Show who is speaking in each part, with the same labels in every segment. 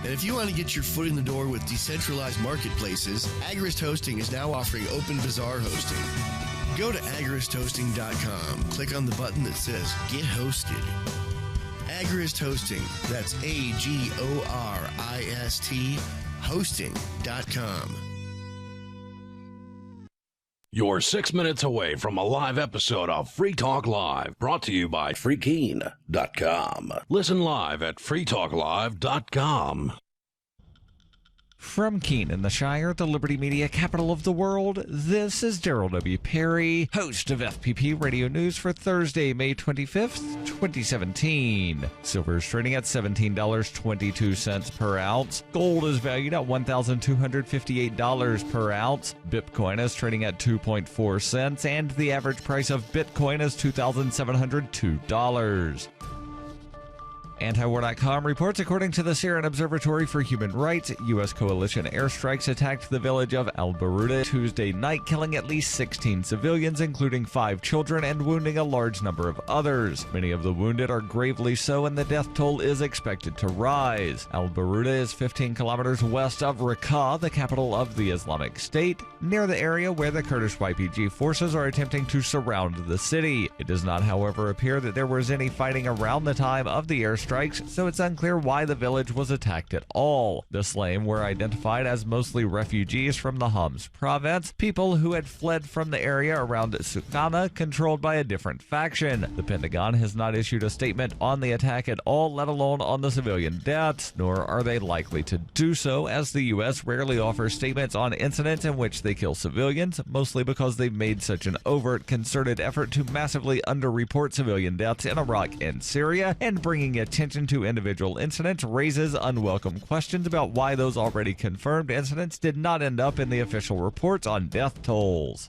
Speaker 1: And if you want to get your foot in the door with decentralized marketplaces, Agorist Hosting is now offering Open Bazaar hosting. Go to agoristhosting.com. Click on the button that says Get Hosted. Agorist Hosting. That's AGORIST hosting.com.
Speaker 2: You're 6 minutes away from a live episode of Free Talk Live, brought to you by freekeen.com. Listen live at freetalklive.com.
Speaker 3: From Keene in the Shire, the Liberty Media capital of the world, this is Darryl W. Perry, host of FPP Radio News for Thursday, May 25th, 2017. Silver is trading at $17.22 per ounce. Gold is valued at $1,258 per ounce. Bitcoin is trading at 2.4 cents, and the average price of Bitcoin is $2,702. Antiwar.com reports, according to the Syrian Observatory for Human Rights, U.S. coalition airstrikes attacked the village of al-Baruda Tuesday night, killing at least 16 civilians, including 5 children, and wounding a large number of others. Many of the wounded are gravely so, and the death toll is expected to rise. Al-Baruda is 15 kilometers west of Raqqa, the capital of the Islamic State, near the area where the Kurdish YPG forces are attempting to surround the city. It does not, however, appear that there was any fighting around the time of the airstrike, so it's unclear why the village was attacked at all. The slain were identified as mostly refugees from the Homs province, people who had fled from the area around Suqama, controlled by a different faction. The Pentagon has not issued a statement on the attack at all, let alone on the civilian deaths, nor are they likely to do so, as the U.S. rarely offers statements on incidents in which they kill civilians, mostly because they've made such an overt, concerted effort to massively underreport civilian deaths in Iraq and Syria, and bringing attention to individual incidents raises unwelcome questions about why those already confirmed incidents did not end up in the official reports on death tolls.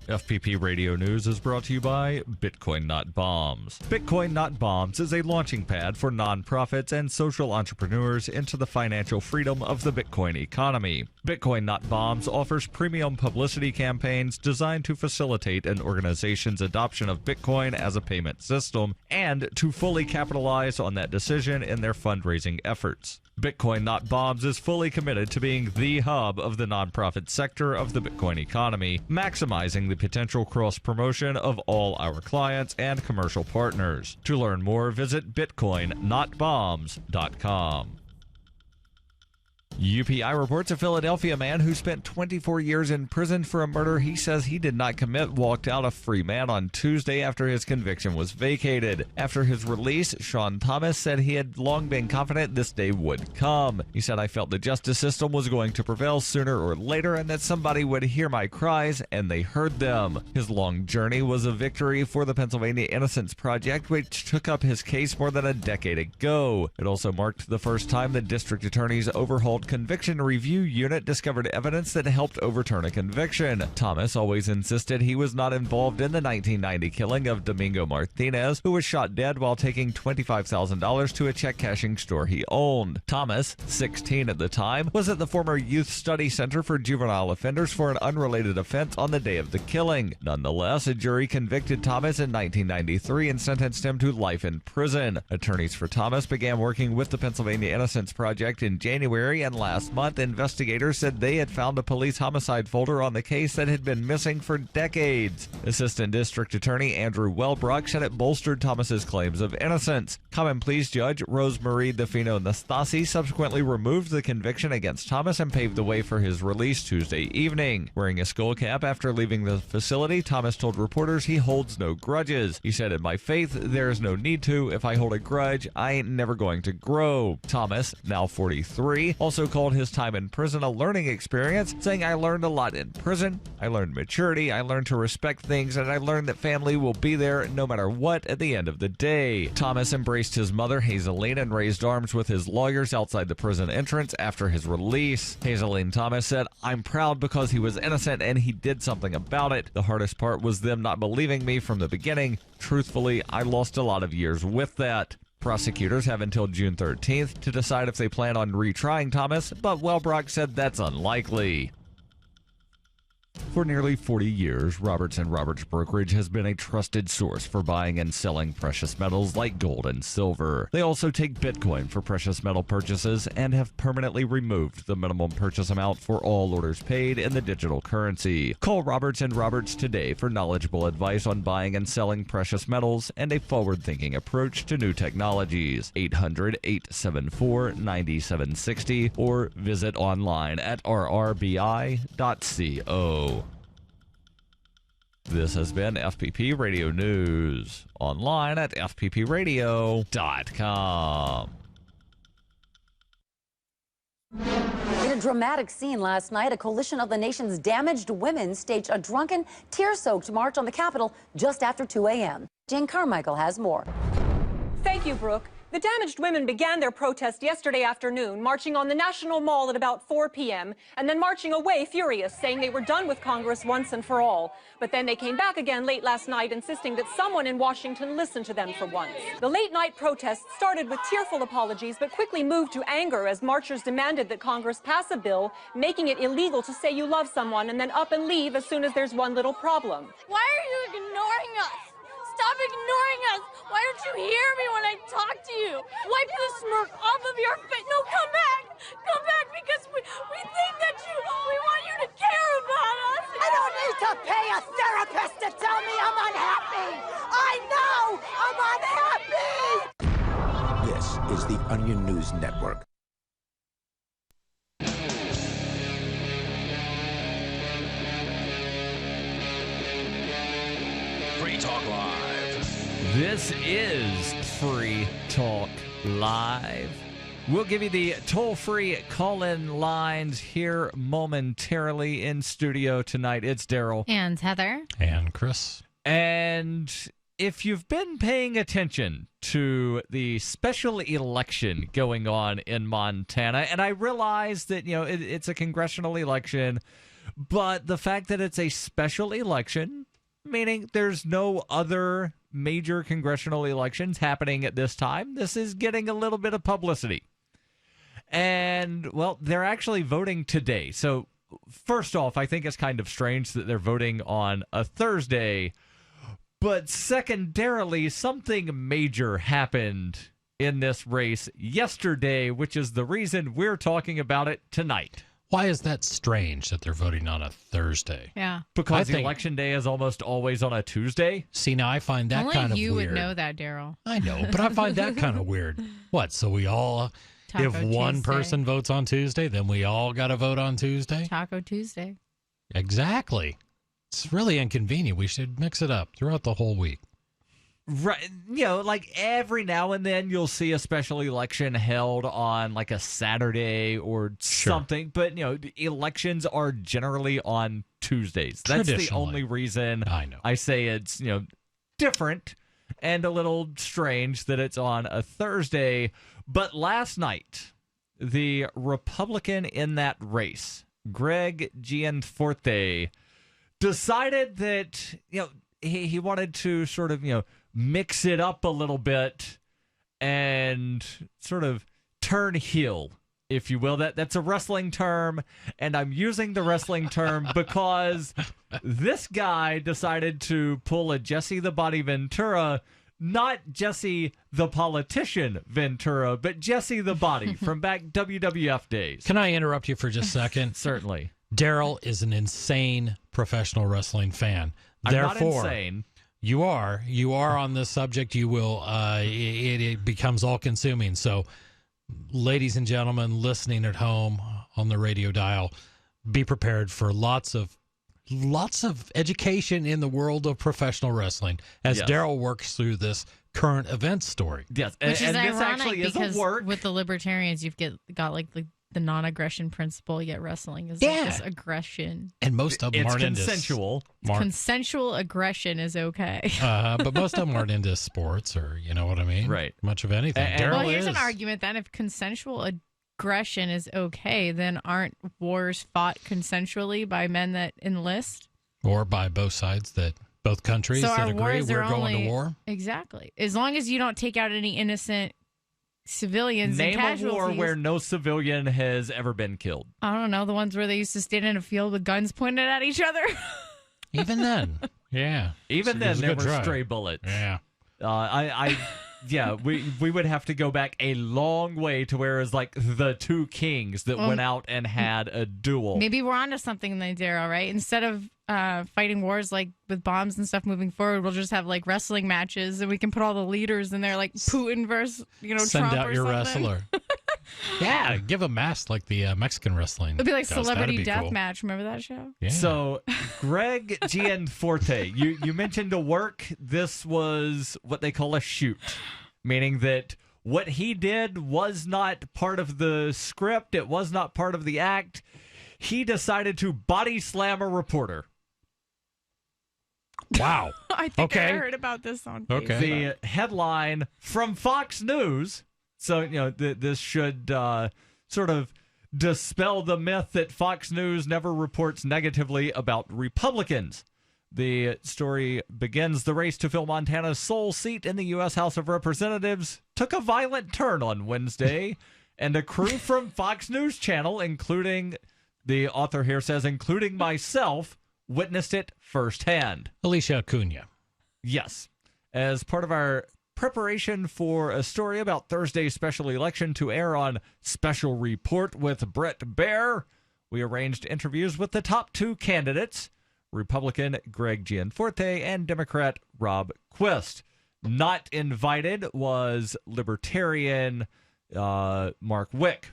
Speaker 3: FPP Radio News is brought to you by Bitcoin Not Bombs. Bitcoin Not Bombs is a launching pad for nonprofits and social entrepreneurs into the financial freedom of the Bitcoin economy. Bitcoin Not Bombs offers premium publicity campaigns designed to facilitate an organization's adoption of Bitcoin as a payment system and to fully capitalize on that decision in their fundraising efforts. Bitcoin Not Bombs is fully committed to being the hub of the nonprofit sector of the Bitcoin economy, maximizing the potential cross-promotion of all our clients and commercial partners. To learn more, visit bitcoinnotbombs.com. UPI reports a Philadelphia man who spent 24 years in prison for a murder he says he did not commit walked out a free man on Tuesday after his conviction was vacated. After his release, Sean Thomas said he had long been confident this day would come. He said, "I felt the justice system was going to prevail sooner or later and that somebody would hear my cries, and they heard them." His long journey was a victory for the Pennsylvania Innocence Project, which took up his case more than a decade ago. It also marked the first time the district attorney's overhauled conviction review unit discovered evidence that helped overturn a conviction. Thomas always insisted he was not involved in the 1990 killing of Domingo Martinez, who was shot dead while taking $25,000 to a check-cashing store he owned. Thomas, 16 at the time, was at the former Youth Study Center for Juvenile Offenders for an unrelated offense on the day of the killing. Nonetheless, a jury convicted Thomas in 1993 and sentenced him to life in prison. Attorneys for Thomas began working with the Pennsylvania Innocence Project in January, and last month, investigators said they had found a police homicide folder on the case that had been missing for decades. Assistant District Attorney Andrew Wellbrock said it bolstered Thomas's claims of innocence. Common Pleas Judge Rosemarie DeFino Nastasi subsequently removed the conviction against Thomas and paved the way for his release Tuesday evening. Wearing a skull cap after leaving the facility, Thomas told reporters he holds no grudges. He said, "In my faith, there is no need to. If I hold a grudge, I ain't never going to grow." Thomas, now 43, also called his time in prison a learning experience, saying, "I learned a lot in prison. I learned maturity, I learned to respect things, and I learned that family will be there no matter what at the end of the day." Thomas embraced his mother, Hazeline, and raised arms with his lawyers outside the prison entrance after his release. Hazeline Thomas said, "I'm proud because he was innocent and he did something about it. The hardest part was them not believing me from the beginning. Truthfully, I lost a lot of years with that." Prosecutors have until June 13th to decide if they plan on retrying Thomas, but Wellbrock said that's unlikely. For nearly 40 years, Roberts & Roberts Brokerage has been a trusted source for buying and selling precious metals like gold and silver. They also take Bitcoin for precious metal purchases and have permanently removed the minimum purchase amount for all orders paid in the digital currency. Call Roberts & Roberts today for knowledgeable advice on buying and selling precious metals and a forward-thinking approach to new technologies. 800-874-9760 or visit online at rrbi.co. This has been FPP Radio News, online at fppradio.com.
Speaker 4: In a dramatic scene last night, a coalition of the nation's damaged women staged a drunken, tear-soaked march on the Capitol just after 2 a.m. Jane Carmichael has more.
Speaker 5: Thank you, Brooke. The damaged women began their protest yesterday afternoon, marching on the National Mall at about 4 p.m., and then marching away furious, saying they were done with Congress once and for all. But then they came back again late last night, insisting that someone in Washington listen to them for once. The late-night protests started with tearful apologies, but quickly moved to anger as marchers demanded that Congress pass a bill making it illegal to say you love someone and then up and leave as soon as there's one little problem.
Speaker 6: Why are you ignoring us? Stop ignoring us! Why don't you hear me when I talk to you? Wipe the smirk off of your face. No, come back! Come back because we think that we want you to care about us!
Speaker 7: I don't need to pay a therapist to tell me I'm unhappy! I know I'm unhappy!
Speaker 8: This is the Onion News Network.
Speaker 2: Free Talk Live.
Speaker 3: This is Free Talk Live. We'll give you the toll-free call-in lines here momentarily in studio tonight. It's Darryl.
Speaker 9: And Heather.
Speaker 10: And Chris.
Speaker 3: And if you've been paying attention to the special election going on in Montana, and I realize that, it's a congressional election, but the fact that it's a special election, meaning there's no other major congressional elections happening at this time, this is getting a little bit of publicity. And, well, they're actually voting today. So, first off, I think it's kind of strange that they're voting on a Thursday. But secondarily, something major happened in this race yesterday, which is the reason we're talking about it tonight.
Speaker 10: Why is that strange that they're voting on a Thursday?
Speaker 9: Yeah.
Speaker 3: Because Election Day is almost always on a Tuesday.
Speaker 10: See, now I find that kind of weird.
Speaker 9: Only you would know that, Darryl.
Speaker 10: I know, but I find that kind of weird. What, so we all, if one person votes on Tuesday, then we all got to vote on Tuesday?
Speaker 9: Taco Tuesday.
Speaker 10: Exactly. It's really inconvenient. We should mix it up throughout the whole week.
Speaker 3: Right. Like every now and then you'll see a special election held on like a Saturday or something. But, elections are generally on Tuesdays. That's the only reason I say it's, different and a little strange that it's on a Thursday. But last night, the Republican in that race, Greg Gianforte, decided that, he wanted to sort of, mix it up a little bit and sort of turn heel, if you will. That's a wrestling term, and I'm using the wrestling term because this guy decided to pull a Jesse the Body Ventura, not Jesse the politician Ventura, but Jesse the Body from back WWF days.
Speaker 10: Can I interrupt you for just a second?
Speaker 3: Certainly.
Speaker 10: Darryl is an insane professional wrestling fan. Therefore,
Speaker 3: I'm not insane.
Speaker 10: You are on this subject. You will. It becomes all consuming. So, ladies and gentlemen listening at home on the radio dial, be prepared for lots of education in the world of professional wrestling as Darryl works through this current event story.
Speaker 3: Yes,
Speaker 9: which is ironic
Speaker 3: this actually
Speaker 9: because
Speaker 3: is a work.
Speaker 9: With the libertarians, you've got like the non-aggression principle, yet wrestling is like this aggression.
Speaker 10: And most of them aren't
Speaker 3: consensual.
Speaker 9: Consensual aggression is okay.
Speaker 10: But most of them aren't into sports or, you know what I mean?
Speaker 3: Right.
Speaker 10: Much of anything.
Speaker 9: Well, here's an argument then. If consensual aggression is okay, then aren't wars fought consensually by men that enlist?
Speaker 10: Or by both sides both countries that agree we're going to war?
Speaker 9: Exactly. As long as you don't take out any innocent civilians
Speaker 3: Name
Speaker 9: and casualties.
Speaker 3: a war where no civilian has ever been killed.
Speaker 9: I don't know, the ones where they used to stand in a field with guns pointed at each other.
Speaker 10: Even then, yeah.
Speaker 3: Even then, there were stray bullets.
Speaker 10: Yeah.
Speaker 3: We would have to go back a long way to where it was like the two kings that went out and had a duel.
Speaker 9: Maybe we're onto something then, Darryl, right? Instead of fighting wars like with bombs and stuff moving forward, we'll just have like wrestling matches and we can put all the leaders in there like Putin versus,
Speaker 10: Send
Speaker 9: Trump
Speaker 10: out
Speaker 9: or
Speaker 10: your
Speaker 9: something.
Speaker 10: wrestler. Yeah, give a mask like the Mexican wrestling.
Speaker 9: It'd be like
Speaker 10: does.
Speaker 9: Celebrity
Speaker 10: That'd be cool.
Speaker 9: Deathmatch. Remember that show?
Speaker 10: Yeah.
Speaker 3: So, Greg Gianforte, you mentioned a work. This was what they call a shoot, meaning that what he did was not part of the script. It was not part of the act. He decided to body slam a reporter.
Speaker 10: Wow.
Speaker 9: I think
Speaker 10: Okay.
Speaker 9: I heard about this on Facebook.
Speaker 10: Okay.
Speaker 3: The headline from Fox News. So, this should sort of dispel the myth that Fox News never reports negatively about Republicans. The story begins: the race to fill Montana's sole seat in the U.S. House of Representatives took a violent turn on Wednesday, and a crew from Fox News Channel, including, the author here says, including myself, witnessed it firsthand.
Speaker 10: Alicia Acuna.
Speaker 3: Yes. As part of our preparation for a story about Thursday's special election to air on Special Report with Brett Baer, we arranged interviews with the top two candidates, Republican Greg Gianforte and Democrat Rob Quist. Not invited was Libertarian Mark Wick.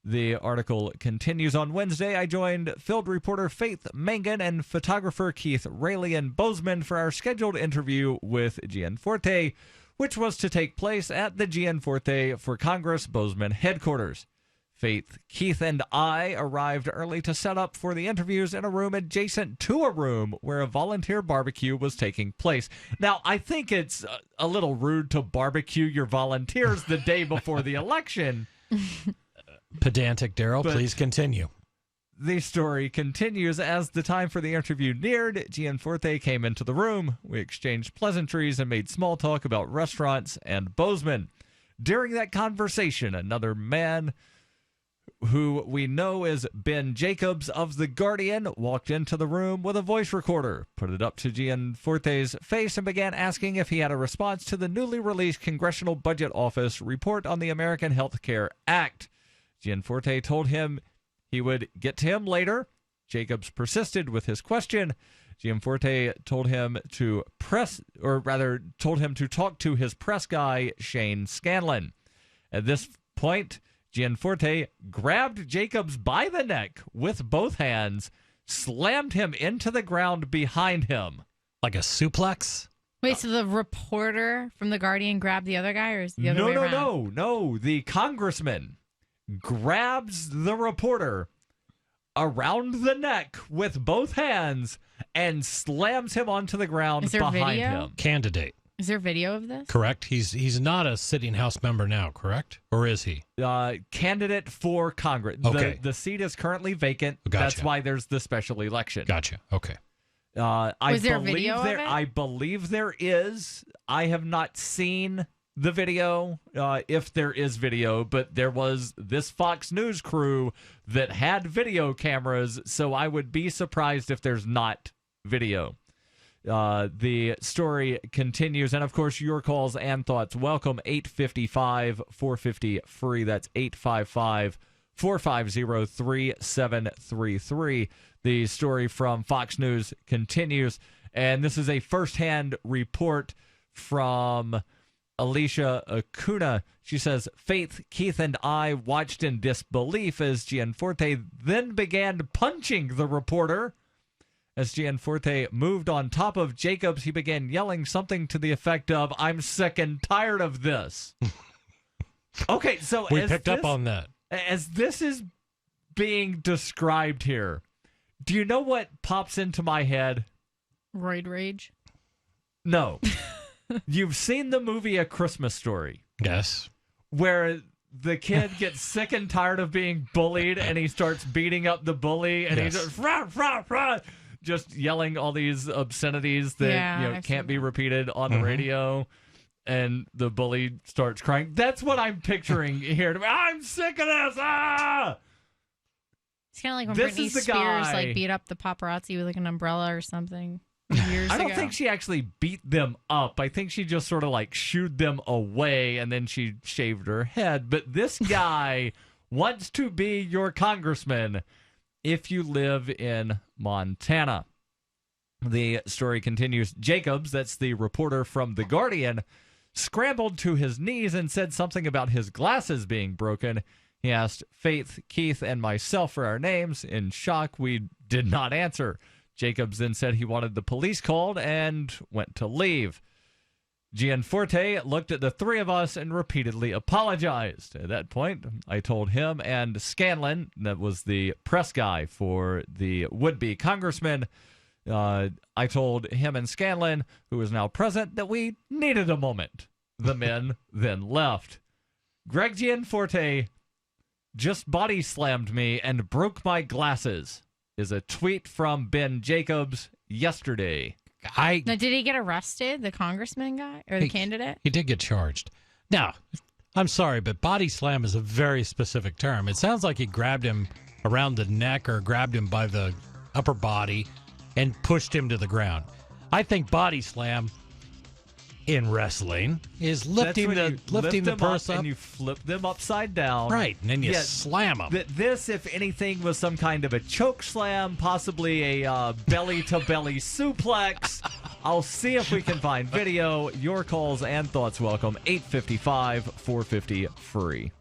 Speaker 3: The article continues: on Wednesday, I joined field reporter Faith Mangan and photographer Keith Rayleigh and Bozeman for our scheduled interview with Gianforte, which was to take place at the Gianforte for Congress Bozeman headquarters. Faith, Keith, and I arrived early to set up for the interviews in a room adjacent to a room where a volunteer barbecue was taking place. Now, I think it's a little rude to barbecue your volunteers the day before the election.
Speaker 10: Pedantic Darryl, please continue.
Speaker 3: The story continues. As the time for the interview neared, Gianforte came into the room. We exchanged pleasantries and made small talk about restaurants and Bozeman. During that conversation, another man who we know as Ben Jacobs of The Guardian walked into the room with a voice recorder, put it up to Gianforte's face, and began asking if he had a response to the newly released Congressional Budget Office report on the American Health Care Act. Gianforte told him he would get to him later. Jacobs persisted with his question. Gianforte told him to talk to his press guy, Shane Scanlon. At this point, Gianforte grabbed Jacobs by the neck with both hands, slammed him into the ground behind him.
Speaker 10: Like a suplex?
Speaker 9: Wait, so the reporter from The Guardian grabbed the other guy, or is it the other way around?
Speaker 3: No. The congressman grabs the reporter around the neck with both hands and slams him onto the ground behind him.
Speaker 10: Candidate.
Speaker 9: Is there video of this?
Speaker 10: Correct. He's not a sitting House member now, correct? Or is he?
Speaker 3: Candidate for Congress.
Speaker 10: Okay.
Speaker 3: The seat is currently vacant.
Speaker 10: Gotcha.
Speaker 3: That's why there's the special election.
Speaker 10: Gotcha. Okay.
Speaker 9: Was there video of it?
Speaker 3: I believe there is. I have not seen the video, if there is video, but there was this Fox News crew that had video cameras, so I would be surprised if there's not video. The story continues, and of course, your calls and thoughts. Welcome, 855-450-FREE. That's 855-450-3733. The story from Fox News continues, and this is a firsthand report from Alicia Acuna. She says, Faith, Keith, and I watched in disbelief as Gianforte then began punching the reporter. As Gianforte moved on top of Jacobs, he began yelling something to the effect of, "I'm sick and tired of this." Okay, so
Speaker 10: we picked up on that.
Speaker 3: As this is being described here, do you know what pops into my head?
Speaker 9: Roid rage?
Speaker 3: No. You've seen the movie A Christmas Story.
Speaker 10: Yes.
Speaker 3: Where the kid gets sick and tired of being bullied and he starts beating up the bully and
Speaker 10: Yes.
Speaker 3: he's just, rah, rah, rah, just yelling all these obscenities that can't be repeated on the radio. And the bully starts crying. That's what I'm picturing here. I'm sick of this. Ah!
Speaker 9: It's kind of like when
Speaker 3: This
Speaker 9: Britney
Speaker 3: is the
Speaker 9: Spears
Speaker 3: guy.
Speaker 9: like beat up the paparazzi with like an umbrella or something years
Speaker 3: I don't
Speaker 9: ago.
Speaker 3: think she actually beat them up. I think she just sort of like shooed them away and then she shaved her head. But this guy wants to be your congressman if you live in Montana. The story continues. Jacobs, that's the reporter from The Guardian, scrambled to his knees and said something about his glasses being broken. He asked Faith, Keith, and myself for our names. In shock, we did not answer. Jacobs then said he wanted the police called and went to leave. Gianforte looked at the three of us and repeatedly apologized. At that point, I told him and Scanlon, that was the press guy for the would-be congressman, I told him and Scanlon, who is now present, that we needed a moment. The men then left. Greg Gianforte just body slammed me and broke my glasses, is a tweet from Ben Jacobs yesterday.
Speaker 9: Now, did he get arrested, the congressman guy or the candidate?
Speaker 10: He did get charged. Now, I'm sorry, but body slam is a very specific term. It sounds like he grabbed him around the neck or grabbed him by the upper body and pushed him to the ground. I think body slam in wrestling is lifting the person up
Speaker 3: and you flip them upside down.
Speaker 10: Right, and then you slam them.
Speaker 3: This, if anything, was some kind of a choke slam, possibly a belly-to-belly suplex. I'll see if we can find video. Your calls and thoughts welcome. 855-450-FREE.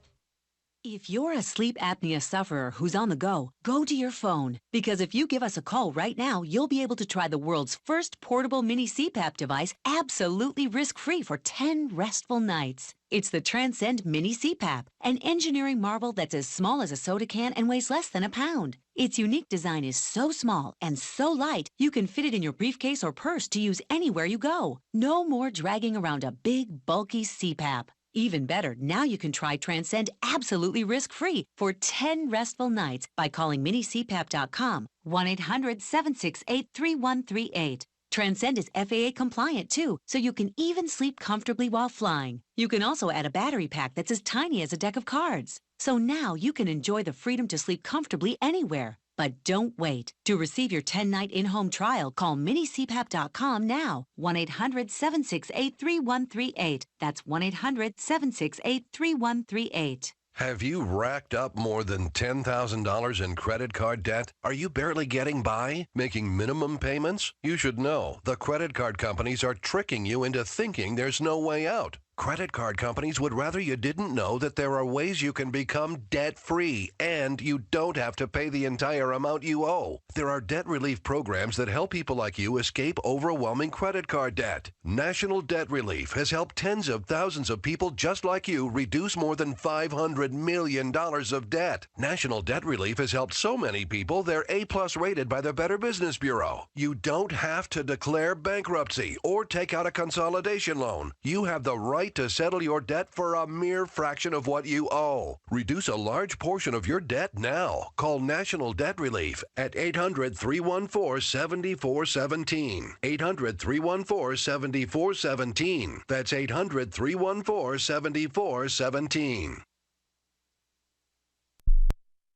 Speaker 11: If you're a sleep apnea sufferer who's on the go, go to your phone. Because if you give us a call right now, you'll be able to try the world's first portable mini CPAP device absolutely risk-free for 10 restful nights. It's the Transcend Mini CPAP, an engineering marvel that's as small as a soda can and weighs less than a pound. Its unique design is so small and so light, you can fit it in your briefcase or purse to use anywhere you go. No more dragging around a big, bulky CPAP. Even better, now you can try Transcend absolutely risk-free for 10 restful nights by calling minicpap.com, 1-800-768-3138. Transcend is FAA compliant too, so you can even sleep comfortably while flying. You can also add a battery pack that's as tiny as a deck of cards. So now you can enjoy the freedom to sleep comfortably anywhere. But don't wait. To receive your 10-night in-home trial, call minicpap.com now. 1-800-768-3138. That's 1-800-768-3138.
Speaker 12: Have you racked up more than $10,000 in credit card debt? Are you barely getting by, making minimum payments? You should know the credit card companies are tricking you into thinking there's no way out. Credit card companies would rather you didn't know that there are ways you can become debt-free and you don't have to pay the entire amount you owe. There are debt relief programs that help people like you escape overwhelming credit card debt. National Debt Relief has helped tens of thousands of people just like you reduce more than $500 million of debt. National Debt Relief has helped so many people they're A+ rated by the Better Business Bureau. You don't have to declare bankruptcy or take out a consolidation loan. You have the right to settle your debt for a mere fraction of what you owe. Reduce a large portion of your debt now. Call National Debt Relief at 800-314-7417. 800-314-7417. That's 800-314-7417.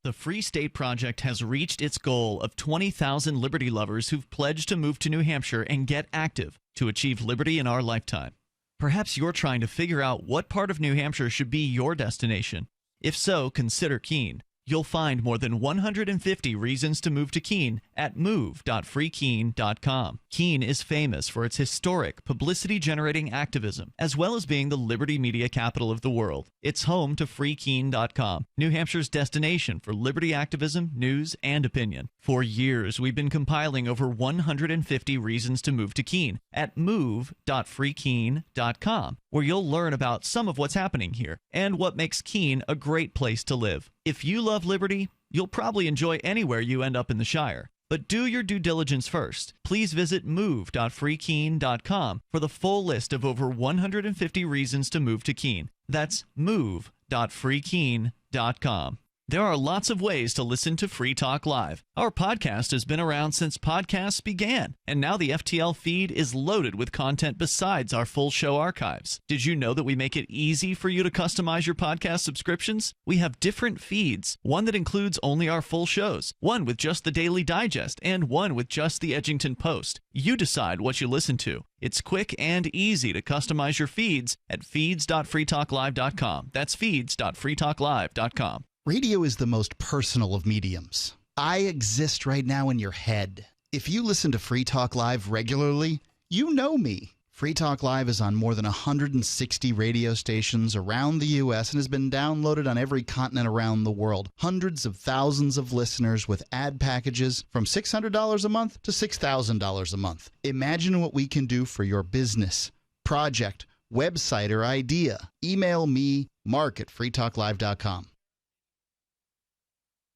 Speaker 13: The Free State Project has reached its goal of 20,000 liberty lovers who've pledged to move to New Hampshire and get active to achieve liberty in our lifetime. Perhaps you're trying to figure out what part of New Hampshire should be your destination. If so, consider Keene. You'll find more than 150 reasons to move to Keene at move.freekeene.com. Keene is famous for its historic, publicity-generating activism, as well as being the liberty media capital of the world. It's home to freekeene.com, New Hampshire's destination for liberty activism, news, and opinion. For years, we've been compiling over 150 reasons to move to Keene at move.freekeene.com, where you'll learn about some of what's happening here and what makes Keene a great place to live. If you love liberty, you'll probably enjoy anywhere you end up in the Shire. But do your due diligence first. Please visit move.freekeene.com for the full list of over 150 reasons to move to Keene. That's move.freekeene.com. There are lots of ways to listen to Free Talk Live. Our podcast has been around since podcasts began, and now the FTL feed is loaded with content besides our full show archives. Did you know that we make it easy for you to customize your podcast subscriptions? We have different feeds, one that includes only our full shows, one with just the Daily Digest, and one with just the Edgington Post. You decide what you listen to. It's quick and easy to customize your feeds at feeds.freetalklive.com. That's feeds.freetalklive.com.
Speaker 14: Radio is the most personal of mediums. I exist right now in your head. If you listen to Free Talk Live regularly, you know me. Free Talk Live is on more than 160 radio stations around the U.S. and has been downloaded on every continent around the world. Hundreds of thousands of listeners with ad packages from $600 a month to $6,000 a month. Imagine what we can do for your business, project, website, or idea. Email me, mark@freetalklive.com.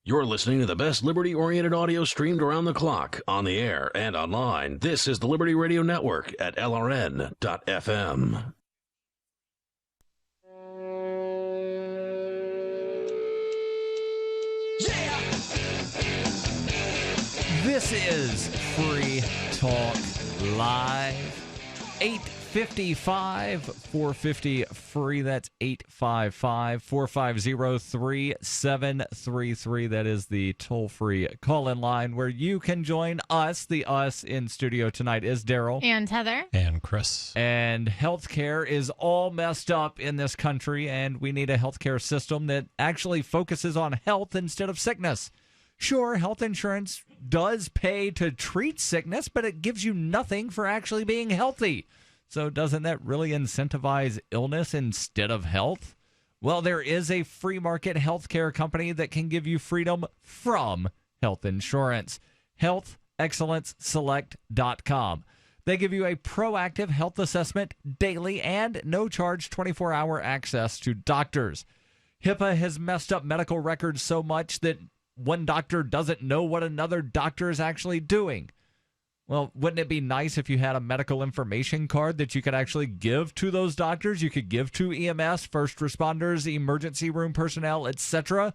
Speaker 2: You're listening to the best liberty-oriented audio streamed around the clock, on the air and online. This is the Liberty Radio Network at LRN.FM.
Speaker 3: Yeah! This is Free Talk Live. 855 450 free. That's 855 450 3733. That is the toll-free call-in line where you can join us. The us in studio tonight is Darryl
Speaker 9: and Heather
Speaker 10: and Chris.
Speaker 3: And healthcare is all messed up in this country, and we need a healthcare system that actually focuses on health instead of sickness. Sure, health insurance does pay to treat sickness, but it gives you nothing for actually being healthy. So doesn't that really incentivize illness instead of health? Well, there is a free market healthcare company that can give you freedom from health insurance. HealthExcellenceSelect.com. They give you a proactive health assessment daily and no-charge 24-hour access to doctors. HIPAA has messed up medical records so much that one doctor doesn't know what another doctor is actually doing. Well, wouldn't it be nice if you had a medical information card that you could actually give to those doctors? You could give to EMS, first responders, emergency room personnel, etc.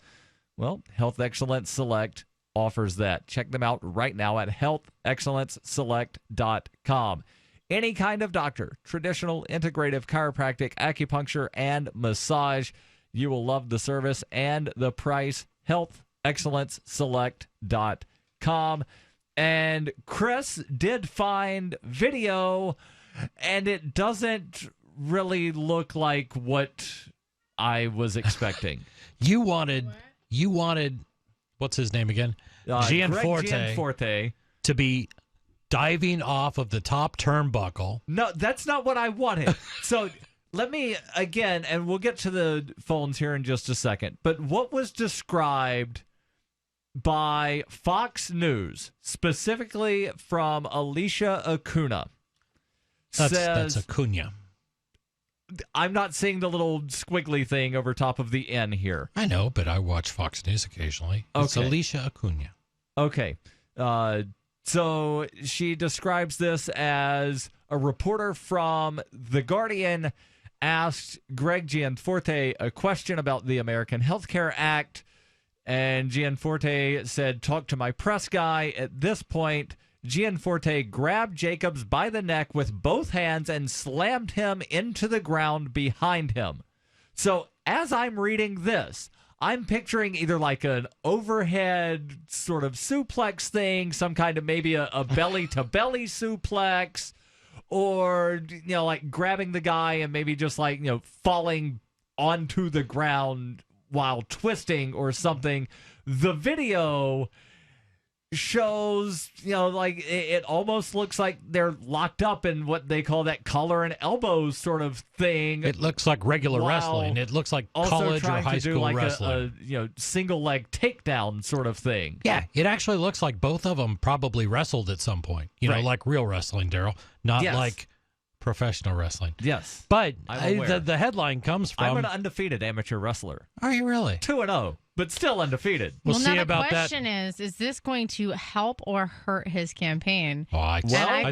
Speaker 3: Well, Health Excellence Select offers that. Check them out right now at healthexcellenceselect.com. Any kind of doctor, traditional, integrative, chiropractic, acupuncture, and massage. You will love the service and the price. healthexcellenceselect.com. And Chris did find video, and it doesn't really look like what I was expecting.
Speaker 10: You wanted, what's his name again?
Speaker 3: Gianforte
Speaker 10: to be diving off of the top turnbuckle.
Speaker 3: No, that's not what I wanted. So let me, again, and we'll get to the phones here in just a second, but what was described by Fox News, specifically from Alicia Acuna.
Speaker 10: That's Acuna.
Speaker 3: I'm not seeing the little squiggly thing over top of the N here.
Speaker 10: I know, but I watch Fox News occasionally. It's Alicia Acuna.
Speaker 3: Okay. So she describes this as a reporter from The Guardian asked Greg Gianforte a question about the American Health Care Act. And Gianforte said, talk to my press guy. At this point, Gianforte grabbed Jacobs by the neck with both hands and slammed him into the ground behind him. So as I'm reading this, I'm picturing either like an overhead sort of suplex thing, some kind of maybe a belly-to-belly suplex, or, like grabbing the guy and maybe just like, falling onto the ground while twisting or something. The video shows, like it almost looks like they're locked up in what they call that collar and elbows sort of thing.
Speaker 10: It looks like regular wrestling. It looks like college or high school
Speaker 3: like
Speaker 10: wrestling.
Speaker 3: A single leg takedown sort of thing.
Speaker 10: Yeah, it actually looks like both of them probably wrestled at some point. Like real wrestling, Darryl, not like professional wrestling.
Speaker 3: Yes.
Speaker 10: But the headline comes from...
Speaker 3: I'm an undefeated amateur wrestler.
Speaker 10: Are you really?
Speaker 3: 2-0, but still undefeated.
Speaker 10: We'll see
Speaker 9: now
Speaker 10: about that.
Speaker 9: The question is this going to help or hurt his campaign?
Speaker 10: Oh, I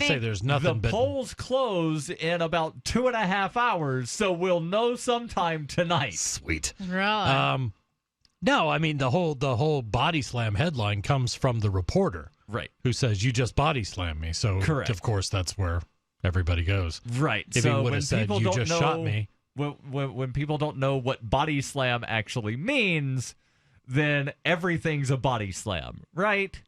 Speaker 10: say there's nothing
Speaker 3: The polls close in about 2.5 hours, so we'll know sometime tonight.
Speaker 10: Sweet.
Speaker 9: Really?
Speaker 10: No, I mean the whole body slam headline comes from the reporter,
Speaker 3: right?
Speaker 10: Who says you just body slammed me. So
Speaker 3: correct.
Speaker 10: Of course that's where everybody goes,
Speaker 3: right?
Speaker 10: If
Speaker 3: so
Speaker 10: he would have said you just shot me,
Speaker 3: when people don't know what body slam actually means, then everything's a body slam, right?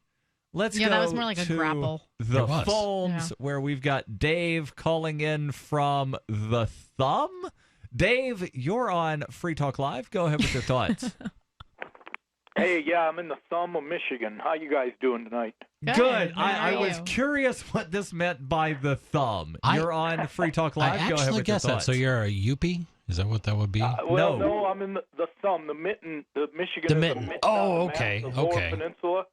Speaker 3: Let's go.
Speaker 9: That was more like a grapple.
Speaker 3: The phones where we've got Dave calling in from the Thumb. Dave, you're on Free Talk Live. Go ahead with your thoughts.
Speaker 15: Hey, yeah, I'm in the Thumb of Michigan. How you guys doing tonight?
Speaker 3: Good. I was curious what this meant by the Thumb. You're on Free Talk Live.
Speaker 10: I
Speaker 3: Go ahead
Speaker 10: actually
Speaker 3: with
Speaker 10: guess
Speaker 3: your
Speaker 10: that.
Speaker 3: thoughts.
Speaker 10: So you're a Yuppie? Is that what that would be?
Speaker 15: No, I'm in the Thumb, the Mitten, the Michigan.
Speaker 10: The
Speaker 15: is
Speaker 10: Mitten.
Speaker 15: A mitten
Speaker 10: Oh,
Speaker 15: on the
Speaker 10: okay,
Speaker 15: map, the Lower
Speaker 10: okay.
Speaker 15: Peninsula.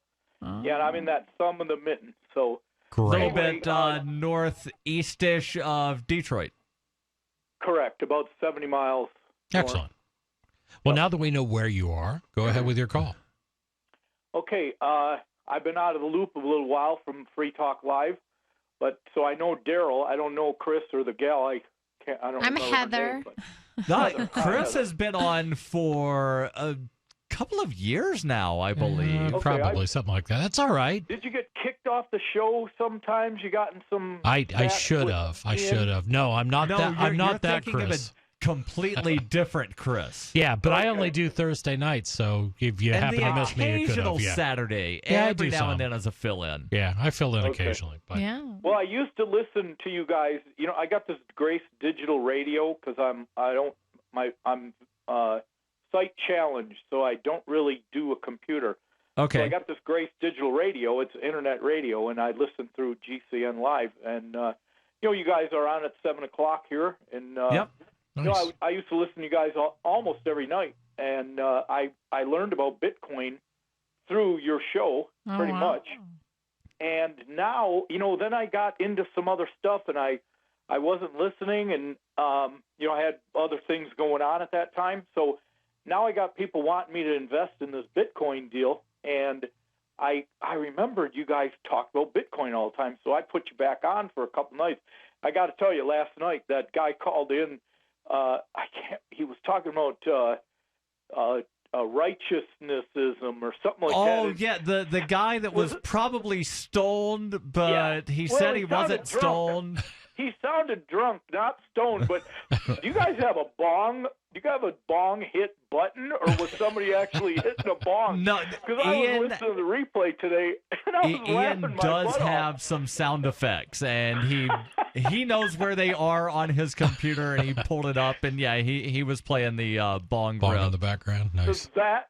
Speaker 15: Yeah, and I'm in that Thumb of the Mitten. So
Speaker 3: A little
Speaker 10: Great.
Speaker 3: bit northeast-ish of Detroit.
Speaker 15: correct, about 70 miles. north.
Speaker 10: Excellent. Well, now that we know where you are, go ahead with your call.
Speaker 15: Okay, I've been out of the loop a little while from Free Talk Live, but so I know Darryl. I don't know Chris or the gal. I don't.
Speaker 9: I'm
Speaker 15: remember her
Speaker 9: Heather.
Speaker 15: name, but-
Speaker 3: Chris has been on for a couple of years now, I believe.
Speaker 15: Okay,
Speaker 10: Probably something like that. That's all right.
Speaker 15: Did you get kicked off the show sometimes? You got in some...
Speaker 10: I
Speaker 15: bad
Speaker 10: should
Speaker 15: with
Speaker 10: have. I
Speaker 15: Ian?
Speaker 10: should have. No, I'm not that. I'm not that
Speaker 3: thinking of
Speaker 10: Chris.
Speaker 3: a completely different Chris.
Speaker 10: Yeah, but I only do Thursday nights, so if you
Speaker 3: And
Speaker 10: happen
Speaker 3: the
Speaker 10: to miss me, you could
Speaker 3: occasional
Speaker 10: have. Yeah.
Speaker 3: Saturday,
Speaker 10: Yeah, I
Speaker 3: every
Speaker 10: do
Speaker 3: now
Speaker 10: some.
Speaker 3: and then as a fill-in.
Speaker 10: Yeah, I fill in
Speaker 15: Okay.
Speaker 10: occasionally. But
Speaker 15: Well, I used to listen to you guys. You know, I got this Grace digital radio because I'm sight challenged, so I don't really do a computer.
Speaker 3: Okay.
Speaker 15: So I got this Grace digital radio. It's internet radio, and I listen through GCN Live. And you guys are on at 7:00 here, and
Speaker 3: Yep.
Speaker 15: I used to listen to you guys almost every night, and I learned about Bitcoin through your show pretty much. And now, then I got into some other stuff, and I wasn't listening, and I had other things going on at that time. So now I got people wanting me to invest in this Bitcoin deal, and I remembered you guys talked about Bitcoin all the time, so I put you back on for a couple nights. I got to tell you, last night that guy called in. He was talking about righteousnessism or something like that.
Speaker 3: Oh, yeah, the guy that was probably stoned, but he said he wasn't
Speaker 15: sounded drunk.
Speaker 3: stoned.
Speaker 15: He sounded drunk, not stoned. But do you guys have a bong? Do you have a bong hit button, or was somebody actually hitting a bong?
Speaker 3: No,
Speaker 15: because I was listening to the replay today, and I was laughing
Speaker 3: Ian
Speaker 15: my
Speaker 3: does
Speaker 15: butt
Speaker 3: have
Speaker 15: off.
Speaker 3: some sound effects, and he knows where they are on his computer, and he pulled it up, and yeah, he was playing the bong
Speaker 10: bong
Speaker 3: rip.
Speaker 10: in the background. Nice.
Speaker 15: That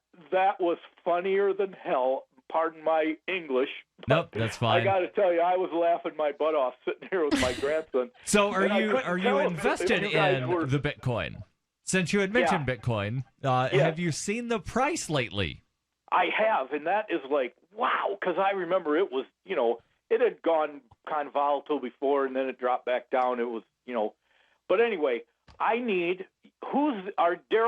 Speaker 15: was funnier than hell. Pardon my English.
Speaker 3: Nope, that's fine.
Speaker 15: I got to tell you, I was laughing my butt off sitting here with my grandson.
Speaker 3: So are
Speaker 15: And I
Speaker 3: you
Speaker 15: couldn't tell if
Speaker 3: invested
Speaker 15: you guys
Speaker 3: in
Speaker 15: were-
Speaker 3: the Bitcoin? Since you had mentioned Bitcoin, have you seen the price lately?
Speaker 15: I have, and that is like, wow, because I remember it was, it had gone kind of volatile before, and then it dropped back down. It was, but anyway, Darryl,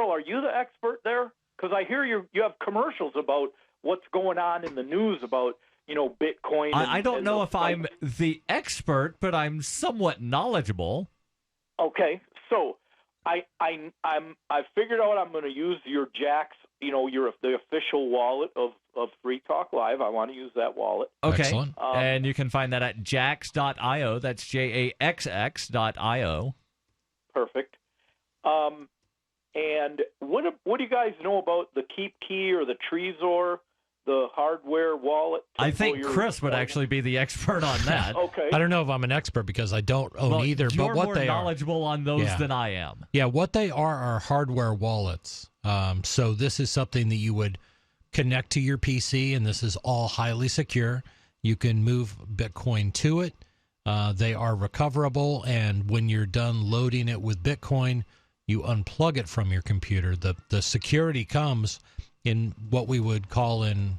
Speaker 15: are you the expert there? Because I hear you have commercials about what's going on in the news about, Bitcoin.
Speaker 3: I don't
Speaker 15: and
Speaker 3: know
Speaker 15: the
Speaker 3: if I'm the expert, but I'm somewhat knowledgeable.
Speaker 15: Okay, so I figured out I'm going to use your Jax, the official wallet of Free Talk Live. I want to use that wallet.
Speaker 3: Okay,
Speaker 10: Excellent.
Speaker 3: And you can find that at jax.io. That's JAXX.io.
Speaker 15: Perfect. And what do you guys know about the Keep Key or the Trezor, the hardware wallet?
Speaker 3: I think Chris would actually be the expert on that.
Speaker 15: Okay.
Speaker 10: I don't know if I'm an expert because I don't own either,
Speaker 3: You're
Speaker 10: but what
Speaker 3: more
Speaker 10: they are.
Speaker 3: knowledgeable on those
Speaker 10: Yeah.
Speaker 3: than I am.
Speaker 10: Yeah, what they are hardware wallets. So this is something that you would connect to your PC, and this is all highly secure. You can move Bitcoin to it. They are recoverable, and when you're done loading it with Bitcoin, you unplug it from your computer. The security comes in what we would call in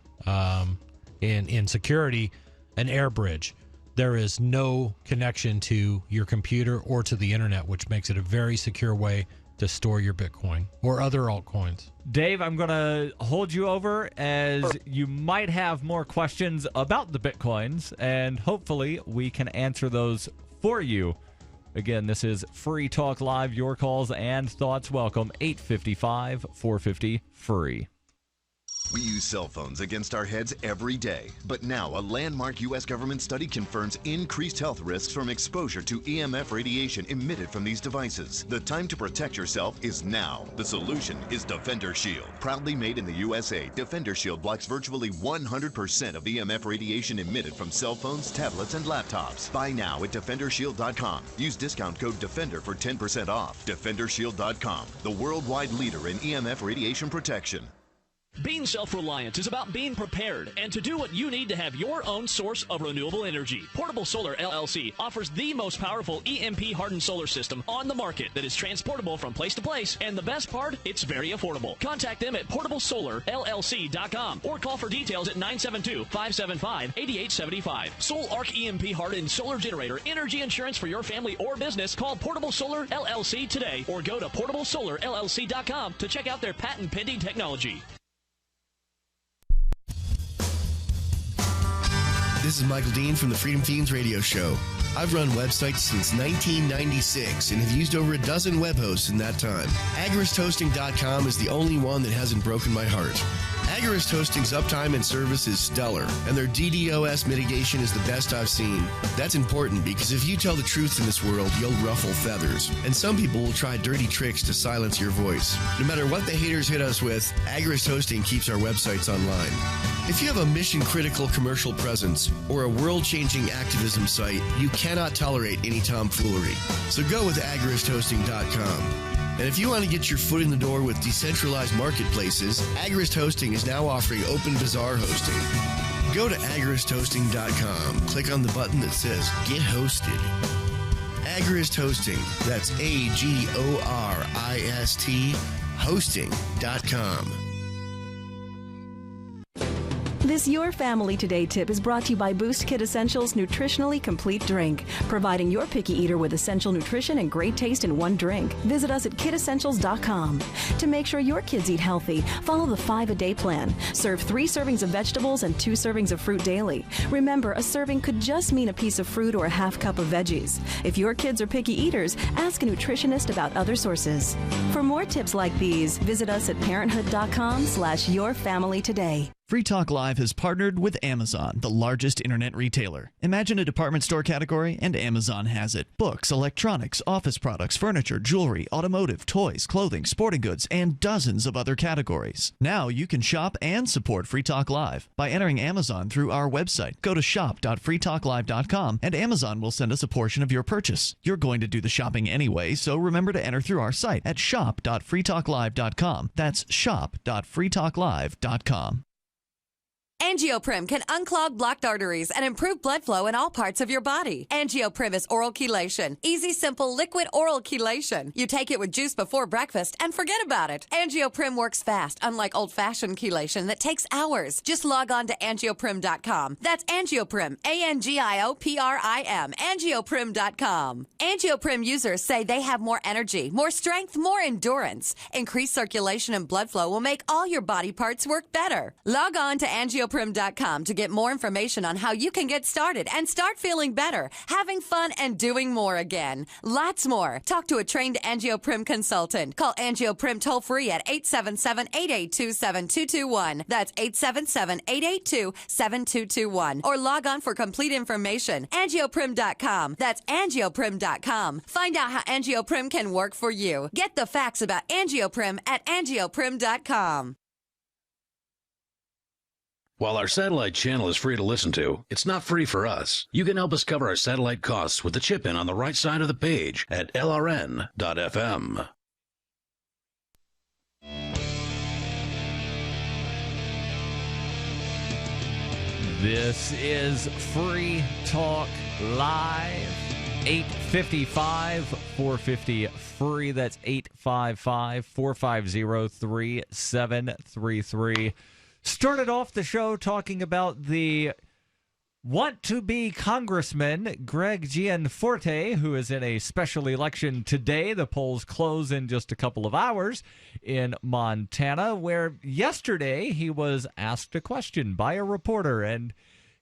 Speaker 10: security an air bridge. There is no connection to your computer or to the internet, which makes it a very secure way to store your Bitcoin or other altcoins.
Speaker 3: Dave, I'm going to hold you over as you might have more questions about the Bitcoins, and hopefully we can answer those for you. Again, this is Free Talk Live. Your calls and thoughts welcome. 855-450-FREE.
Speaker 16: We use cell phones against our heads every day. But now, a landmark U.S. government study confirms increased health risks from exposure to EMF radiation emitted from these devices. The time to protect yourself is now. The solution is Defender Shield. Proudly made in the USA, Defender Shield blocks virtually 100% of EMF radiation emitted from cell phones, tablets, and laptops. Buy now at DefenderShield.com. Use discount code DEFENDER for 10% off. DefenderShield.com, the worldwide leader in EMF radiation protection.
Speaker 17: Being self-reliant is about being prepared and to do what you need to have your own source of renewable energy. Portable Solar LLC offers the most powerful EMP-hardened solar system on the market that is transportable from place to place, and the best part, it's very affordable. Contact them at portablesolarllc.com or call for details at 972-575-8875. Soul Arc EMP-hardened solar generator energy insurance for your family or business. Call Portable Solar LLC today or go to portablesolarllc.com to check out their patent-pending technology.
Speaker 1: This is Michael Dean from the Freedom Fiends radio show. I've run websites since 1996 and have used over a dozen web hosts in that time. AgristHosting.com is the only one that hasn't broken my heart. Agrist Hosting's uptime and service is stellar, and their DDoS mitigation is the best I've seen. That's important because if you tell the truth in this world, you'll ruffle feathers. And some people will try dirty tricks to silence your voice. No matter what the haters hit us with, Agrist Hosting keeps our websites online. If you have a mission-critical commercial presence or a world-changing activism site, you cannot tolerate any tomfoolery. So go with AgristHosting.com. And if you want to get your foot in the door with decentralized marketplaces, Agrist Hosting is now offering Open Bazaar hosting. Go to agristhosting.com. Click on the button that says Get Hosted. Agrist Hosting. That's AGORIST hosting.com.
Speaker 18: This Your Family Today tip is brought to you by Boost Kid Essentials Nutritionally Complete Drink, providing your picky eater with essential nutrition and great taste in one drink. Visit us at kidessentials.com. To make sure your kids eat healthy, follow the 5-a-day plan. Serve 3 servings of vegetables and 2 servings of fruit daily. Remember, a serving could just mean a piece of fruit or a half cup of veggies. If your kids are picky eaters, ask a nutritionist about other sources. For more tips like these, visit us at parenthood.com/yourfamilytoday.
Speaker 13: Free Talk Live has partnered with Amazon, the largest internet retailer. Imagine a department store category, and Amazon has it. Books, electronics, office products, furniture, jewelry, automotive, toys, clothing, sporting goods, and dozens of other categories. Now you can shop and support Free Talk Live by entering Amazon through our website. Go to shop.freetalklive.com, and Amazon will send us a portion of your purchase. You're going to do the shopping anyway, so remember to enter through our site at shop.freetalklive.com. That's shop.freetalklive.com.
Speaker 19: Angioprim can unclog blocked arteries and improve blood flow in all parts of your body. Angioprim is oral chelation. Easy, simple, liquid oral chelation. You take it with juice before breakfast and forget about it. Angioprim works fast, unlike old-fashioned chelation that takes hours. Just log on to angioprim.com. That's Angioprim, ANGIOPRIM, angioprim.com. Angioprim users say they have more energy, more strength, more endurance. Increased circulation and blood flow will make all your body parts work better. Log on to angioprim.com to get more information on how you can get started and start feeling better, having fun, and doing more again. Lots more. Talk to a trained Angioprim consultant. Call Angioprim toll-free at 877-882-7221. That's 877-882-7221. Or log on for complete information. Angioprim.com. That's Angioprim.com. Find out how Angioprim can work for you. Get the facts about Angioprim at Angioprim.com.
Speaker 2: While our satellite channel is free to listen to, it's not free for us. You can help us cover our satellite costs with the chip-in on the right side of the page at lrn.fm.
Speaker 3: This is Free Talk Live. 855 450 free. That's 855 450 3733. Started off the show talking about the want-to-be Congressman Greg Gianforte, who is in a special election today. The polls close in just a couple of hours in Montana, where yesterday he was asked a question by a reporter, and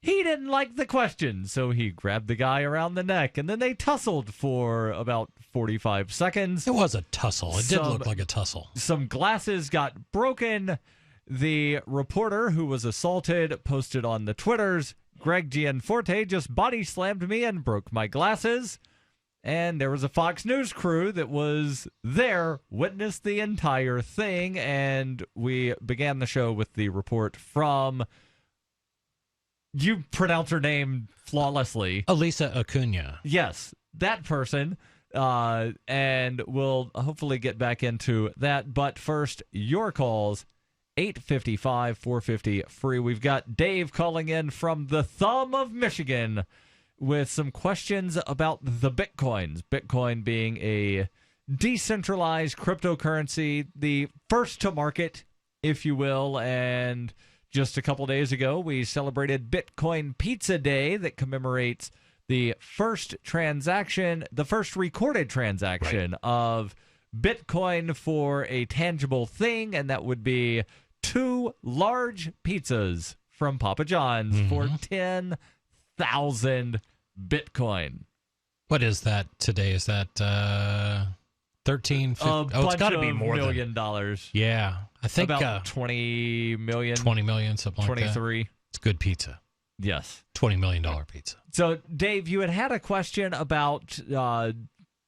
Speaker 3: he didn't like the question, so he grabbed the guy around the neck, and then they tussled for about 45 seconds.
Speaker 10: It was a tussle. It did look like a tussle.
Speaker 3: Some glasses got broken. the reporter who was assaulted posted on the Twitters, Greg Gianforte just body slammed me and broke my glasses. And there was a Fox News crew that was there, witnessed the entire thing, and we began the show with the report from, you pronounce her name flawlessly,
Speaker 10: Elisa Acuna.
Speaker 3: Yes, that person. And we'll hopefully get back into that. But first, your calls, 855-450-FREE. We've got Dave calling in from the Thumb of Michigan with some questions about the Bitcoins. Bitcoin being a decentralized cryptocurrency, the first to market, if you will. And just a couple days ago, we celebrated Bitcoin Pizza Day that commemorates the first transaction, the first recorded transaction of Bitcoin for a tangible thing, and that would be 2 large pizzas from Papa John's for 10,000 Bitcoin.
Speaker 10: What is that today? Is that 13? It's got to be more
Speaker 3: $1 million.
Speaker 10: Yeah, I think
Speaker 3: about 20 million.
Speaker 10: 20 million, something like that.
Speaker 3: 23.
Speaker 10: It's good pizza.
Speaker 3: Yes.
Speaker 10: $20 million pizza.
Speaker 3: So, Dave, you had a question about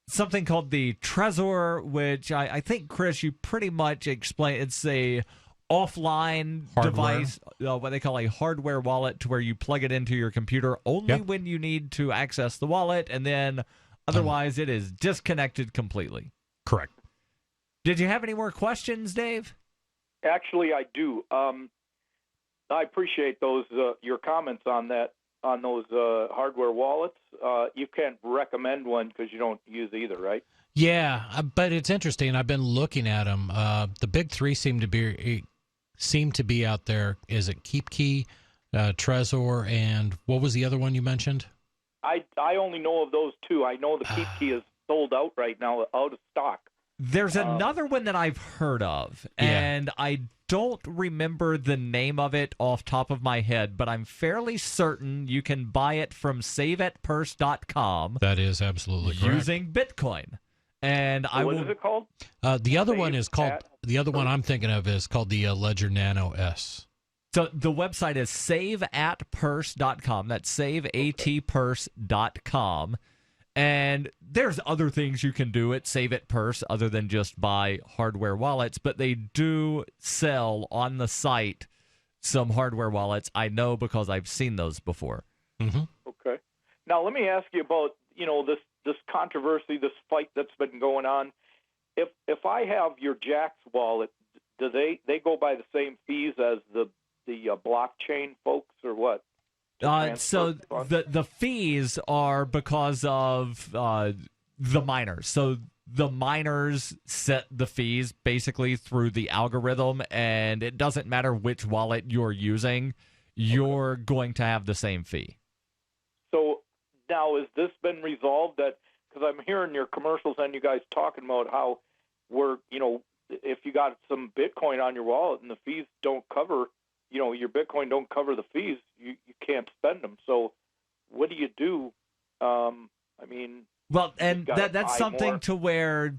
Speaker 3: something called the Trezor, which I think, Chris, you pretty much explained. It's a offline device, what they call a hardware wallet, to where you plug it into your computer only when you need to access the wallet, and then otherwise it is disconnected completely.
Speaker 10: Correct.
Speaker 3: Did you have any more questions, Dave?
Speaker 15: Actually, I do. I appreciate those your comments on that, on those hardware wallets. You can't recommend one because you don't use either, right?
Speaker 10: Yeah, but it's interesting. I've been looking at them. The big three seem to be out there. Is it KeepKey, Trezor, and what was the other one you mentioned?
Speaker 15: I only know of those two. I know the KeepKey is sold out right now, out of stock.
Speaker 3: There's another one that I've heard of, and I don't remember the name of it off top of my head, but I'm fairly certain you can buy it from saveatpurse.com.
Speaker 10: That is absolutely correct.
Speaker 3: Using Bitcoin. And
Speaker 15: what is it called?
Speaker 10: The other one is called. The other one I'm thinking of is called the Ledger Nano S.
Speaker 3: So the website is saveatpurse.com. That's saveatpurse.com. And there's other things you can do at Save At Purse other than just buy hardware wallets, but they do sell on the site some hardware wallets. I know because I've seen those before.
Speaker 15: Okay. Now let me ask you about this controversy, this fight that's been going on. If I have your Jax wallet, do they go by the same fees as the blockchain folks, or what?
Speaker 3: So the fees are because of the miners. So the miners set the fees basically through the algorithm, and it doesn't matter which wallet you're using, you're going to have the same fee.
Speaker 15: So now, has this been resolved? That because I'm hearing your commercials and you guys talking about how if you got some Bitcoin on your wallet and the fees don't cover, your Bitcoin don't cover the fees, you can't spend them. So what do you do?
Speaker 3: Well, and that's something to where,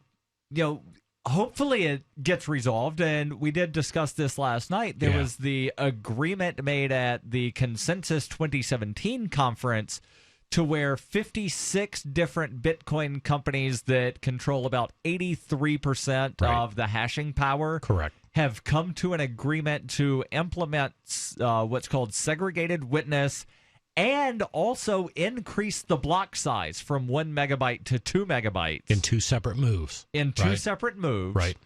Speaker 3: hopefully it gets resolved. And we did discuss this last night. There was the agreement made at the Consensus 2017 conference to where 56 different Bitcoin companies that control about 83% of the hashing power have come to an agreement to implement what's called segregated witness and also increase the block size from 1 megabyte to 2 megabytes.
Speaker 10: In two separate moves.
Speaker 3: Separate moves.
Speaker 10: Right.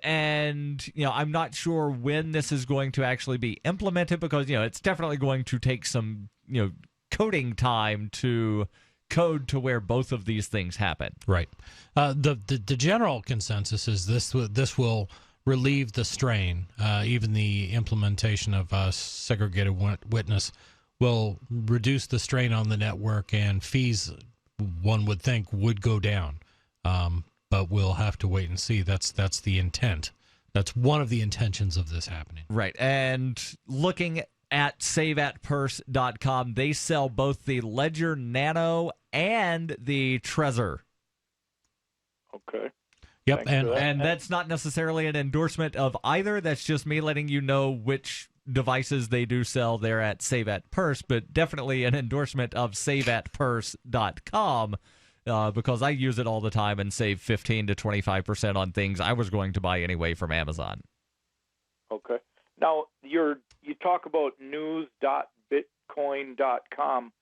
Speaker 3: And I'm not sure when this is going to actually be implemented because, it's definitely going to take some, coding time to code to where both of these things happen.
Speaker 10: Right. The general consensus is this will relieve the strain. Even the implementation of segregated witness will reduce the strain on the network, and fees, one would think, would go down. But we'll have to wait and see. That's the intent. That's one of the intentions of this happening.
Speaker 3: Right. And looking at saveatpurse.com, they sell both the Ledger Nano and the Trezor.
Speaker 15: Okay.
Speaker 10: Yep,
Speaker 3: and that's not necessarily an endorsement of either. That's just me letting you know which devices they do sell there at Save at Purse, but definitely an endorsement of saveatpurse.com because I use it all the time and save 15 to 25% on things I was going to buy anyway from Amazon.
Speaker 15: Okay. Now, you talk about news.bitcoin.com.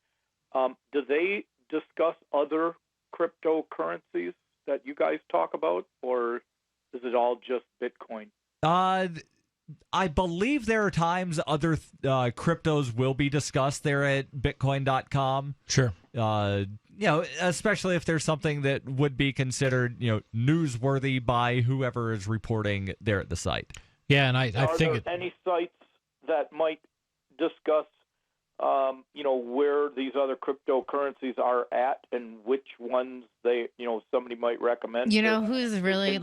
Speaker 15: Do they discuss other cryptocurrencies that you guys talk about, or is it all just Bitcoin?
Speaker 3: I believe there are times other cryptos will be discussed there at bitcoin.com.
Speaker 10: Sure.
Speaker 3: Especially if there's something that would be considered, newsworthy by whoever is reporting there at the site.
Speaker 10: Yeah, and I think
Speaker 15: are there any sites that might discuss where these other cryptocurrencies are at and which ones somebody might recommend?
Speaker 9: Who's really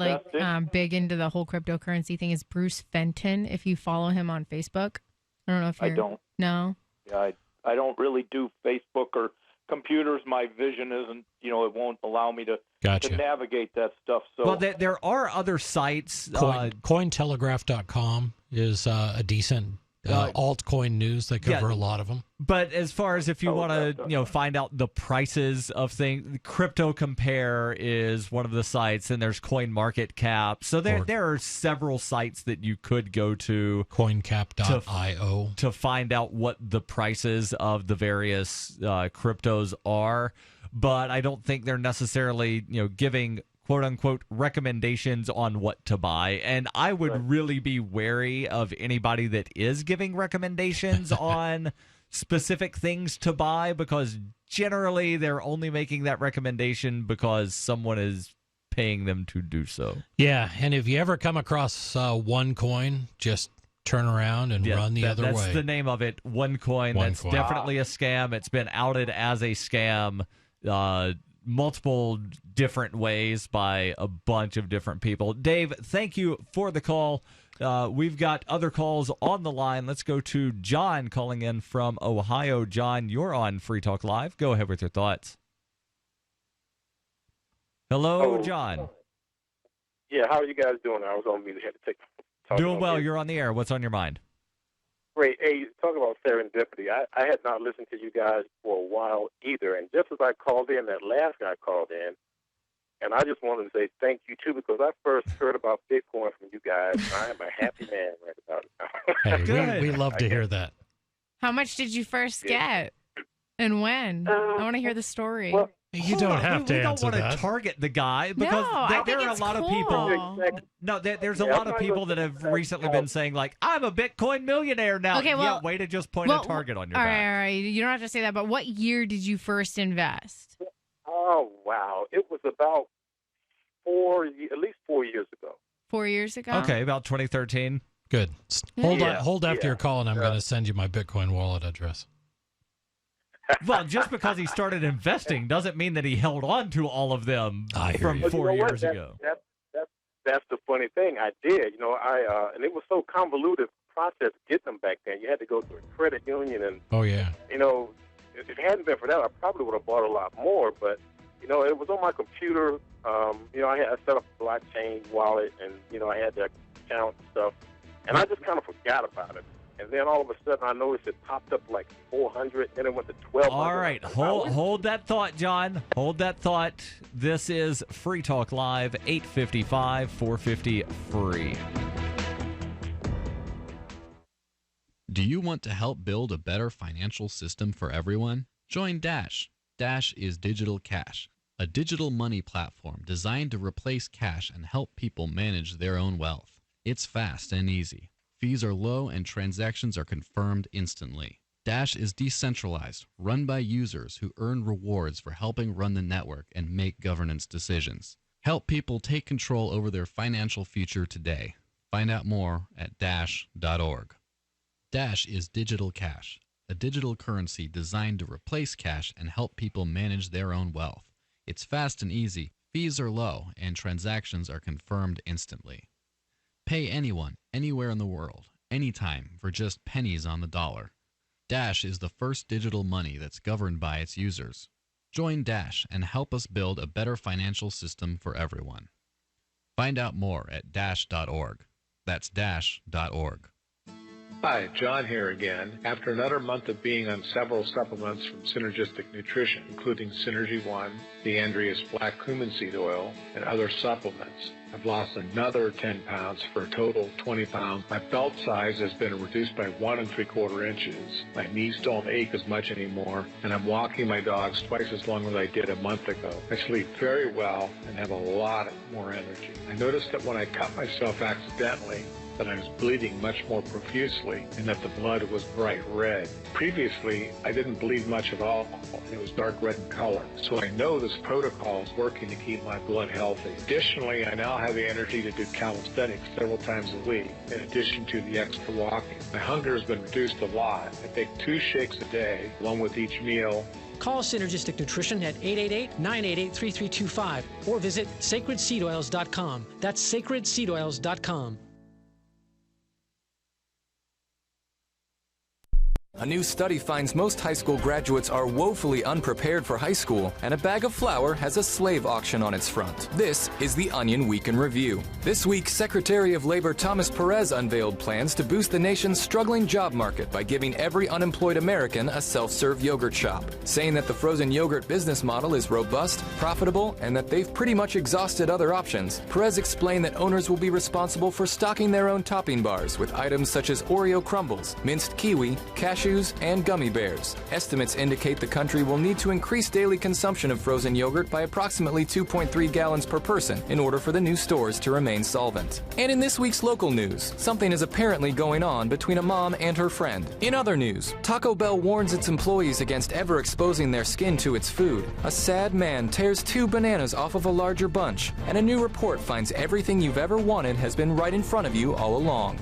Speaker 9: big into the whole cryptocurrency thing is Bruce Fenton. If you follow him on Facebook, I don't know if
Speaker 15: I don't.
Speaker 9: No.
Speaker 15: Yeah, I don't really do Facebook or computers. My vision isn't. It won't allow me to navigate that stuff. So
Speaker 3: well, there are other sites.
Speaker 10: Cointelegraph.com is a decent. Altcoin news, they cover a lot of them.
Speaker 3: But as far as if you want to, find out the prices of things, Crypto Compare is one of the sites, and there's CoinMarketCap. So there are several sites that you could go to.
Speaker 10: CoinCap.io.
Speaker 3: To find out what the prices of the various cryptos are. But I don't think they're necessarily, giving quote-unquote recommendations on what to buy. And I would really be wary of anybody that is giving recommendations on specific things to buy, because generally they're only making that recommendation because someone is paying them to do so.
Speaker 10: Yeah, and if you ever come across OneCoin, just turn around and run the other way.
Speaker 3: That's the name of it, OneCoin. That's definitely a scam. It's been outed as a scam multiple different ways by a bunch of different people. Dave, thank you for the call. We've got other calls on the line. Let's go to John calling in from Ohio. John, you're on Free Talk Live. Go ahead with your thoughts. Hello, John.
Speaker 20: Yeah, how are you guys doing? I was on mute. I had to take.
Speaker 3: Doing well. You're on the air. What's on your mind?
Speaker 20: Great. Hey, talk about serendipity. I had not listened to you guys for a while either, and just as I called in, that last guy called in, and I just wanted to say thank you, too, because I first heard about Bitcoin from you guys, and I am a happy man right about it now.
Speaker 10: Hey, we love to hear that.
Speaker 9: How much did you first get, and when? I want to hear the story.
Speaker 20: Well,
Speaker 10: you don't have to
Speaker 3: we
Speaker 10: answer
Speaker 3: don't want
Speaker 10: that.
Speaker 3: to target the guy because there are a lot of people. No, there's a lot of people that have recently been saying, like, I'm a Bitcoin millionaire now.
Speaker 9: Okay, well,
Speaker 3: way to just point a target on your back.
Speaker 9: All right. You don't have to say that, but what year did you first invest?
Speaker 20: Oh, wow. It was about at least 4 years ago.
Speaker 9: 4 years ago?
Speaker 3: Okay, about 2013.
Speaker 10: Good. Hold after your call, and I'm going to send you my Bitcoin wallet address.
Speaker 3: Well, just because he started investing doesn't mean that he held on to all of them from 4 years ago.
Speaker 20: That's the funny thing. I did. And it was so convoluted process to get them back then. You had to go through a credit union, and if it hadn't been for that, I probably would have bought a lot more. But it was on my computer. I set up a blockchain wallet, and I had the account and stuff, and I just kind of forgot about it. And then all of a sudden, I noticed it popped up like 400, then it went to 1,200.
Speaker 3: All right, hold that thought, John. Hold that thought. This is Free Talk Live, 855-450-FREE.
Speaker 21: Do you want to help build a better financial system for everyone? Join Dash. Dash is digital cash, a digital money platform designed to replace cash and help people manage their own wealth. It's fast and easy. Fees are low and transactions are confirmed instantly. Dash is decentralized, run by users who earn rewards for helping run the network and make governance decisions. Help people take control over their financial future today. Find out more at dash.org. Dash is digital cash, a digital currency designed to replace cash and help people manage their own wealth. It's fast and easy, fees are low, and transactions are confirmed instantly. Pay anyone, anywhere in the world, anytime, for just pennies on the dollar. Dash is the first digital money that's governed by its users. Join Dash and help us build a better financial system for everyone. Find out more at dash.org. That's dash.org.
Speaker 4: Hi, John here again. After another month of being on several supplements from Synergistic Nutrition, including Synergy One, the Andreas Black Cumin Seed Oil, and other supplements, I've lost another 10 pounds for a total of 20 pounds. My belt size has been reduced by 1 3/4 inches. My knees don't ache as much anymore, and I'm walking my dogs twice as long as I did a month ago. I sleep very well and have a lot more energy. I noticed that when I cut myself accidentally, that I was bleeding much more profusely and that the blood was bright red. Previously, I didn't bleed much at all. It was dark red in color. So I know this protocol is working to keep my blood healthy. Additionally, I now have the energy to do calisthenics several times a week, in addition to the extra walking. My hunger has been reduced a lot. I take 2 shakes a day, along with each meal.
Speaker 22: Call Synergistic Nutrition at 888-988-3325 or visit sacredseedoils.com. That's sacredseedoils.com.
Speaker 23: A new study finds most high school graduates are woefully unprepared for high school, and a bag of flour has a slave auction on its front. This is the Onion Week in Review. This week, Secretary of Labor Thomas Perez unveiled plans to boost the nation's struggling job market by giving every unemployed American a self-serve yogurt shop, saying that the frozen yogurt business model is robust, profitable, and that they've pretty much exhausted other options. Perez explained that owners will be responsible for stocking their own topping bars with items such as Oreo crumbles, minced kiwi, cashews, and gummy bears. Estimates indicate the country will need to increase daily consumption of frozen yogurt by approximately 2.3 gallons per person in order for the new stores to remain solvent. And in this week's local news, something is apparently going on between a mom and her friend. In other news, Taco Bell warns its employees against ever exposing their skin to its food. A sad man tears 2 bananas off of a larger bunch, and a new report finds everything you've ever wanted has been right in front of you all along.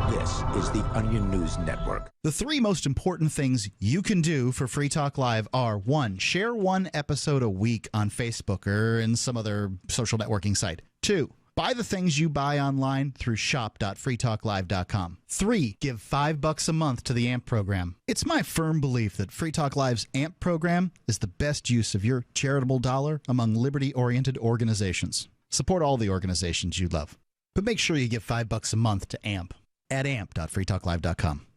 Speaker 8: This is the Onion News Network.
Speaker 14: The 3 most important things you can do for Free Talk Live are: 1, share 1 episode a week on Facebook or in some other social networking site. 2, buy the things you buy online through shop.freetalklive.com. 3, give $5 a month to the AMP program. It's my firm belief that Free Talk Live's AMP program is the best use of your charitable dollar among liberty-oriented organizations. Support all the organizations you love, but make sure you give $5 a month to AMP at amp.freetalklive.com.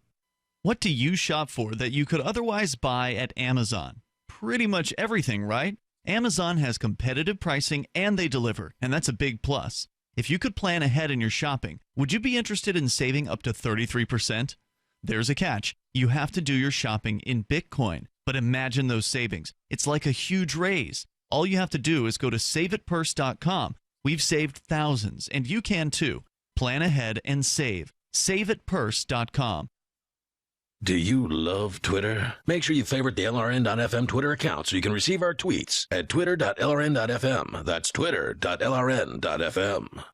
Speaker 13: What do you shop for that you could otherwise buy at Amazon? Pretty much everything, right? Amazon has competitive pricing and they deliver, and that's a big plus. If you could plan ahead in your shopping, would you be interested in saving up to 33%? There's a catch. You have to do your shopping in Bitcoin. But imagine those savings. It's like a huge raise. All you have to do is go to saveitpurse.com. We've saved thousands, and you can too. Plan ahead and save. SaveItPurse.com.
Speaker 2: Do you love Twitter? Make sure you favorite the LRN.FM Twitter account so you can receive our tweets at twitter.lrn.fm. That's twitter.lrn.fm.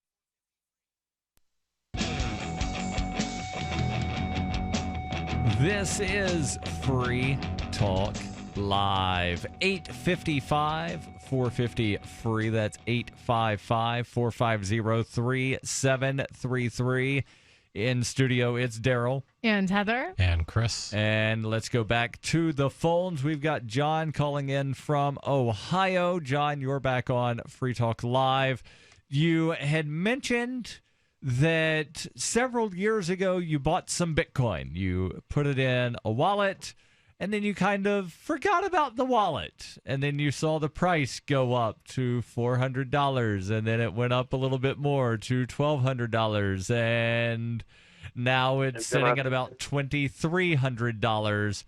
Speaker 3: This is Free Talk Live. 855-450-FREE. That's 855-450-3733. In studio, it's Darryl.
Speaker 9: And Heather.
Speaker 10: And Chris.
Speaker 3: And let's go back to the phones. We've got John calling in from Ohio. John, you're back on Free Talk Live. You had mentioned that several years ago you bought some Bitcoin. You put it in a wallet, and then you kind of forgot about the wallet. And then you saw the price go up to $400, and then it went up a little bit more to $1,200, and now it's sitting at about $2,300,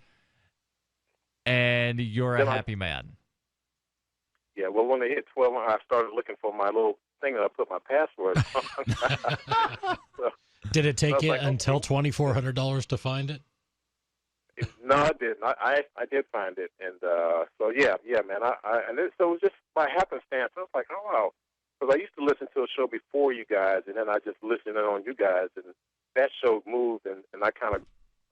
Speaker 3: and you're a happy man.
Speaker 20: Yeah, well, when they hit 12, I started looking for my little thing that I put my password on.
Speaker 10: Did it take you until $2,400 to find it?
Speaker 20: No, I didn't. I did find it, and so yeah, man. So it was just by happenstance. I was like, oh wow, because I used to listen to a show before you guys, and then I just listened in on you guys, and that show moved, and I kind of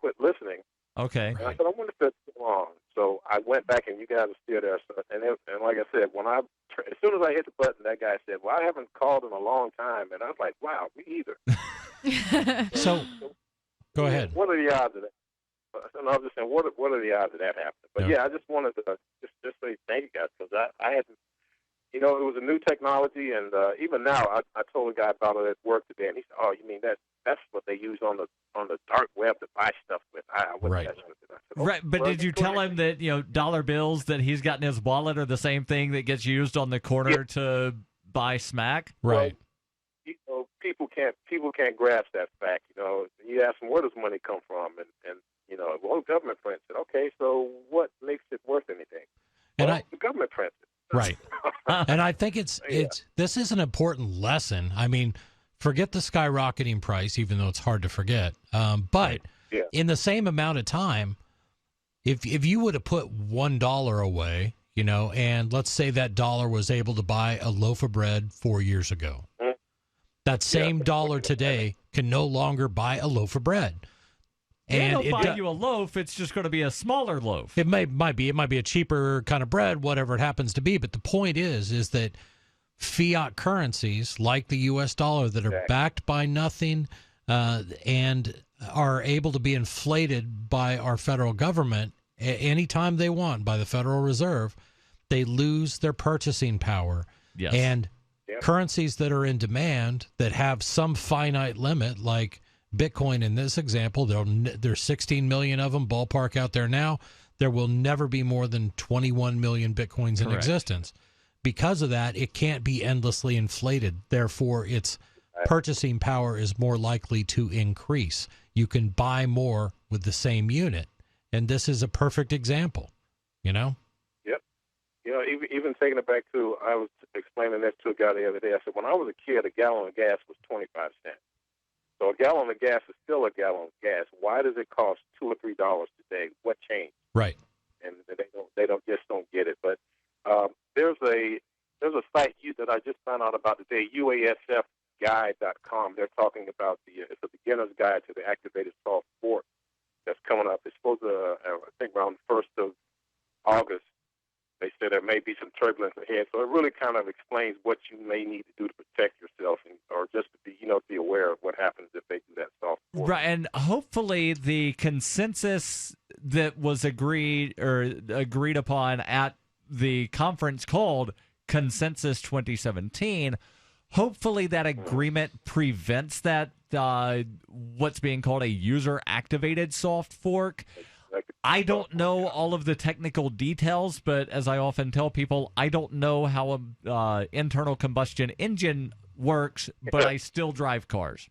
Speaker 20: quit listening.
Speaker 3: Okay.
Speaker 20: And I said, I wonder if that's too long. So I went back, and you guys are still there. So, and like I said, as soon as I hit the button, that guy said, well, I haven't called in a long time, and I was like, wow, me either.
Speaker 10: So, go ahead.
Speaker 20: What are the odds of that? And I was just saying, what are the odds of that happening? But yeah, I just wanted to just say thank you guys, because I hadn't, it was a new technology, and even now, I told a guy about it at work today, and he said, "Oh, you mean that's what they use on the dark web to buy stuff with?"
Speaker 10: Right.
Speaker 3: Right, but did you tell him that dollar bills that he's got in his wallet are the same thing that gets used on the corner to buy smack?
Speaker 10: Right.
Speaker 20: Well, people can't grasp that fact. You ask them, where does money come from, and well, government prints it. Okay, so what makes it worth anything?
Speaker 10: And
Speaker 20: the government prints it.
Speaker 10: Right. And I think this is an important lesson. I mean, forget the skyrocketing price, even though it's hard to forget. But in the same amount of time, if you would have put $1 away, and let's say that dollar was able to buy a loaf of bread 4 years ago, that same dollar today can no longer buy a loaf of bread.
Speaker 3: And it'll buy you a loaf. It's just going to be a smaller loaf.
Speaker 10: It might be a cheaper kind of bread, whatever it happens to be. But the point is that fiat currencies like the U.S. dollar that are backed by nothing and are able to be inflated by our federal government anytime they want by the Federal Reserve, they lose their purchasing power.
Speaker 3: Yes.
Speaker 10: And currencies that are in demand that have some finite limit, like Bitcoin in this example, there's 16 million of them ballpark out there now. There will never be more than 21 million Bitcoins in existence. Because of that, it can't be endlessly inflated. Therefore, its purchasing power is more likely to increase. You can buy more with the same unit. And this is a perfect example,
Speaker 20: Yep. Even taking it back to, I was explaining this to a guy the other day. I said, when I was a kid, a gallon of gas was 25 cents. So a gallon of gas is still a gallon of gas. Why does it cost $2 or $3 today? What changed?
Speaker 10: Right.
Speaker 20: And they don't get it. But there's a site that I just found out about today, UASFguide.com. They're talking about it's a beginner's guide to the activated soft fork that's coming up. It's supposed to, I think, around the 1st of August. They said there may be some turbulence ahead, so it really kind of explains what you may need to do to protect yourself, or just to be aware of what happens if they do that soft fork.
Speaker 3: Right, and hopefully the consensus that was agreed upon at the conference called Consensus 2017, hopefully that agreement prevents that what's being called a user-activated soft fork. I don't know all of the technical details, but as I often tell people, I don't know how an internal combustion engine works, but I still drive cars.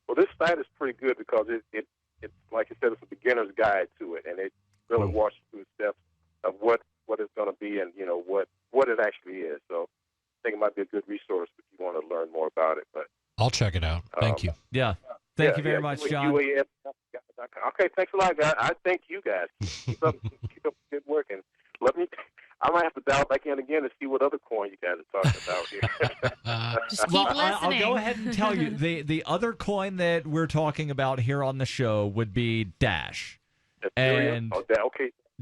Speaker 20: Well, this site is pretty good because it's like I said, it's a beginner's guide to it, and it really walks you through the steps of what it's going to be and what it actually is. So I think it might be a good resource if you want to learn more about it. But
Speaker 10: I'll check it out. Thank you.
Speaker 3: Yeah. Thank you very much, John.
Speaker 20: Okay, thanks a lot, guys. I thank you guys. Keep up good work, and I might have to dial back in again to see what other coin you guys are talking about here.
Speaker 9: Just keep listening.
Speaker 3: I'll go ahead and tell you the other coin that we're talking about here on the show would be Dash, and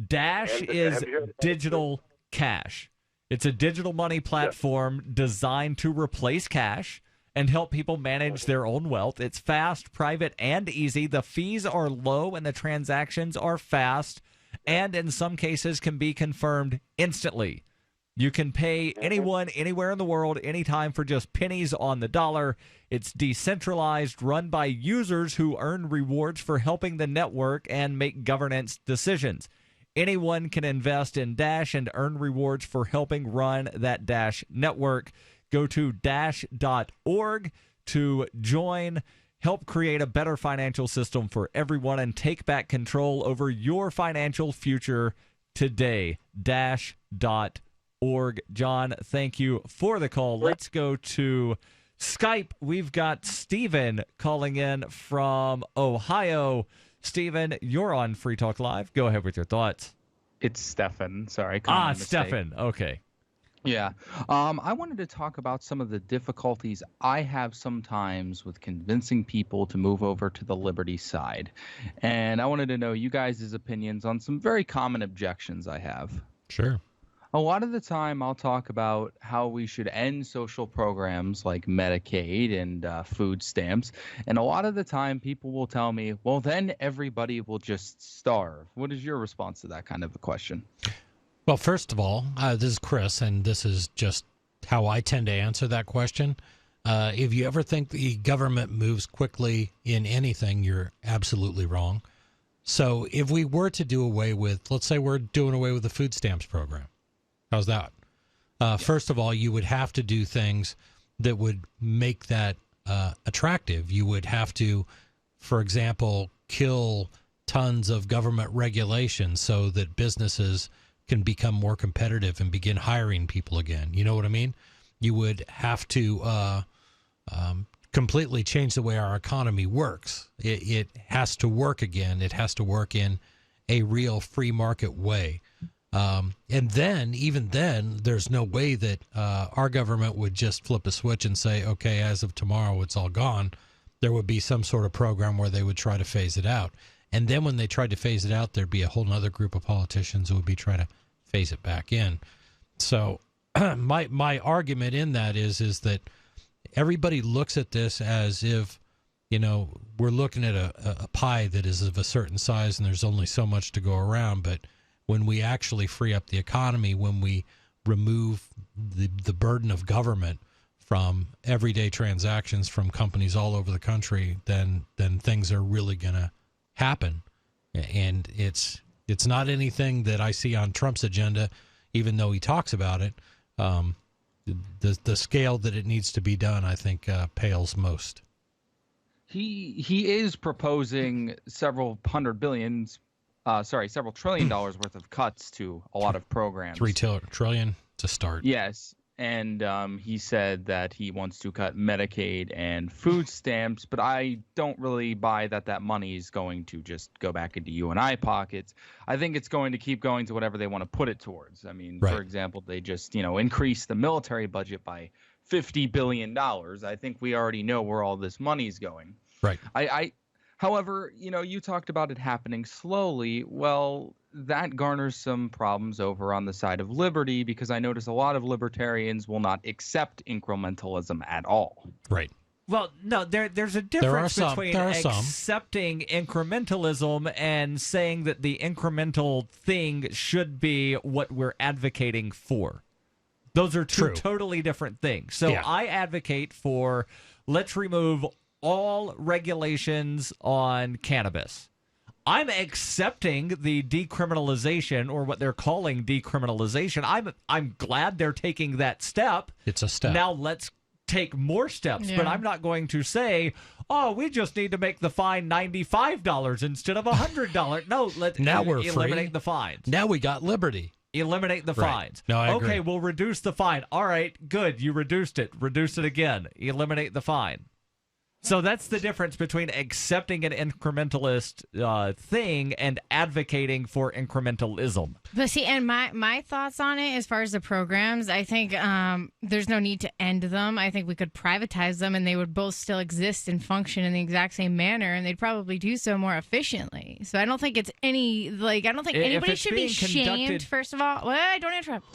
Speaker 3: Dash is digital cash. It's a digital money platform designed to replace cash and help people manage their own wealth. It's fast, private, and easy. The fees are low and the transactions are fast, and in some cases can be confirmed instantly. You can pay anyone, anywhere in the world, anytime for just pennies on the dollar. It's decentralized, run by users who earn rewards for helping the network and make governance decisions. Anyone can invest in Dash and earn rewards for helping run that Dash network. Go to dash.org to join, help create a better financial system for everyone, and take back control over your financial future today. Dash.org. John, thank you for the call. Let's go to Skype. We've got Stephen calling in from Ohio. Stephen, you're on Free Talk Live. Go ahead with your thoughts.
Speaker 5: It's Stefan. Sorry.
Speaker 3: Stefan. Okay.
Speaker 5: Yeah. I wanted to talk about some of the difficulties I have sometimes with convincing people to move over to the liberty side. And I wanted to know you guys' opinions on some very common objections I have.
Speaker 10: Sure.
Speaker 5: A lot of the time I'll talk about how we should end social programs like Medicaid and food stamps. And a lot of the time people will tell me, well, then everybody will just starve. What is your response to that kind of a question?
Speaker 10: Well, first of all, this is Chris, and this is just how I tend to answer that question. If you ever think the government moves quickly in anything, you're absolutely wrong. So if we were to do away with, let's say we're doing away with the food stamps program. How's that? First of all, you would have to do things that would make that attractive. You would have to, for example, kill tons of government regulations so that businesses can become more competitive and begin hiring people again. You know what I mean? You would have to completely change the way our economy works. It has to work again. It has to work in a real free market way. And then, even then, there's no way that our government would just flip a switch and say, okay, as of tomorrow, it's all gone. There would be some sort of program where they would try to phase it out. And then when they tried to phase it out, there'd be a whole other group of politicians who would be trying to phase it back in. So my argument in that is that everybody looks at this as if, we're looking at a pie that is of a certain size and there's only so much to go around. But when we actually free up the economy, when we remove the burden of government from everyday transactions from companies all over the country, then things are really going to happen. And it's not anything that I see on Trump's agenda, even though he talks about it. The scale that it needs to be done, I think, pales most.
Speaker 5: He is proposing several trillion dollars worth of cuts to a lot of programs.
Speaker 10: $3 trillion to start.
Speaker 5: Yes. And he said that he wants to cut Medicaid and food stamps, but I don't really buy that money is going to just go back into you and I pockets. I think it's going to keep going to whatever they want to put it towards. I mean,
Speaker 10: right.
Speaker 5: For example, they just, increase the military budget by $50 billion. I think we already know where all this money is going.
Speaker 10: Right.
Speaker 5: However, you talked about it happening slowly. Well, that garners some problems over on the side of liberty, because I notice a lot of libertarians will not accept incrementalism at all.
Speaker 10: Right.
Speaker 3: Well, no, there's a difference between accepting incrementalism and saying that the incremental thing should be what we're advocating for. Those are two totally different things. So yeah. I advocate for, let's remove all regulations on cannabis. I'm accepting the decriminalization, or what they're calling decriminalization. I'm glad they're taking that step.
Speaker 10: It's a step.
Speaker 3: Now let's take more steps.
Speaker 9: Yeah.
Speaker 3: But I'm not going to say, oh, we just need to make the fine $95 instead of $100. No, let's eliminate the fines.
Speaker 10: Now we got liberty.
Speaker 3: Eliminate the fines.
Speaker 10: No, I agree.
Speaker 3: Okay, we'll reduce the fine. All right, good. You reduced it. Reduce it again. Eliminate the fine. So that's the difference between accepting an incrementalist thing and advocating for incrementalism.
Speaker 9: But see, and my thoughts on it as far as the programs, I think there's no need to end them. I think we could privatize them and they would both still exist and function in the exact same manner, and they'd probably do so more efficiently. So I don't think it's I don't think anybody should be shamed, first of all. Well, don't interrupt.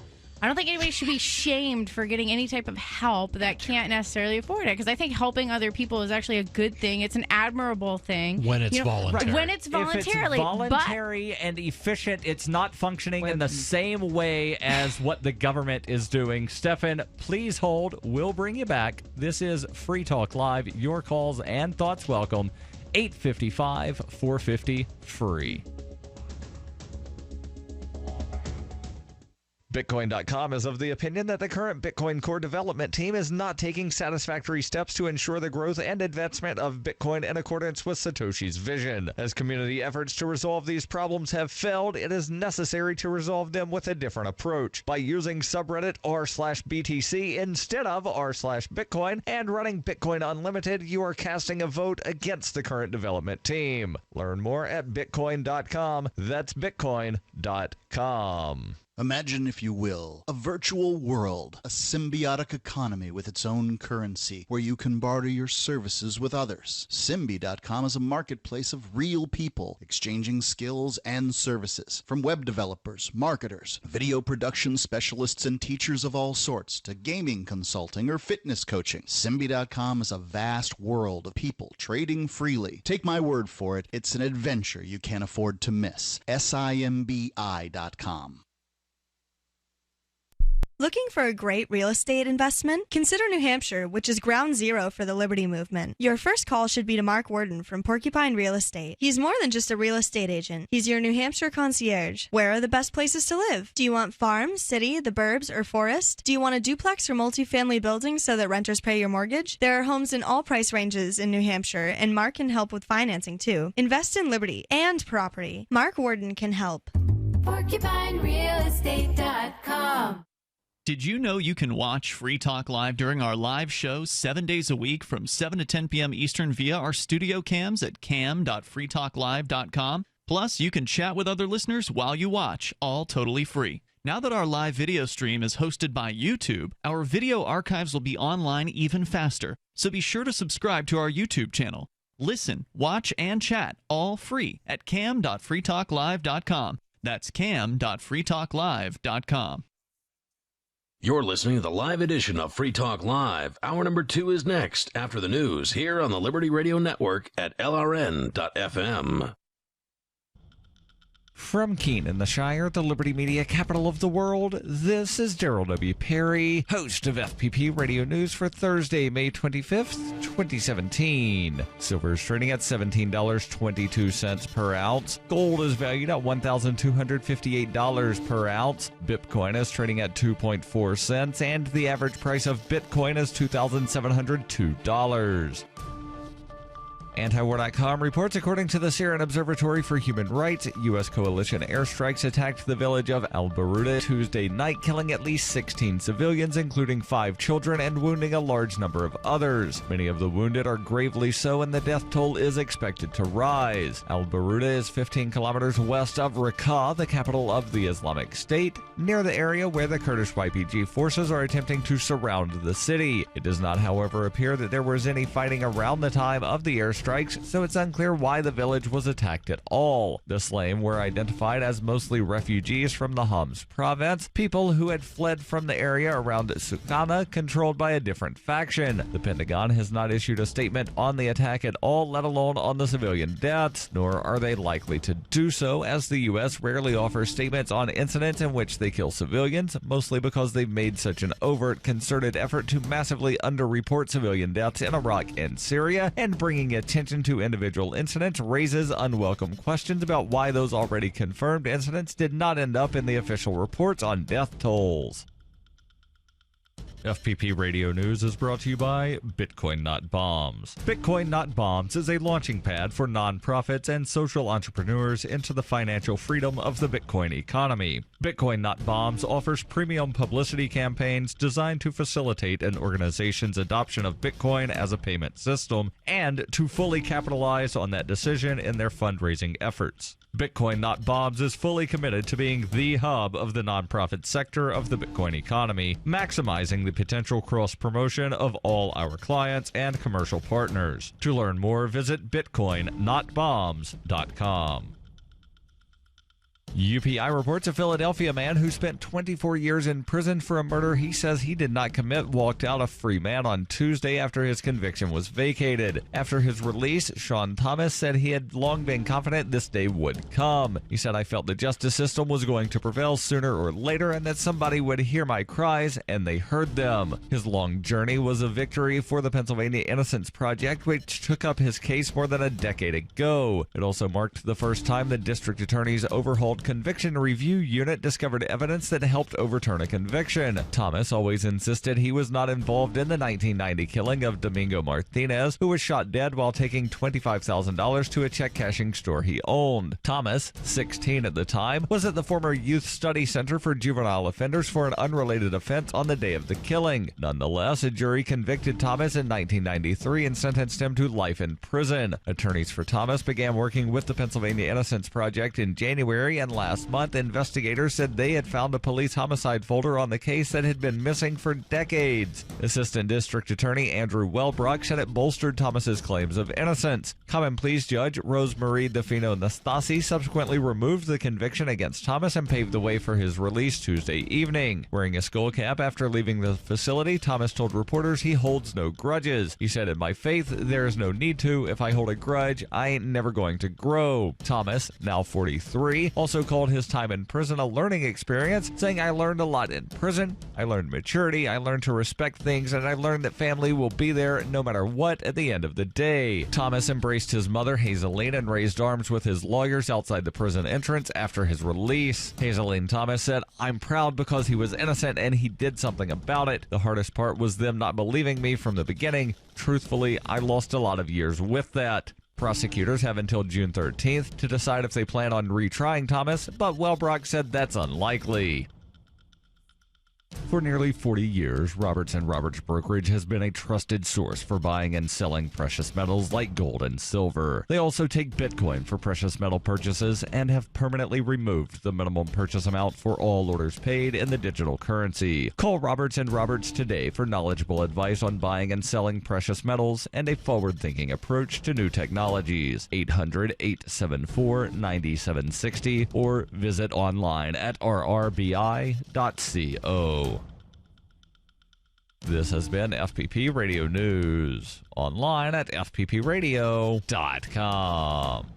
Speaker 9: I don't think anybody should be shamed for getting any type of help that can't necessarily afford it, because I think helping other people is actually a good thing. It's an admirable thing.
Speaker 10: When it's voluntary.
Speaker 9: When it's voluntarily.
Speaker 3: If it's voluntary and efficient, it's not functioning in the same way as what the government is doing. Stefan, please hold. We'll bring you back. This is Free Talk Live. Your calls and thoughts welcome. 855-450-FREE. Bitcoin.com is of the opinion that the current Bitcoin core development team is not taking satisfactory steps to ensure the growth and advancement of Bitcoin in accordance with Satoshi's vision. As community efforts to resolve these problems have failed, it is necessary to resolve them with a different approach. By using subreddit r/BTC instead of r/Bitcoin and running Bitcoin Unlimited, you are casting a vote against the current development team. Learn more at Bitcoin.com. That's Bitcoin.com.
Speaker 14: Imagine, if you will, a virtual world, a symbiotic economy with its own currency, where you can barter your services with others. Symbi.com is a marketplace of real people exchanging skills and services, from web developers, marketers, video production specialists, and teachers of all sorts, to gaming consulting or fitness coaching. Symbi.com is a vast world of people trading freely. Take my word for it, it's an adventure you can't afford to miss. Simbi.com.
Speaker 6: Looking for a great real estate investment? Consider New Hampshire, which is ground zero for the Liberty Movement. Your first call should be to Mark Worden from Porcupine Real Estate. He's more than just a real estate agent. He's your New Hampshire concierge. Where are the best places to live? Do you want farm, city, the burbs, or forest? Do you want a duplex or multifamily building so that renters pay your mortgage? There are homes in all price ranges in New Hampshire, and Mark can help with financing too. Invest in liberty and property. Mark Worden can help.
Speaker 7: PorcupineRealEstate.com.
Speaker 13: Did you know you can watch Free Talk Live during our live shows 7 days a week from 7 to 10 p.m. Eastern via our studio cams at cam.freetalklive.com? Plus, you can chat with other listeners while you watch, all totally free. Now that our live video stream is hosted by YouTube, our video archives will be online even faster, so be sure to subscribe to our YouTube channel. Listen, watch, and chat all free at cam.freetalklive.com. That's cam.freetalklive.com.
Speaker 2: You're listening to the live edition of Free Talk Live. Hour number 2 is next after the news here on the Liberty Radio Network at LRN.FM.
Speaker 3: From Keene in the Shire, the Liberty Media capital of the world, this is Darryl W. Perry, host of FPP Radio News for Thursday, May 25th, 2017. Silver is trading at $17.22 per ounce. Gold is valued at $1,258 per ounce. Bitcoin is trading at 2.4 cents, and the average price of Bitcoin is $2,702. Antiwar.com reports, according to the Syrian Observatory for Human Rights, U.S. coalition airstrikes attacked the village of al-Baruda Tuesday night, killing at least 16 civilians, including 5 children, and wounding a large number of others. Many of the wounded are gravely so, and the death toll is expected to rise. Al-Baruda is 15 kilometers west of Raqqa, the capital of the Islamic State, near the area where the Kurdish YPG forces are attempting to surround the city. It does not, however, appear that there was any fighting around the time of the airstrike, so it's unclear why the village was attacked at all. The slain were identified as mostly refugees from the Homs province, people who had fled from the area around Suqana, controlled by a different faction. The Pentagon has not issued a statement on the attack at all, let alone on the civilian deaths, nor are they likely to do so, as the U.S. rarely offers statements on incidents in which they kill civilians, mostly because they've made such an overt, concerted effort to massively underreport civilian deaths in Iraq and Syria, and bringing attention to individual incidents raises unwelcome questions about why those already confirmed incidents did not end up in the official reports on death tolls. FPP Radio News is brought to you by Bitcoin Not Bombs. Bitcoin Not Bombs is a launching pad for nonprofits and social entrepreneurs into the financial freedom of the Bitcoin economy. Bitcoin Not Bombs offers premium publicity campaigns designed to facilitate an organization's adoption of Bitcoin as a payment system and to fully capitalize on that decision in their fundraising efforts. Bitcoin Not Bombs is fully committed to being the hub of the nonprofit sector of the Bitcoin economy, maximizing the potential cross-promotion of all our clients and commercial partners. To learn more, visit bitcoinnotbombs.com. UPI reports a Philadelphia man who spent 24 years in prison for a murder he says he did not commit walked out a free man on Tuesday after his conviction was vacated. After his release, Sean Thomas said he had long been confident this day would come. He said, "I felt the justice system was going to prevail sooner or later and that somebody would hear my cries, and they heard them." His long journey was a victory for the Pennsylvania Innocence Project, which took up his case more than a decade ago. It also marked the first time the district attorney's overhauled conviction review unit discovered evidence that helped overturn a conviction. Thomas always insisted he was not involved in the 1990 killing of Domingo Martinez, who was shot dead while taking $25,000 to a check-cashing store he owned. Thomas, 16 at the time, was at the former Youth Study Center for Juvenile Offenders for an unrelated offense on the day of the killing. Nonetheless, a jury convicted Thomas in 1993 and sentenced him to life in prison. Attorneys for Thomas began working with the Pennsylvania Innocence Project in January, and last month, investigators said they had found a police homicide folder on the case that had been missing for decades. Assistant District Attorney Andrew Welbrock said it bolstered Thomas's claims of innocence. Common Pleas Judge Rosemarie DeFino Nastasi subsequently removed the conviction against Thomas and paved the way for his release Tuesday evening. Wearing a skull cap after leaving the facility, Thomas told reporters he holds no grudges. He said, "In my faith, there is no need to. If I hold a grudge, I ain't never going to grow." Thomas, now 43, also called his time in prison a learning experience, saying, "I learned a lot in prison. I learned maturity. I learned to respect things, and I learned that family will be there no matter what at the end of the day." Thomas embraced his mother, Hazeline, and raised arms with his lawyers outside the prison entrance after his release. Hazeline Thomas said, "I'm proud because he was innocent and he did something about it. The hardest part was them not believing me from the beginning. Truthfully, I lost a lot of years with that." Prosecutors have until June 13th to decide if they plan on retrying Thomas, but Wellbrock said that's unlikely. For nearly 40 years, Roberts & Roberts Brokerage has been a trusted source for buying and selling precious metals like gold and silver. They also take Bitcoin for precious metal purchases and have permanently removed the minimum purchase amount for all orders paid in the digital currency. Call Roberts & Roberts today for knowledgeable advice on buying and selling precious metals and a forward-thinking approach to new technologies. 800-874-9760 or visit online at rrbi.co. This has been FPP Radio News, online at fppradio.com.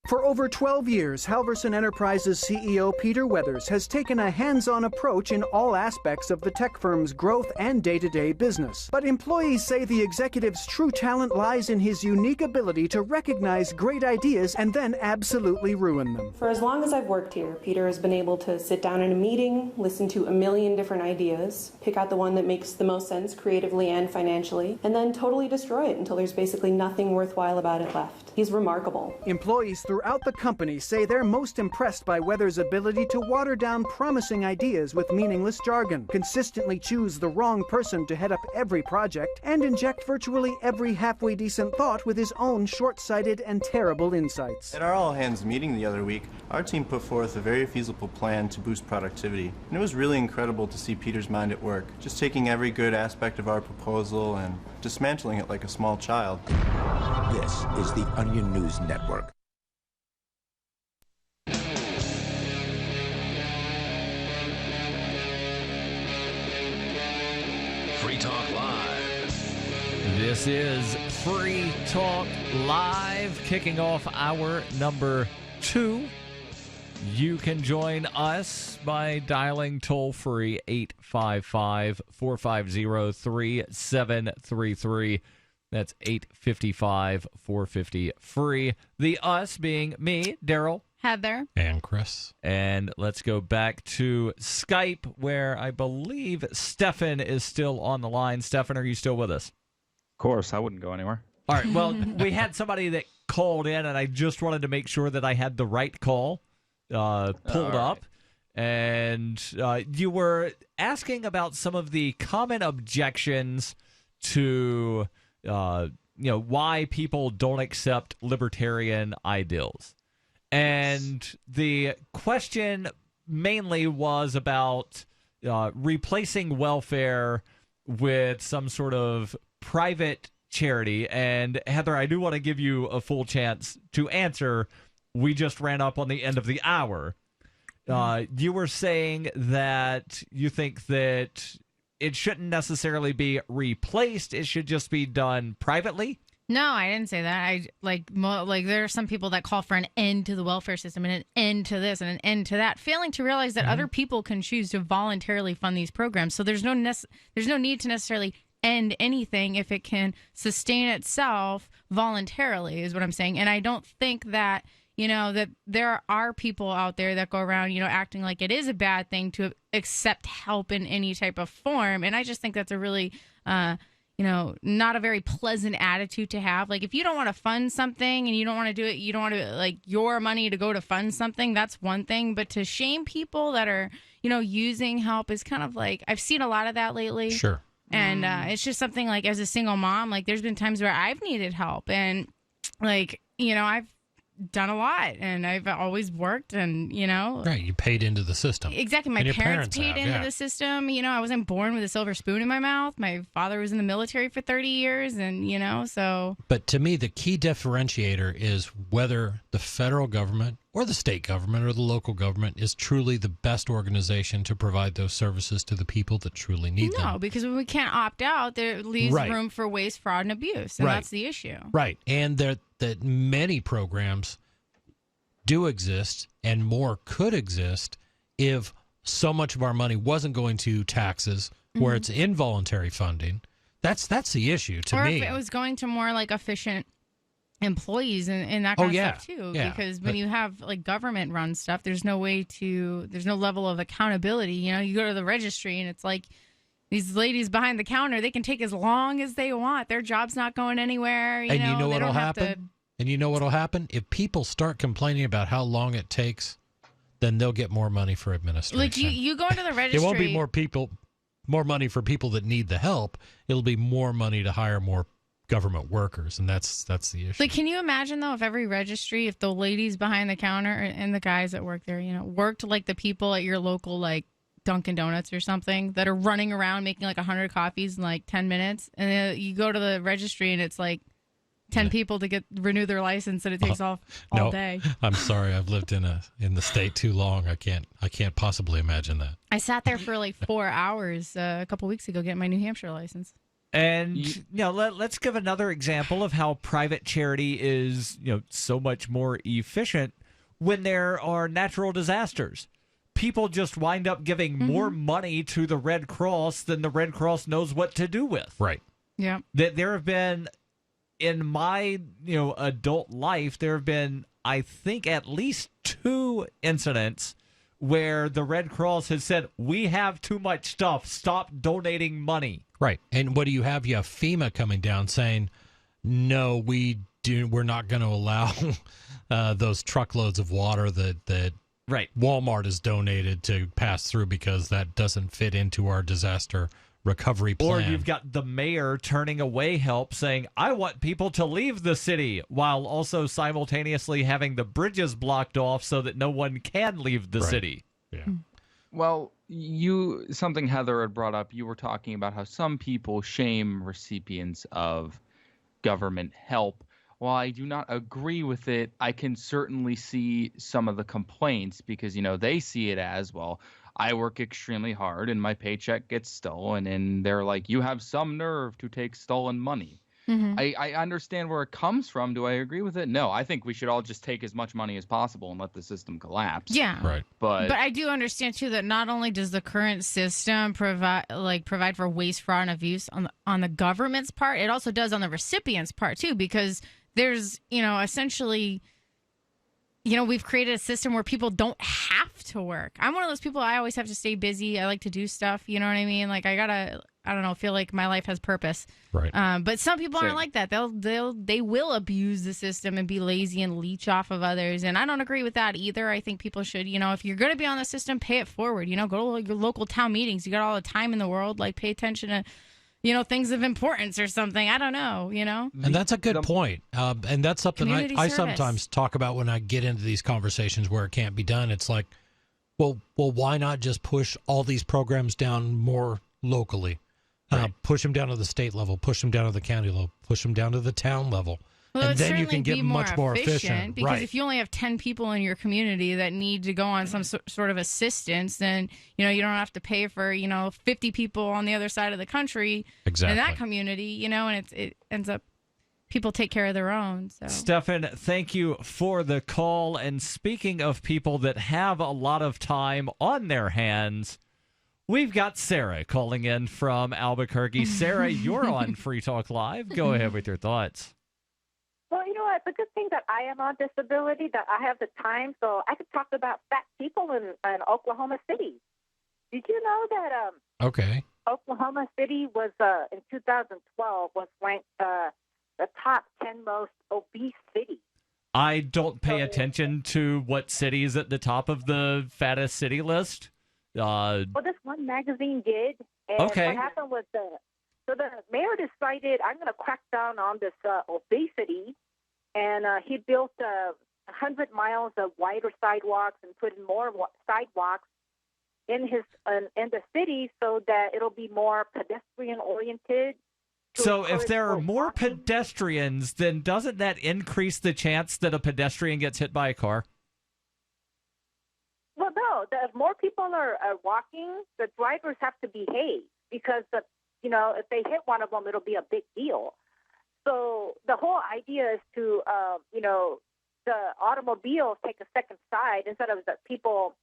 Speaker 7: For over 12 years, Halverson Enterprises CEO Peter Weathers has taken a hands-on approach in all aspects of the tech firm's growth and day-to-day business. But employees say the executive's true talent lies in his unique ability to recognize great ideas and then absolutely ruin them.
Speaker 11: For as long as I've worked here, Peter has been able to sit down in a meeting, listen to a million different ideas, pick out the one that makes the most sense creatively and financially, and then totally destroy it until there's basically nothing worthwhile about it left. He's remarkable.
Speaker 7: Employees throughout the company say they're most impressed by Weathers' ability to water down promising ideas with meaningless jargon, consistently choose the wrong person to head up every project, and inject virtually every halfway decent thought with his own short-sighted and terrible insights.
Speaker 12: At our all-hands meeting the other week, our team put forth a very feasible plan to boost productivity, and it was really incredible to see Peter's mind at work, just taking every good aspect of our proposal and dismantling it like a small child.
Speaker 8: This is the Onion News Network.
Speaker 2: Free Talk Live.
Speaker 3: This is Free Talk Live, kicking off hour number 2. You can join us by dialing toll-free 855-450-3733. That's 855-450-FREE. The us being me, Darryl,
Speaker 9: Heather,
Speaker 10: and Chris.
Speaker 3: And let's go back to Skype, where I believe Stefan is still on the line. Stefan, are you still with us?
Speaker 24: Of course, I wouldn't go anywhere.
Speaker 3: All right, well, we had somebody that called in, and I just wanted to make sure that I had the right call pulled up. And you were asking about some of the common objections to why people don't accept libertarian ideals. And the question mainly was about replacing welfare with some sort of private charity. And Heather, I do want to give you a full chance to answer. We just ran up on the end of the hour. You were saying that you think that it shouldn't necessarily be replaced. It should just be done privately.
Speaker 9: No, I didn't say that. I there are some people that call for an end to the welfare system and an end to this and an end to that, failing to realize that other people can choose to voluntarily fund these programs. So there's no need to necessarily end anything if it can sustain itself voluntarily, is what I'm saying. And I don't think that that there are people out there that go around acting like it is a bad thing to accept help in any type of form. And I just think that's a really not a very pleasant attitude to have. Like, if you don't want to fund something and you don't want to do it, you don't want to your money to go to fund something, that's one thing. But to shame people that are, using help is kind of like, I've seen a lot of that lately.
Speaker 10: Sure.
Speaker 9: And it's just something like, as a single mom, there's been times where I've needed help, and I've done a lot, and I've always worked, and
Speaker 10: right, you paid into the system.
Speaker 9: Exactly. My parents paid into the system. I wasn't born with a silver spoon in my mouth. My father was in the military for 30 years, and so. But
Speaker 10: to me, the key differentiator is whether the federal government or the state government or the local government is truly the best organization to provide those services to the people that truly need them.
Speaker 9: No, because when we can't opt out, there leaves room for waste, fraud, and abuse, and that's the issue.
Speaker 10: Right, and that many programs do exist, and more could exist if so much of our money wasn't going to taxes, where it's involuntary funding. That's the issue to
Speaker 9: or
Speaker 10: me.
Speaker 9: Or if it was going to more like efficient employees and that kind of stuff too.
Speaker 10: Yeah.
Speaker 9: Because when you have like government run stuff, there's no level of accountability. You know, you go to the registry and it's like these ladies behind the counter, they can take as long as they want. Their job's not going anywhere. You know what'll happen?
Speaker 10: And you know what'll happen? If people start complaining about how long it takes, then they'll get more money for administration.
Speaker 9: Like you go into the registry.
Speaker 10: It won't be more money for people that need the help. It'll be more money to hire more government workers, and that's the issue.
Speaker 9: Like, can you imagine though, if every registry, if the ladies behind the counter and the guys that work there, worked like the people at your local like Dunkin' Donuts or something that are running around making like 100 coffees in like 10 minutes, and then you go to the registry and it's like 10 people to renew their license, and it takes all day.
Speaker 10: I'm sorry, I've lived in the state too long. I can't possibly imagine that.
Speaker 9: I sat there for like 4 hours a couple weeks ago getting my New Hampshire license.
Speaker 3: And let's give another example of how private charity is so much more efficient when there are natural disasters. People just wind up giving more money to the Red Cross than the Red Cross knows what to do with.
Speaker 10: Right.
Speaker 9: Yeah.
Speaker 3: That there have been, in my adult life, there have been, I think, at least 2 incidents where the Red Cross has said, we have too much stuff, stop donating money.
Speaker 10: Right. And what do you have? You have FEMA coming down saying, no, we're not going to allow those truckloads of water that Walmart has donated to pass through because that doesn't fit into our disaster recovery plan.
Speaker 3: Or you've got the mayor turning away help, saying, I want people to leave the city, while also simultaneously having the bridges blocked off so that no one can leave the city.
Speaker 10: Yeah.
Speaker 5: Well, something Heather had brought up, you were talking about how some people shame recipients of government help. While I do not agree with it, I can certainly see some of the complaints because, they see it as, well, I work extremely hard and my paycheck gets stolen, and they're like, you have some nerve to take stolen money. Mm-hmm. I understand where it comes from. Do I agree with it? No, I think we should all just take as much money as possible and let the system collapse.
Speaker 9: Yeah.
Speaker 10: Right.
Speaker 9: But I do understand too that not only does the current system provide for waste, fraud, and abuse on the government's part, it also does on the recipient's part too, because there's, essentially, we've created a system where people don't have to work. I'm one of those people, I always have to stay busy. I like to do stuff. You know what I mean? Like I gotta, feel like my life has purpose.
Speaker 10: Right.
Speaker 9: But some people aren't like that. They will abuse the system and be lazy and leech off of others. And I don't agree with that either. I think people should, if you're going to be on the system, pay it forward. Go to your local town meetings. You got all the time in the world. Like pay attention to, things of importance or something. I don't know,
Speaker 10: And that's a good point. And that's something I sometimes talk about when I get into these conversations where it can't be done. It's like, well, why not just push all these programs down more locally? Push them down to the state level, push them down to the county level, push them down to the town level.
Speaker 9: Well,
Speaker 10: and then you can get much more efficient.
Speaker 9: Because if you only have 10 people in your community that need to go on some sort of assistance, then, you don't have to pay for, 50 people on the other side of the country in that community, and it ends up people take care of their own. So,
Speaker 3: Stefan, thank you for the call. And speaking of people that have a lot of time on their hands, we've got Sarah calling in from Albuquerque. Sarah, you're on Free Talk Live. Go ahead with your thoughts.
Speaker 1: Well, you know what? It's a good thing that I am on disability, that I have the time, so I could talk about fat people in Oklahoma City. Did you know that
Speaker 10: okay.
Speaker 1: Oklahoma City was, in 2012, was ranked the top 10 most obese cities?
Speaker 3: I don't pay attention to what city is at the top of the fattest city list.
Speaker 1: Well, this one magazine did. And what happened was the mayor decided, I'm going to crack down on this obesity, and he built 100 miles of wider sidewalks and put in more sidewalks in the city so that it'll be more pedestrian oriented.
Speaker 3: So if there are more pedestrians, then doesn't that increase the chance that a pedestrian gets hit by a car?
Speaker 1: Well, no. If more people are walking, the drivers have to behave because, if they hit one of them, it'll be a big deal. So the whole idea is to, the automobiles take a second side instead of the people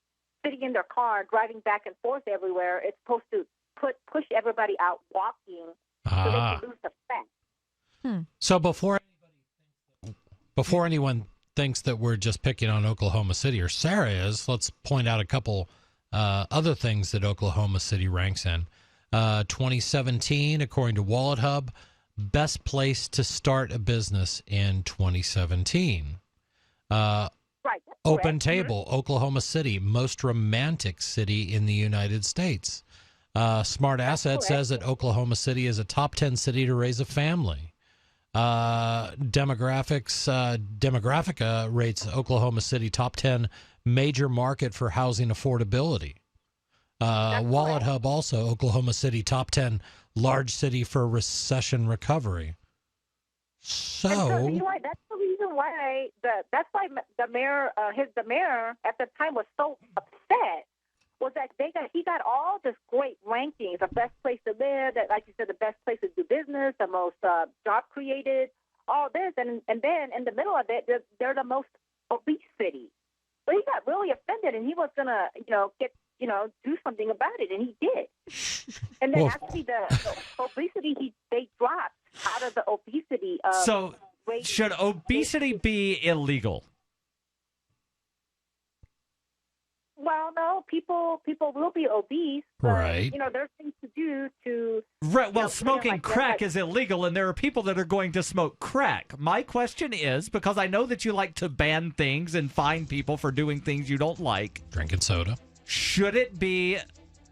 Speaker 1: sitting in their car driving back and forth everywhere. It's supposed to push everybody out walking so they can lose the fat.
Speaker 10: So before anyone thinks that we're just picking on Oklahoma City, or Sarah is, let's point out a couple other things that Oklahoma City ranks in. 2017, according to Wallet Hub, best place to start a business in 2017.
Speaker 1: Right.
Speaker 10: Open Table, Oklahoma City, most romantic city in the United States. Smart Asset says that Oklahoma City is a top 10 city to raise a family. Demographica rates Oklahoma City top 10 major market for housing affordability. Wallet Hub also, Oklahoma City top 10 large city for recession recovery. So
Speaker 1: you know what? That's the reason why the mayor at the time was so upset, was that he got all this great rankings, the best place to live, that, like you said, the best place to do business, the most job created, all this, and then in the middle of it, they're the most obese city. But he got really offended, and he was gonna, do something about it, and he did. And then actually, the obesity, they dropped out of the obesity.
Speaker 3: So, should obesity be illegal?
Speaker 1: Well, no, people will be obese, but,
Speaker 10: right.
Speaker 1: There's things to do to...
Speaker 3: Right, well, smoking crack is illegal, and there are people that are going to smoke crack. My question is, because I know that you like to ban things and fine people for doing things you don't like.
Speaker 10: Drinking soda.
Speaker 3: Should it be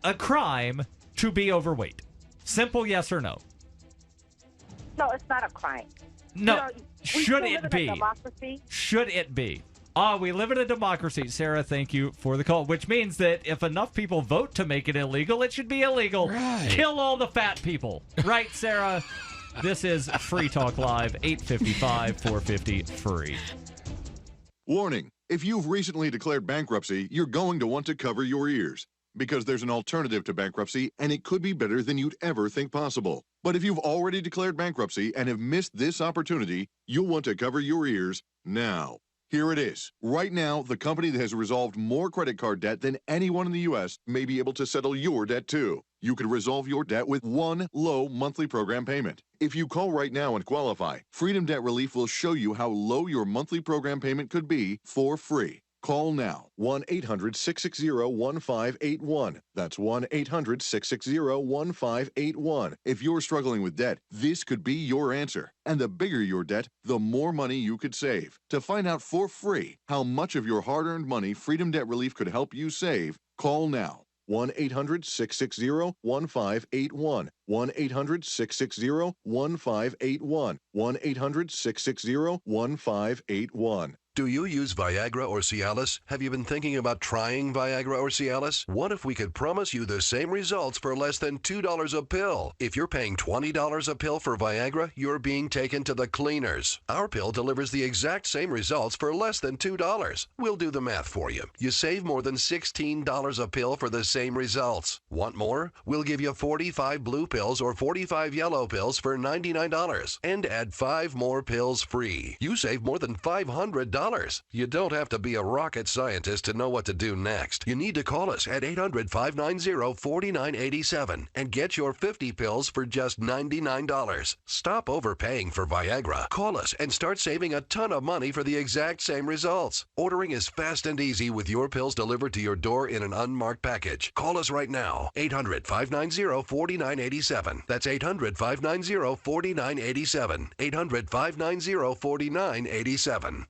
Speaker 3: a crime to be overweight? Simple yes or no?
Speaker 1: No, it's not a crime.
Speaker 3: No, should it be?
Speaker 1: Democracy.
Speaker 3: Should it be? We live in a democracy. Sarah, thank you for the call. Which means that if enough people vote to make it illegal, it should be illegal.
Speaker 10: Right.
Speaker 3: Kill all the fat people. Right, Sarah? This is Free Talk Live, 855-450 free.
Speaker 16: Warning. If you've recently declared bankruptcy, you're going to want to cover your ears. Because there's an alternative to bankruptcy, and it could be better than you'd ever think possible. But if you've already declared bankruptcy and have missed this opportunity, you'll want to cover your ears now. Here it is. Right now, the company that has resolved more credit card debt than anyone in the U.S. may be able to settle your debt, too. You could resolve your debt with one low monthly program payment. If you call right now and qualify, Freedom Debt Relief will show you how low your monthly program payment could be for free. Call now, 1-800-660-1581. That's 1-800-660-1581. If you're struggling with debt, this could be your answer. And the bigger your debt, the more money you could save. To find out for free how much of your hard-earned money Freedom Debt Relief could help you save, call now. 1-800-660-1581. 1-800-660-1581. 1-800-660-1581.
Speaker 2: Do you use Viagra or Cialis? Have you been thinking about trying Viagra or Cialis? What if we could promise you the same results for less than $2 a pill? If you're paying $20 a pill for Viagra, you're being taken to the cleaners. Our pill delivers the exact same results for less than $2. We'll do the math for you. You save more than $16 a pill for the same results. Want more? We'll give you 45 blue pills or 45 yellow pills for $99 and add 5 more pills free. You save more than $500. You don't have to be a rocket scientist to know what to do next. You need to call us at 800-590-4987 and get your 50 pills for just $99. Stop overpaying for Viagra. Call us and start saving a ton of money for the exact same results. Ordering is fast and easy with your pills delivered to your door in an unmarked package. Call us right now. 800-590-4987. That's 800-590-4987. 800-590-4987.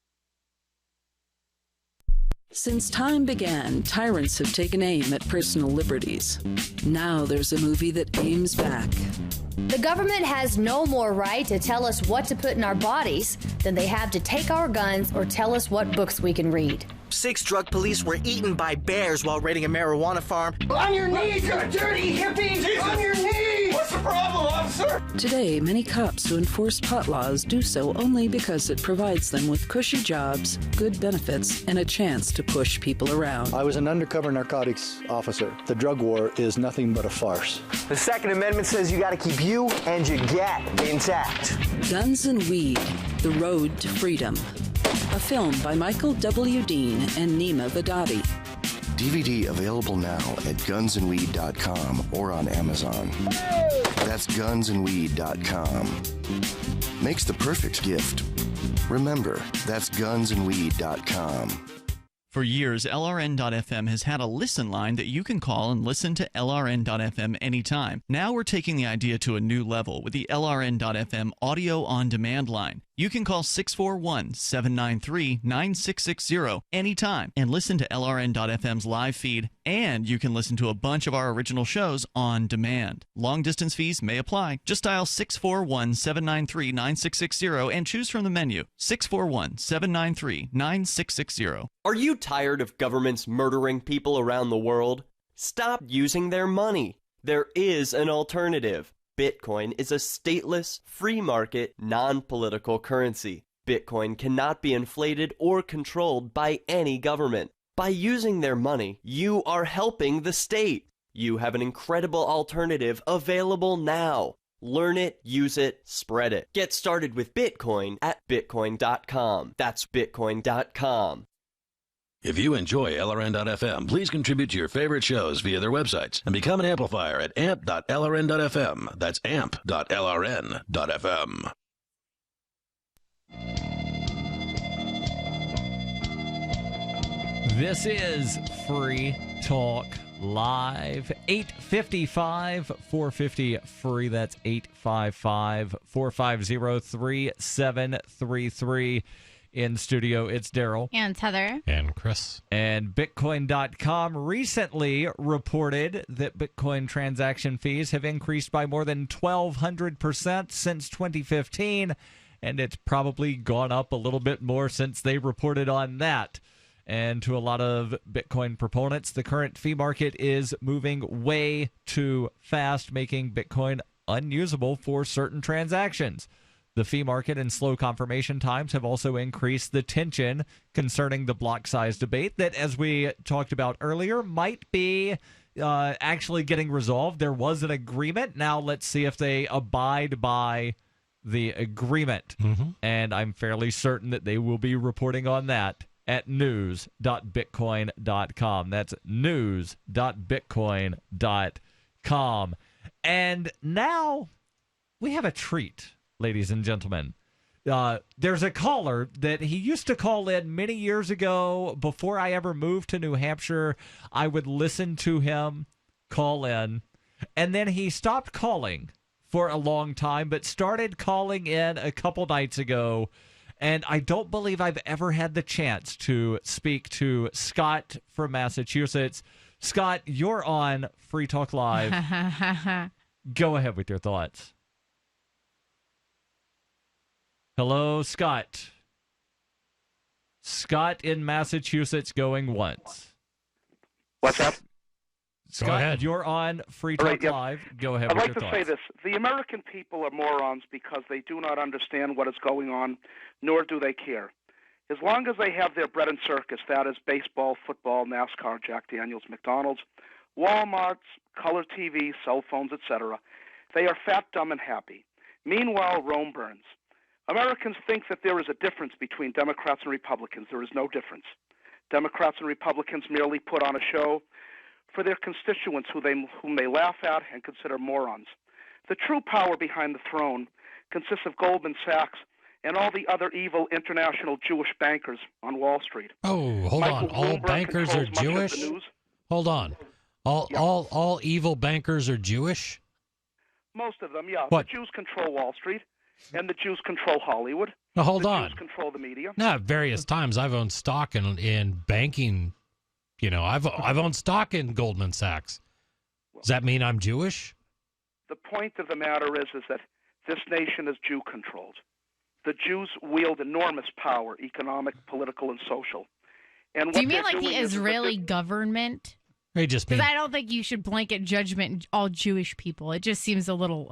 Speaker 17: Since time began, tyrants have taken aim at personal liberties. Now there's a movie that aims back.
Speaker 18: The government has no more right to tell us what to put in our bodies than they have to take our guns or tell us what books we can read.
Speaker 19: 6 drug police were eaten by bears while raiding a marijuana farm.
Speaker 25: On your knees, you dirty hippie! Jesus. On your knees! What's the problem, officer?
Speaker 17: Today, many cops who enforce pot laws do so only because it provides them with cushy jobs, good benefits, and a chance to push people around.
Speaker 26: I was an undercover narcotics officer. The drug war is nothing but a farce.
Speaker 19: The Second Amendment says you got to keep you and your get intact.
Speaker 17: Guns and Weed, the road to freedom. a film by Michael W. Dean and Nima Vadadi.
Speaker 4: DVD available now at gunsandweed.com or on Amazon. That's gunsandweed.com. Makes the perfect gift. Remember, that's gunsandweed.com.
Speaker 13: For years, LRN.FM has had a listen line that you can call and listen to LRN.FM anytime. Now we're taking the idea to a new level with the LRN.FM audio on demand line. You can call 641-793-9660 anytime and listen to LRN.FM's live feed, and you can listen to a bunch of our original shows on demand. Long distance fees may apply. Just dial 641-793-9660 and choose from the menu 641-793-9660.
Speaker 15: Are you tired of governments murdering people around the world? Stop using their money. There is an alternative. Bitcoin is a stateless, free market, non-political currency. Bitcoin cannot be inflated or controlled by any government. By using their money, you are helping the state. You have an incredible alternative available now. Learn it, use it, spread it. Get started with Bitcoin at Bitcoin.com. That's Bitcoin.com.
Speaker 20: If you enjoy LRN.FM, please contribute to your favorite shows via their websites and become an amplifier at amp.lrn.fm. That's amp.lrn.fm.
Speaker 3: This is Free Talk Live. 855-450-FREE. That's 855-450-3733. In studio, it's Darryl.
Speaker 9: And Heather.
Speaker 10: And Chris.
Speaker 3: And Bitcoin.com recently reported that Bitcoin transaction fees have increased by more than 1,200% since 2015, and it's probably gone up a little bit more since they reported on that. And to a lot of Bitcoin proponents, the current fee market is moving way too fast, making Bitcoin unusable for certain transactions. The fee market and slow confirmation times have also increased the tension concerning the block size debate that, as we talked about earlier, might be actually getting resolved. There was an agreement. Now let's see if they abide by the agreement. And I'm fairly certain that they will be reporting on that at news.bitcoin.com. That's news.bitcoin.com. And now we have a treat, ladies and gentlemen. There's a caller that he used to call in many years ago. Before I ever moved to New Hampshire, I would listen to him call in. And then he stopped calling for a long time, but started calling in a couple nights ago. And I don't believe I've ever had the chance to speak to Scott from Massachusetts. Scott, you're on Free Talk Live. Go ahead with your thoughts. Hello, Scott. Scott in Massachusetts going once.
Speaker 21: What's up?
Speaker 3: Scott, you're on Free Talk Live. Go ahead with your thoughts.
Speaker 21: I'd like to say this. The American people are morons because they do not understand what is going on, nor do they care. As long as they have their bread and circus, that is baseball, football, NASCAR, Jack Daniels, McDonald's, Walmarts, color TV, cell phones, etc., they are fat, dumb, and happy. Meanwhile, Rome burns. Americans think that there is a difference between Democrats and Republicans. There is no difference. Democrats and Republicans merely put on a show for their constituents whom they laugh at and consider morons. The true power behind the throne consists of Goldman Sachs and all the other evil international Jewish bankers on Wall Street.
Speaker 10: Oh, hold on. All bankers are Jewish? Hold on. All evil bankers are Jewish?
Speaker 21: Most of them, yeah.
Speaker 10: What?
Speaker 21: The Jews control Wall Street, and the Jews control Hollywood.
Speaker 10: Now, hold on.
Speaker 21: The Jews control the media.
Speaker 10: Now, at various times, I've owned stock in banking. You know, I've owned stock in Goldman Sachs. Does that mean I'm Jewish?
Speaker 21: The point of the matter is that this nation is Jew-controlled. The Jews wield enormous power, economic, political, and social. And
Speaker 9: do you mean like the Israeli government?
Speaker 10: They just mean,
Speaker 9: because I don't think you should blanket judgment all Jewish people. It just seems a little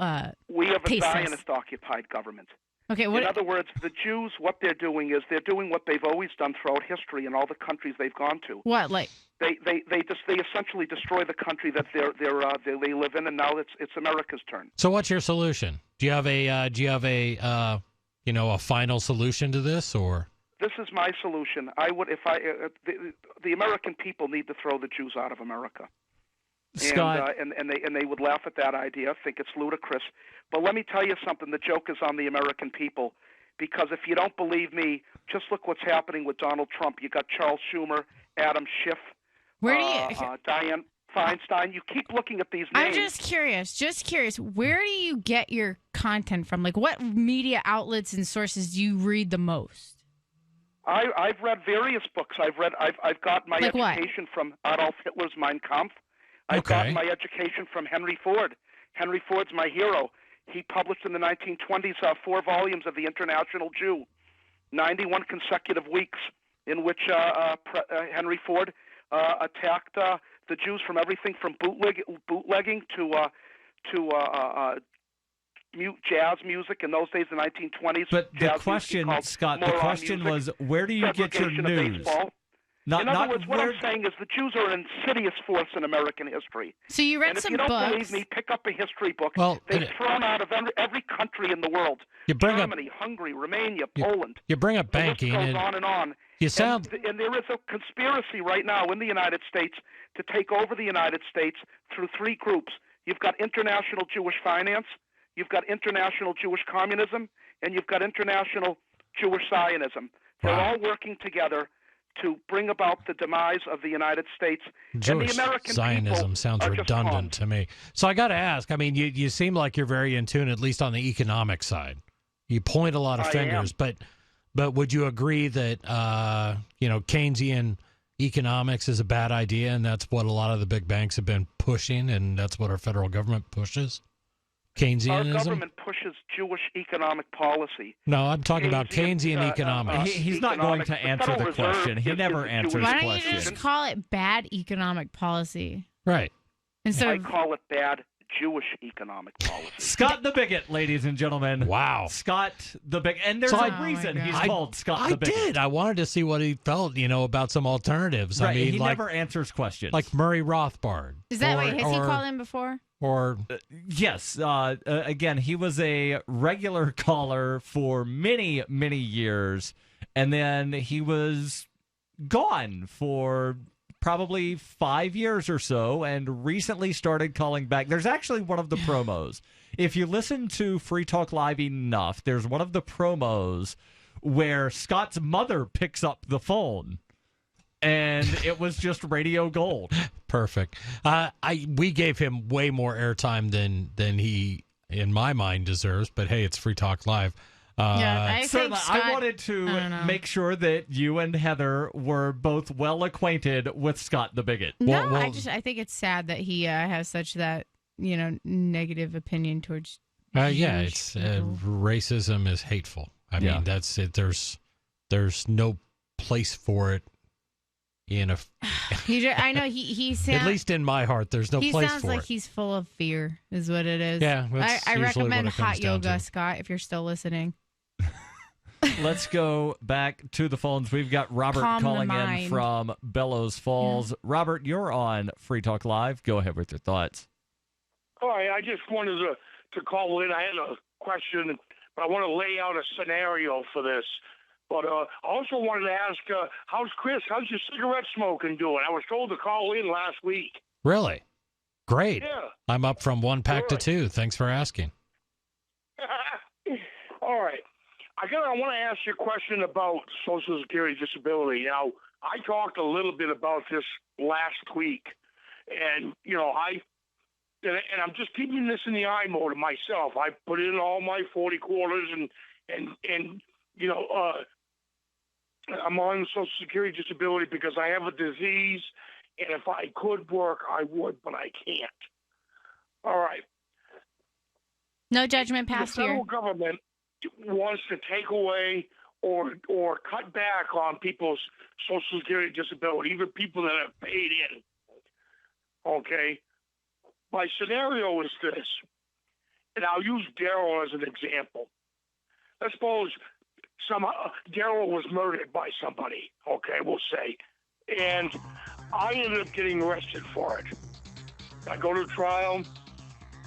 Speaker 21: we have a
Speaker 9: tasteless.
Speaker 21: Zionist-occupied government.
Speaker 9: Okay,
Speaker 21: in other words, the Jews, what they're doing is they're doing what they've always done throughout history in all the countries they've gone to.
Speaker 9: What, like?
Speaker 21: They essentially destroy the country that they live in, and now it's America's turn.
Speaker 10: So what's your solution? Do you have a final solution to this, or?
Speaker 21: This is my solution. I would, if I, the American people need to throw the Jews out of America.
Speaker 3: Scott,
Speaker 21: and they would laugh at that idea, think it's ludicrous. But let me tell you something: the joke is on the American people, because if you don't believe me, just look what's happening with Donald Trump. You got Charles Schumer, Adam Schiff, Dianne Feinstein. You keep looking at these names.
Speaker 9: I'm just curious. Where do you get your content from? Like, what media outlets and sources do you read the most?
Speaker 21: I've read various books. I've got my education from Adolf Hitler's Mein Kampf. I've gotten my education from Henry Ford. Henry Ford's my hero. He published in the 1920s 4 volumes of The International Jew, 91 consecutive weeks in which Henry Ford attacked the Jews from everything from bootlegging to jazz music in those days, the 1920s.
Speaker 3: But the question, Scott, the question was, where do you get your news?
Speaker 21: In other words, what I'm saying is the Jews are an insidious force in American history.
Speaker 9: So you read some books.
Speaker 21: If you don't believe me, pick up a history book. They've thrown out of every country in the world. Germany, Hungary, Romania, Poland.
Speaker 10: You bring up banking.
Speaker 21: The list goes on and on. And there is a conspiracy right now in the United States to take over the United States through 3 groups. You've got international Jewish finance, you've got international Jewish communism, and you've got international Jewish Zionism. They're all working together to bring about the demise of the United States.
Speaker 10: Jewish
Speaker 21: and the American
Speaker 10: Zionism sounds redundant to me. So I got to ask, I mean, you seem like you're very in tune, at least on the economic side. You point a lot of fingers, but would you agree that, Keynesian economics is a bad idea, and that's what a lot of the big banks have been pushing, and that's what our federal government pushes? Keynesianism?
Speaker 21: Our government pushes Jewish economic policy.
Speaker 10: No, I'm talking about Keynesian economics.
Speaker 3: He's not going to answer the question. He never answers questions.
Speaker 9: Why don't you just call it bad economic policy?
Speaker 10: Right.
Speaker 21: I call it bad Jewish economic policy.
Speaker 3: Scott the Bigot, ladies and gentlemen.
Speaker 10: Wow.
Speaker 3: Scott the Bigot. And there's a reason he's called Scott the Bigot.
Speaker 10: I did. I wanted to see what he felt, about some alternatives.
Speaker 3: Right.
Speaker 10: I mean,
Speaker 3: he never answers questions.
Speaker 10: Like Murray Rothbard.
Speaker 9: Is that right? Has he called in before?
Speaker 3: Yes. Again, he was a regular caller for many, many years, and then he was gone for probably 5 years or so, and recently started calling back. There's actually one of the promos. If you listen to Free Talk Live enough, there's one of the promos where Scott's mother picks up the phone. And it was just radio gold.
Speaker 10: Perfect. We gave him way more airtime than he, in my mind, deserves. But hey, it's Free Talk Live.
Speaker 9: I
Speaker 3: wanted to make sure that you and Heather were both well acquainted with Scott the Bigot.
Speaker 9: No, I think it's sad that he has such that negative opinion towards.
Speaker 10: It's racism is hateful. I mean, that's it. There's no place for it.
Speaker 9: I know he sounds,
Speaker 10: at least in my heart, there's no place for it.
Speaker 9: He sounds like he's full of fear, is what it is.
Speaker 10: Yeah,
Speaker 9: I recommend hot yoga, Scott, if you're still listening.
Speaker 3: Let's go back to the phones. We've got Robert calling in from Bellows Falls. Yeah. Robert, you're on Free Talk Live. Go ahead with your thoughts.
Speaker 6: Hi, I just wanted to call in. I had a question, but I want to lay out a scenario for this. But I also wanted to ask, how's Chris? How's your cigarette smoking doing? I was told to call in last week.
Speaker 10: Really? Great.
Speaker 6: Yeah.
Speaker 10: I'm up from 1 pack to 2. Thanks for asking.
Speaker 6: All right. I want to ask you a question about Social Security disability. Now, I talked a little bit about this last week, and I'm just keeping this in the eye mode of myself. I put in all my 40 quarters, and I'm on Social Security disability because I have a disease, and if I could work, I would, but I can't. All right.
Speaker 9: No judgment passed here.
Speaker 6: The federal government wants to take away or cut back on people's Social Security disability, even people that have paid in. Okay? My scenario is this, and I'll use Darryl as an example. Let's suppose Darryl was murdered by somebody, okay, we'll say, and I ended up getting arrested for it. I go to trial,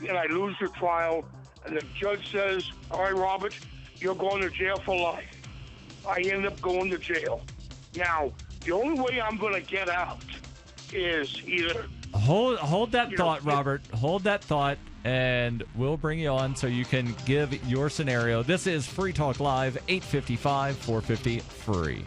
Speaker 6: and I lose the trial, and the judge says, all right, Robert, you're going to jail for life. I end up going to jail. Now, the only way I'm going to get out is either...
Speaker 3: Hold that thought, Robert. Hold that thought, and we'll bring you on so you can give your scenario. This is Free Talk Live, 855-450-FREE.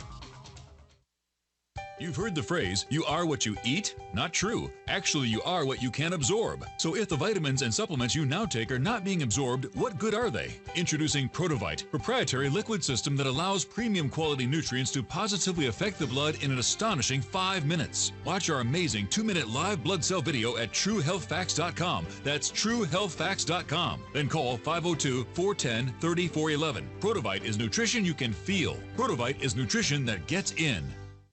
Speaker 7: You've heard the phrase, you are what you eat? Not true. Actually, you are what you can absorb. So if the vitamins and supplements you now take are not being absorbed, what good are they? Introducing Protovite, proprietary liquid system that allows premium quality nutrients to positively affect the blood in an astonishing 5 minutes. Watch our amazing 2-minute live blood cell video at TrueHealthFacts.com. That's TrueHealthFacts.com. Then call 502-410-3411. Protovite is nutrition you can feel. Protovite is nutrition that gets in.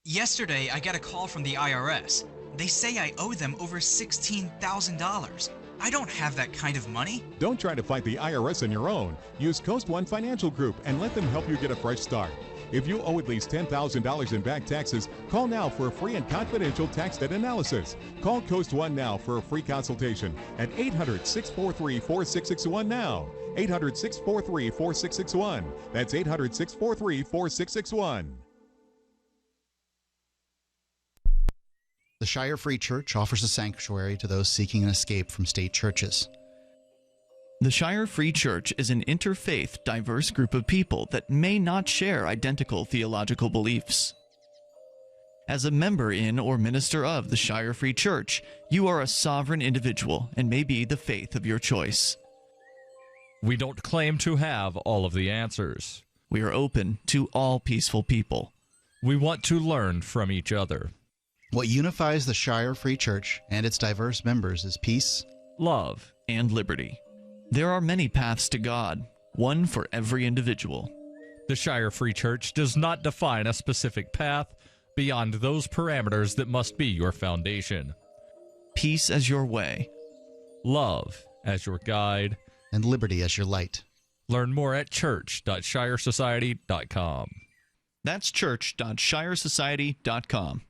Speaker 11: Yesterday, I got a call from the IRS. They say I owe them over $16,000. I don't have that kind of money.
Speaker 12: Don't try to fight the IRS on your own. Use Coast One Financial Group and let them help you get a fresh start. If you owe at least $10,000 in back taxes, call now for a free and confidential tax debt analysis. Call Coast One now for a free consultation at 800-643-4661 now. 800-643-4661. That's 800-643-4661.
Speaker 14: The Shire Free Church offers a sanctuary to those seeking an escape from state churches.
Speaker 13: The Shire Free Church is an interfaith, diverse group of people that may not share identical theological beliefs. As a member in or minister of the Shire Free Church, you are a sovereign individual and may be the faith of your choice.
Speaker 3: We don't claim to have all of the answers.
Speaker 13: We are open to all peaceful people.
Speaker 3: We want to learn from each other.
Speaker 14: What unifies the Shire Free Church and its diverse members is peace,
Speaker 13: love, and liberty. There are many paths to God, one for every individual.
Speaker 3: The Shire Free Church does not define a specific path beyond those parameters that must be your foundation.
Speaker 13: Peace as your way,
Speaker 3: love as your guide,
Speaker 14: and liberty as your light.
Speaker 3: Learn more at church.shiresociety.com.
Speaker 13: That's church.shiresociety.com.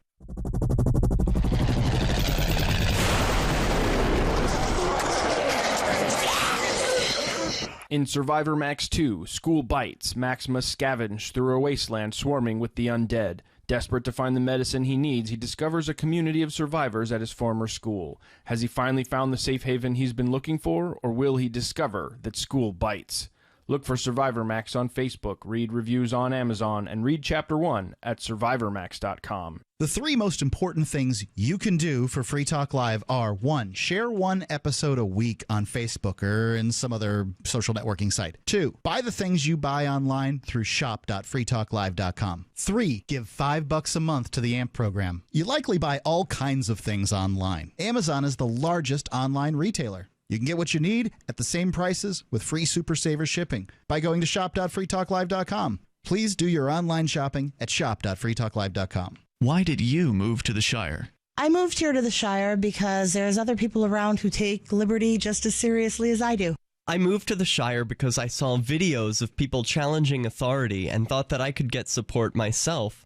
Speaker 22: In Survivor Max 2, School Bites, Max must scavenge through a wasteland swarming with the undead. Desperate to find the medicine he needs, he discovers a community of survivors at his former school. Has he finally found the safe haven he's been looking for, or will he discover that school bites? Look for Survivor Max on Facebook, read reviews on Amazon, and read Chapter 1 at SurvivorMax.com.
Speaker 14: The 3 most important things you can do for Free Talk Live are: 1. Share 1 episode a week on Facebook or in some other social networking site. 2. Buy the things you buy online through shop.freetalklive.com. 3. Give $5 a month to the AMP program. You likely buy all kinds of things online. Amazon is the largest online retailer. You can get what you need at the same prices with free Super Saver shipping by going to shop.freetalklive.com. Please do your online shopping at shop.freetalklive.com.
Speaker 13: Why did you move to the Shire?
Speaker 23: I moved here to the Shire because there's other people around who take liberty just as seriously as I do.
Speaker 15: I moved to the Shire because I saw videos of people challenging authority and thought that I could get support myself.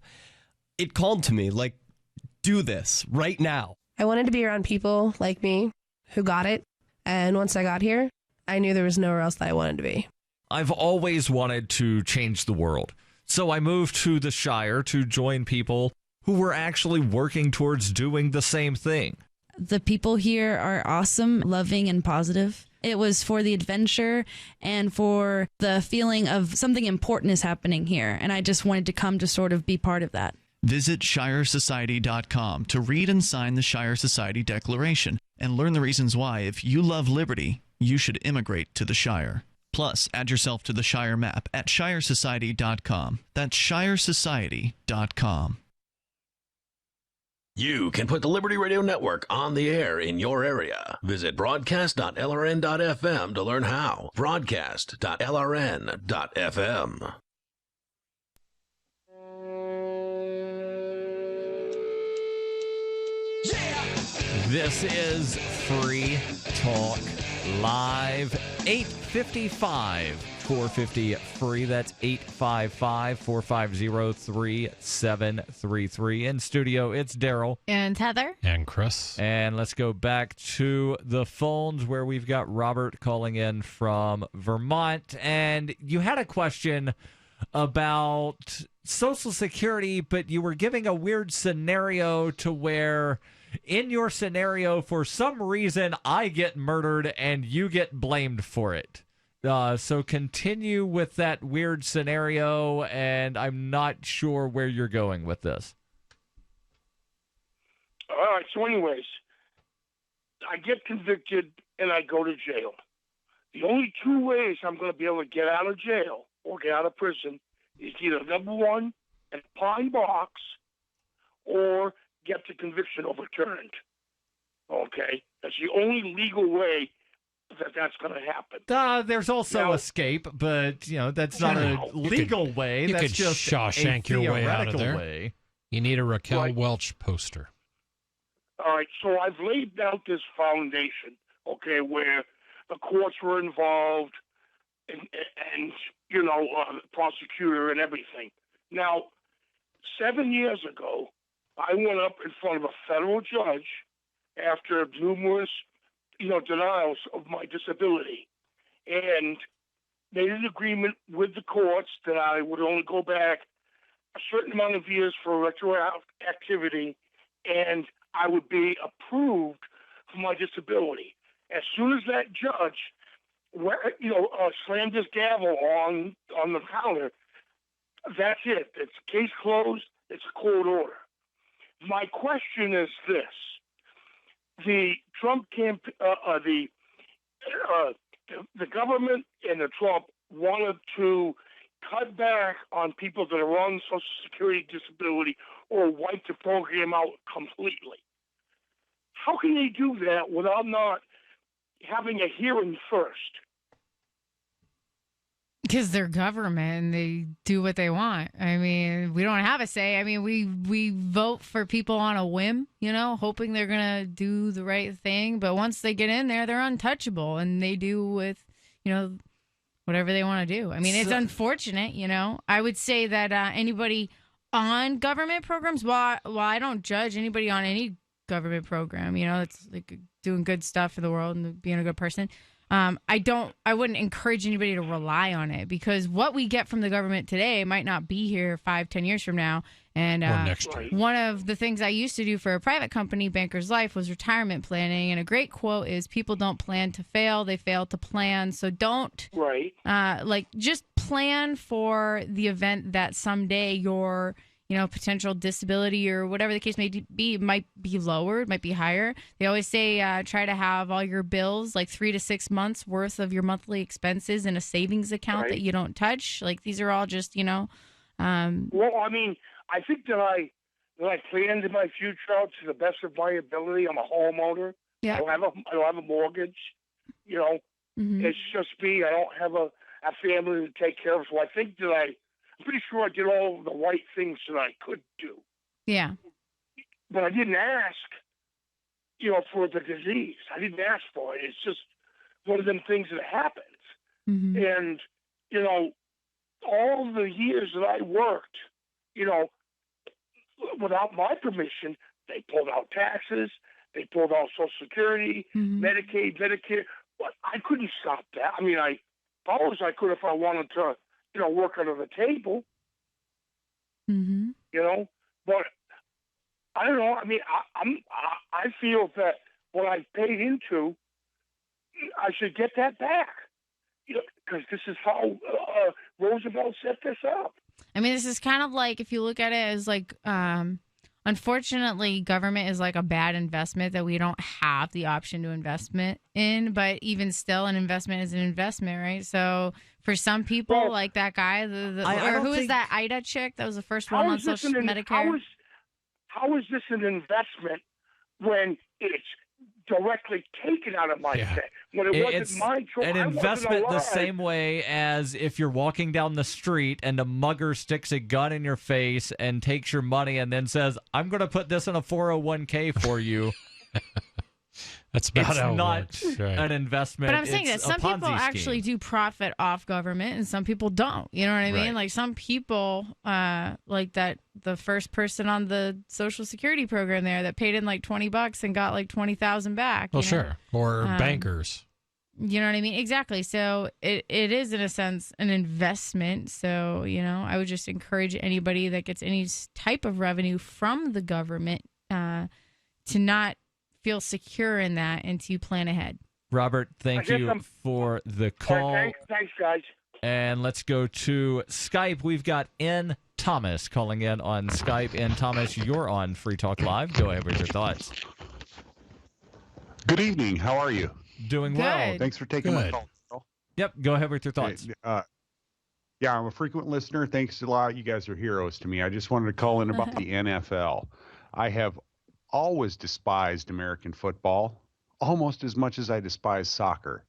Speaker 15: It called to me, like, do this right now.
Speaker 27: I wanted to be around people like me who got it. And once I got here, I knew there was nowhere else that I wanted to be.
Speaker 3: I've always wanted to change the world. So I moved to the Shire to join people who were actually working towards doing the same thing.
Speaker 28: The people here are awesome, loving, and positive. It was for the adventure and for the feeling of something important is happening here. And I just wanted to come to sort of be part of that.
Speaker 13: Visit ShireSociety.com to read and sign the Shire Society Declaration and learn the reasons why, if you love liberty, you should immigrate to the Shire. Plus, add yourself to the Shire map at ShireSociety.com. That's ShireSociety.com.
Speaker 20: You can put the Liberty Radio Network on the air in your area. Visit broadcast.lrn.fm to learn how. Broadcast.lrn.fm.
Speaker 3: This is Free Talk Live, 855-450-FREE. That's 855-450-3733. In studio, it's Darryl.
Speaker 9: And Heather.
Speaker 10: And Chris.
Speaker 3: And let's go back to the phones where we've got Robert calling in from Vermont. And you had a question about Social Security, but you were giving a weird scenario to where in your scenario, for some reason, I get murdered and you get blamed for it. So continue with that weird scenario, and I'm not sure where you're going with this.
Speaker 6: All right, so anyways, I get convicted and I go to jail. The only two ways I'm going to be able to get out of jail or get out of prison is either, number one, a pine box, or get the conviction overturned. Okay? That's the only legal way that's going to happen.
Speaker 3: There's also escape, but that's not a legal way. That's just
Speaker 10: Shawshank your way out of there.
Speaker 3: Way.
Speaker 10: You need a Raquel Welch poster.
Speaker 6: All right, so I've laid out this foundation, okay, where the courts were involved and the prosecutor and everything. Now, 7 years ago, I went up in front of a federal judge after numerous, denials of my disability, and made an agreement with the courts that I would only go back a certain amount of years for retroactivity, and I would be approved for my disability. As soon as that judge, slammed his gavel on the counter, that's it. It's case closed. It's a court order. My question is this: the Trump the government and the Trump wanted to cut back on people that are on Social Security disability or wipe the program out completely. How can they do that without not having a hearing first?
Speaker 9: Because they're government and they do what they want. I mean, we don't have a say. I mean, we vote for people on a whim, hoping they're going to do the right thing. But once they get in there, they're untouchable, and they do with, whatever they want to do. I mean, it's unfortunate, I would say that anybody on government programs, while I don't judge anybody on any government program, it's like doing good stuff for the world and being a good person. I wouldn't encourage anybody to rely on it, because what we get from the government today might not be here 5-10 years from now. And one of the things I used to do for a private company, Banker's Life, was retirement planning. And a great quote is, people don't plan to fail, they fail to plan. So don't just plan for the event that someday your potential disability or whatever the case may be might be lowered, might be higher. They always say try to have all your bills, like 3 to 6 months worth of your monthly expenses, in a savings account that you don't touch. Like, these are all just,
Speaker 6: Well, I mean, I think that I planned my future out to the best of my ability. I'm a homeowner. Yeah. I don't have a mortgage. It's just me. I don't have a family to take care of. So I think that I'm pretty sure I did all the right things that I could do.
Speaker 9: Yeah.
Speaker 6: But I didn't ask, for the disease. I didn't ask for it. It's just one of them things that happens.
Speaker 9: Mm-hmm.
Speaker 6: And, all the years that I worked, without my permission, they pulled out taxes, they pulled out Social Security, Medicaid, Medicare. But I couldn't stop that. I mean, I suppose I could if I wanted to, work under the table, but I don't know. I mean, I feel that what I paid into, I should get that back, because this is how Roosevelt set this up.
Speaker 9: I mean, this is kind of like, if you look at it as like, unfortunately, government is like a bad investment that we don't have the option to investment in, but even still, an investment is an investment, right? So for some people, like that guy, who is that Ida chick that was the first one on Social Medicare?
Speaker 6: How is this an investment when it's directly taken out of my check? When it wasn't my choice.
Speaker 3: An investment the same way as if you're walking down the street and a mugger sticks a gun in your face and takes your money and then says, I'm going to put this in a 401k for you.
Speaker 10: That's about how it works.
Speaker 3: It's not an investment.
Speaker 9: But I'm saying that some people actually do profit off government and some people don't. You know what I mean? Like some people, like that, the first person on the Social Security program there that paid in like $20 and got like $20,000 back.
Speaker 10: Well, sure. Or bankers.
Speaker 9: You know what I mean? Exactly. So it is, in a sense, an investment. So, I would just encourage anybody that gets any type of revenue from the government to not feel secure in that and to plan ahead.
Speaker 3: Robert, thank you for the call.
Speaker 6: Thanks, guys.
Speaker 3: And let's go to Skype. We've got N. Thomas calling in on Skype. N. Thomas, you're on Free Talk Live. Go ahead with your thoughts.
Speaker 1: Good evening. How are you?
Speaker 3: Doing well.
Speaker 1: Thanks for taking my call.
Speaker 3: Yep, go ahead with your thoughts.
Speaker 1: Yeah, I'm a frequent listener. Thanks a lot. You guys are heroes to me. I just wanted to call in about the NFL. I have always despised American football, almost as much as I despise soccer.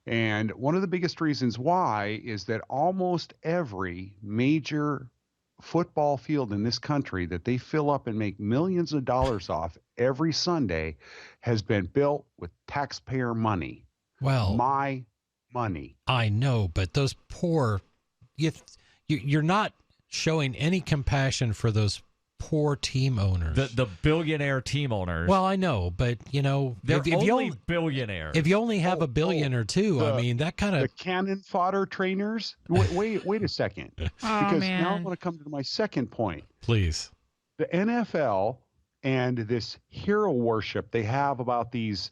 Speaker 1: And one of the biggest reasons why is that almost every major football field in this country that they fill up and make millions of dollars off every Sunday has been built with taxpayer money.
Speaker 10: Well,
Speaker 1: my money.
Speaker 10: I know, but those poor, you're not showing any compassion for those poor team owners.
Speaker 3: The billionaire team owners.
Speaker 10: Well, I know, but
Speaker 3: they're only billionaires.
Speaker 10: If you only have a billion or two, I mean, that kind of
Speaker 1: the cannon fodder trainers. Wait a second, because now I want to come to my second point.
Speaker 10: Please,
Speaker 1: the NFL and this hero worship they have about these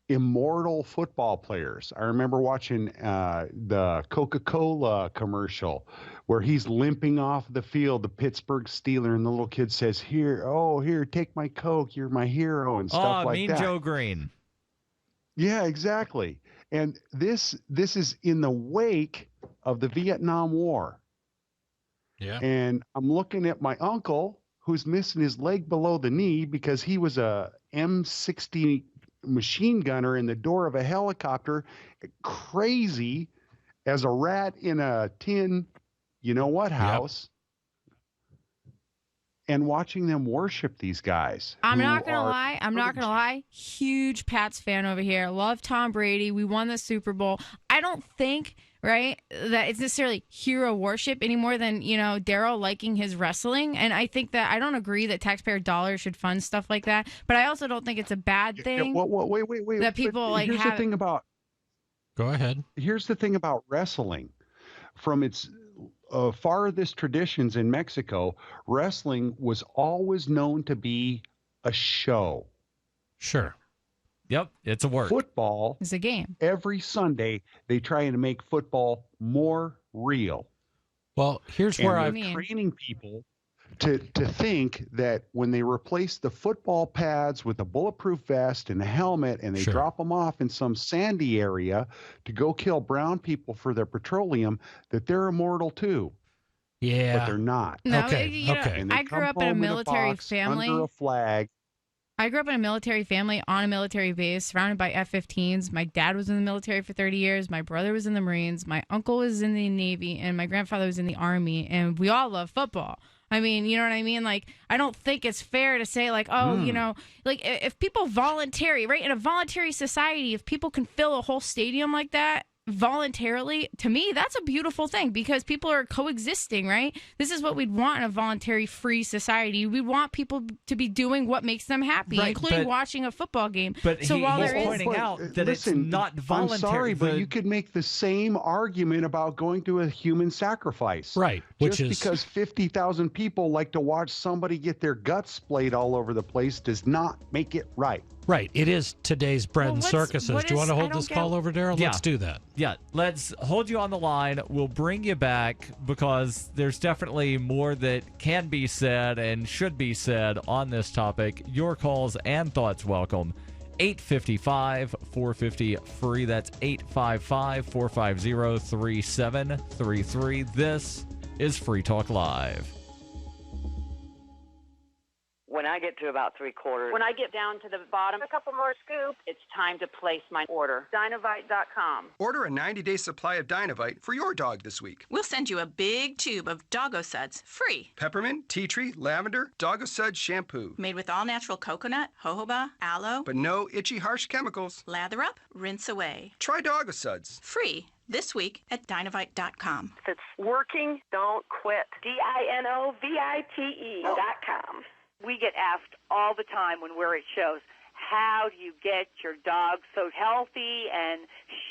Speaker 1: immortal football players. I remember watching the Coca-Cola commercial where he's limping off the field, the Pittsburgh Steeler, and the little kid says, here, take my Coke, you're my hero, and stuff like that.
Speaker 3: Mean Joe Green.
Speaker 1: Yeah, exactly. And this is in the wake of the Vietnam War.
Speaker 10: Yeah.
Speaker 1: And I'm looking at my uncle who's missing his leg below the knee because he was a M60 machine gunner in the door of a helicopter, crazy as a rat in a tin, house. And watching them worship these guys.
Speaker 9: I'm not going to lie. Huge Pats fan over here. Love Tom Brady. We won the Super Bowl. I don't think, right, that it's necessarily hero worship any more than, Darryl liking his wrestling. And I think that I don't agree that taxpayer dollars should fund stuff like that. But I also don't think it's a bad thing.
Speaker 1: Wait.
Speaker 9: That people
Speaker 1: here's the thing about.
Speaker 10: Go ahead.
Speaker 1: Here's the thing about wrestling. From its farthest traditions in Mexico, wrestling was always known to be a show.
Speaker 10: Sure.
Speaker 3: Yep, it's a work.
Speaker 1: Football
Speaker 9: is a game.
Speaker 1: Every Sunday, they try to make football more real.
Speaker 10: Well, here's where
Speaker 1: I'm training people to think that when they replace the football pads with a bulletproof vest and a helmet and they drop them off in some sandy area to go kill brown people for their petroleum, that they're immortal too.
Speaker 10: Yeah.
Speaker 1: But they're not.
Speaker 9: No,
Speaker 1: okay.
Speaker 9: And I grew up in a military family.
Speaker 1: Under a flag.
Speaker 9: I grew up in a military family on a military base surrounded by F-15s. My dad was in the military for 30 years. My brother was in the Marines. My uncle was in the Navy. And my grandfather was in the Army. And we all love football. I mean, you know what I mean? Like, I don't think it's fair to say, like, if people voluntary, right? In a voluntary society, if people can fill a whole stadium like that voluntarily, to me, that's a beautiful thing because people are coexisting, right? This is what we'd want in a voluntary free society. We want people to be doing what makes them happy, including watching a football game.
Speaker 3: But
Speaker 9: so
Speaker 3: he's pointing out that it's not voluntary.
Speaker 1: I'm sorry, but you could make the same argument about going to a human sacrifice.
Speaker 10: Right.
Speaker 1: Because 50,000 people like to watch somebody get their guts splayed all over the place does not make it right.
Speaker 10: Right. It is today's bread and circuses. Do you want to hold this call over, Darryl?
Speaker 3: Yeah.
Speaker 10: Let's do that.
Speaker 3: Yeah. Let's hold you on the line. We'll bring you back because there's definitely more that can be said and should be said on this topic. Your calls and thoughts welcome. 855-450-FREE. That's 855-450-3733. This is Free Talk Live.
Speaker 2: When I get to about 3/4, when I get down to the bottom, a couple more scoops, it's time to place my order. Dinovite.com.
Speaker 5: Order a 90-day supply of Dinovite for your dog this week.
Speaker 8: We'll send you a big tube of Doggo Suds free.
Speaker 5: Peppermint, tea tree, lavender, Doggo Suds shampoo.
Speaker 8: Made with all-natural coconut, jojoba, aloe.
Speaker 5: But no itchy, harsh chemicals.
Speaker 8: Lather up, rinse away.
Speaker 5: Try Doggo Suds.
Speaker 8: Free this week at Dinovite.com.
Speaker 2: If it's working, don't quit. DINOVITE.com. We get asked all the time when we're at shows, how do you get your dog so healthy and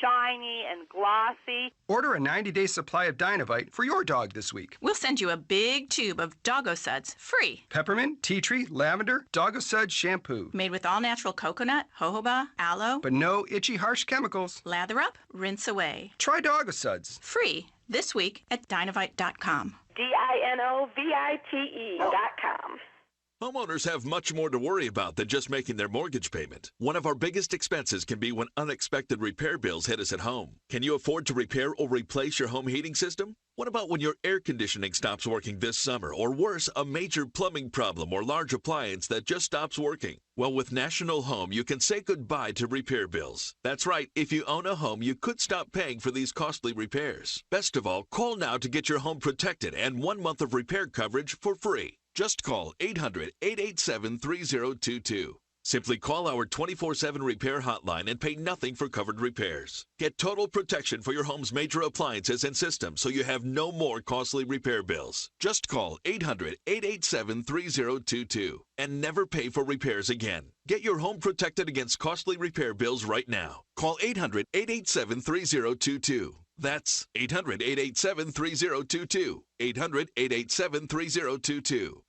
Speaker 2: shiny and glossy?
Speaker 5: Order a 90-day supply of Dynavite for your dog this week.
Speaker 8: We'll send you a big tube of Doggo Suds free.
Speaker 5: Peppermint, tea tree, lavender, Doggo Suds shampoo.
Speaker 8: Made with all-natural coconut, jojoba, aloe.
Speaker 5: But no itchy, harsh chemicals.
Speaker 8: Lather up, rinse away.
Speaker 5: Try Doggo Suds.
Speaker 8: Free this week at Dynavite.com.
Speaker 2: DINOVITE.com.
Speaker 4: Homeowners have much more to worry about than just making their mortgage payment. One of our biggest expenses can be when unexpected repair bills hit us at home. Can you afford to repair or replace your home heating system? What about when your air conditioning stops working this summer, or worse, a major plumbing problem or large appliance that just stops working? Well, with National Home, you can say goodbye to repair bills. That's right, if you own a home, you could stop paying for these costly repairs. Best of all, call now to get your home protected and 1 month of repair coverage for free. Just call 800-887-3022. Simply call our 24/7 repair hotline and pay nothing for covered repairs. Get total protection for your home's major appliances and systems so you have no more costly repair bills. Just call 800-887-3022 and never pay for repairs again. Get your home protected against costly repair bills right now. Call 800-887-3022. That's 800-887-3022. 800-887-3022.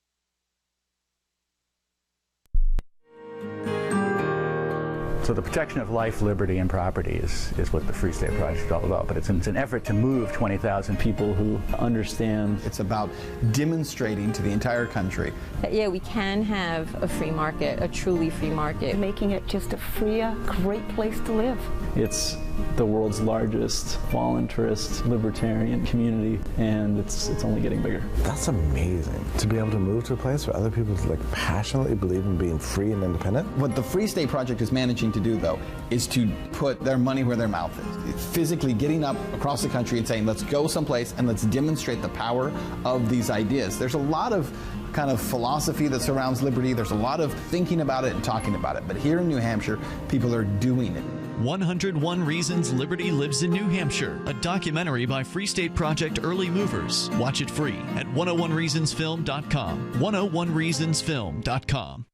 Speaker 16: So the protection of life, liberty, and property is what the Free State Project is all about. But it's an effort to move 20,000 people who understand.
Speaker 17: It's about demonstrating to the entire country
Speaker 18: that, yeah, we can have a free market, a truly free market. Making it just a freer, great place to live.
Speaker 16: It's the world's largest voluntarist libertarian community, and it's only getting bigger.
Speaker 19: That's amazing, to be able to move to a place where other people passionately believe in being free and independent.
Speaker 17: What the Free State Project is managing to do, though, is to put their money where their mouth is. It's physically getting up across the country and saying, let's go someplace and let's demonstrate the power of these ideas. There's a lot of kind of philosophy that surrounds liberty. There's a lot of thinking about it and talking about it. But here in New Hampshire, people are doing it.
Speaker 13: 101 Reasons Liberty Lives in New Hampshire, a documentary by Free State Project early movers. Watch it free at 101reasonsfilm.com. 101reasonsfilm.com.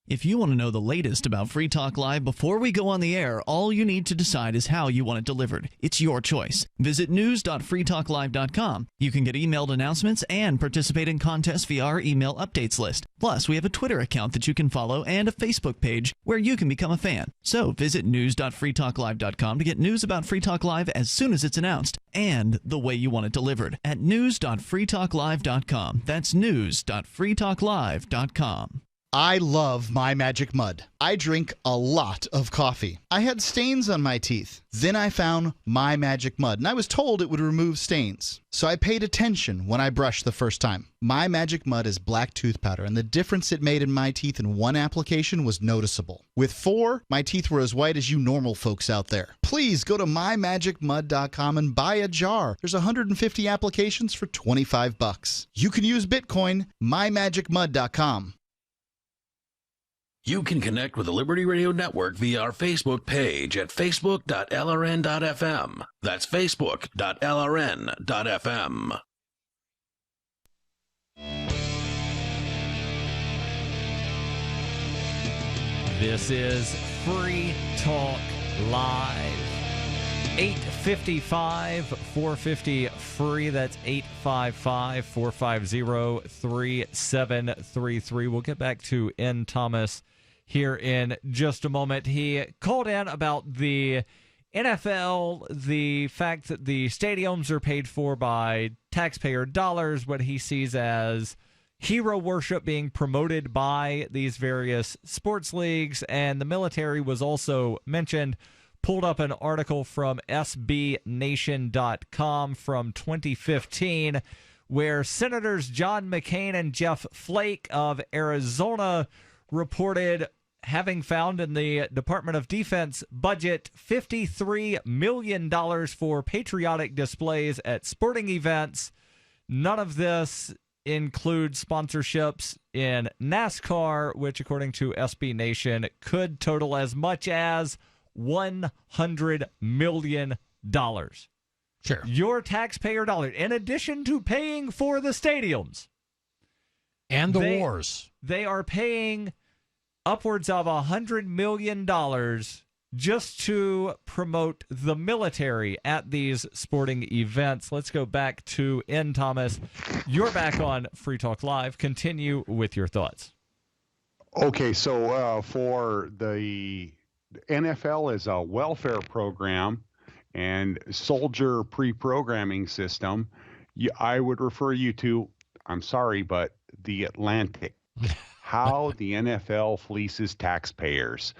Speaker 13: If you want to know the latest about Free Talk Live before we go on the air, all you need to decide is how you want it delivered. It's your choice. Visit news.freetalklive.com. You can get emailed announcements and participate in contests via our email updates list. Plus, we have a Twitter account that you can follow and a Facebook page where you can become a fan. So visit news.freetalklive.com to get news about Free Talk Live as soon as it's announced and the way you want it delivered at news.freetalklive.com. That's news.freetalklive.com.
Speaker 14: I love My Magic Mud. I drink a lot of coffee. I had stains on my teeth. Then I found My Magic Mud, and I was told it would remove stains. So I paid attention when I brushed the first time. My Magic Mud is black tooth powder, and the difference it made in my teeth in one application was noticeable. With 4, my teeth were as white as you normal folks out there. Please go to mymagicmud.com and buy a jar. There's 150 applications for $25. You can use Bitcoin, mymagicmud.com.
Speaker 20: You can connect with the Liberty Radio Network via our Facebook page at facebook.lrn.fm. That's facebook.lrn.fm.
Speaker 3: This is Free Talk Live. 855-450-FREE. That's 855-450-3733. We'll get back to N. Thomas here in just a moment. He called in about the NFL, the fact that the stadiums are paid for by taxpayer dollars, what he sees as hero worship being promoted by these various sports leagues, and the military was also mentioned. Pulled up an article from SBNation.com from 2015 where Senators John McCain and Jeff Flake of Arizona reported having found in the Department of Defense budget $53 million for patriotic displays at sporting events. None of this includes sponsorships in NASCAR, which according to SB Nation could total as much as $100 million.
Speaker 14: Sure.
Speaker 3: Your taxpayer dollar, in addition to paying for the stadiums
Speaker 10: and the wars,
Speaker 3: they are paying upwards of $100 million just to promote the military at these sporting events. Let's go back to N. Thomas. You're back on Free Talk Live. Continue with your thoughts.
Speaker 1: Okay, so for the NFL is a welfare program and soldier pre-programming system. I would refer you to, I'm sorry, but The Atlantic. How the NFL fleeces taxpayers.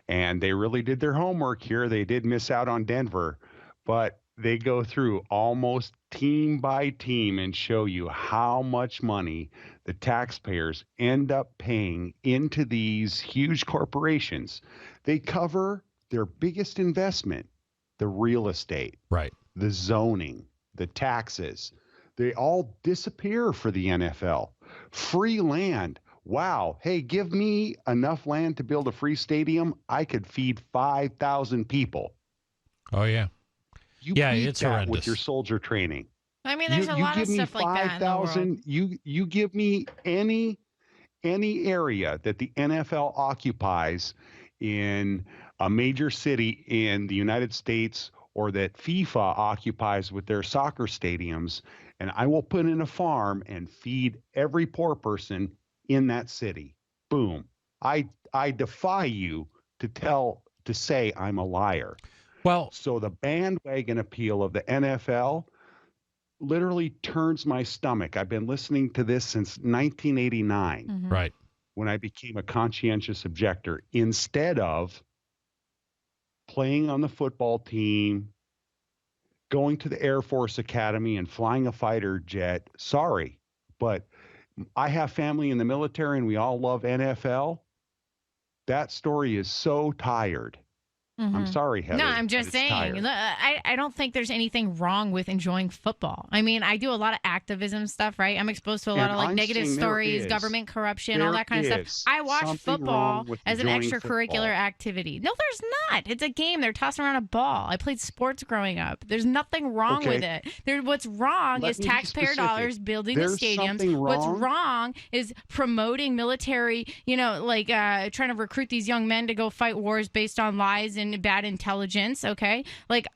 Speaker 1: And they really did their homework here. They did miss out on Denver, but they go through almost team by team and show you how much money the taxpayers end up paying into these huge corporations. They cover their biggest investment, the real estate,
Speaker 10: right?
Speaker 1: The zoning, the taxes. They all disappear for the NFL. Free land. Wow. Hey, give me enough land to build a free stadium. I could feed 5,000 people.
Speaker 10: Oh, yeah.
Speaker 1: It's horrendous. With your soldier training.
Speaker 9: I mean, there's a lot of stuff like that in the world.
Speaker 1: You give me any area that the NFL occupies in a major city in the United States or that FIFA occupies with their soccer stadiums, and I will put in a farm and feed every poor person in that city. Boom. I defy you to say I'm a liar.
Speaker 10: Well,
Speaker 1: so the bandwagon appeal of the NFL literally turns my stomach. I've been listening to this since 1989.
Speaker 10: Mm-hmm. Right.
Speaker 1: When I became a conscientious objector, instead of playing on the football team, going to the Air Force Academy and flying a fighter jet. Sorry, but I have family in the military and we all love NFL. That story is so tired. Mm-hmm. I'm sorry, Heather.
Speaker 9: No, I'm just saying. I don't think there's anything wrong with enjoying football. I mean, I do a lot of activism stuff, right? I'm exposed to a lot of negative stories, government corruption, all that kind of stuff. I watch football as an extracurricular activity. No, there's not. It's a game. They're tossing around a ball. I played sports growing up. There's nothing wrong with it. What's wrong is taxpayer dollars building the stadiums. What's wrong is promoting military, trying to recruit these young men to go fight wars based on lies and bad intelligence. Okay,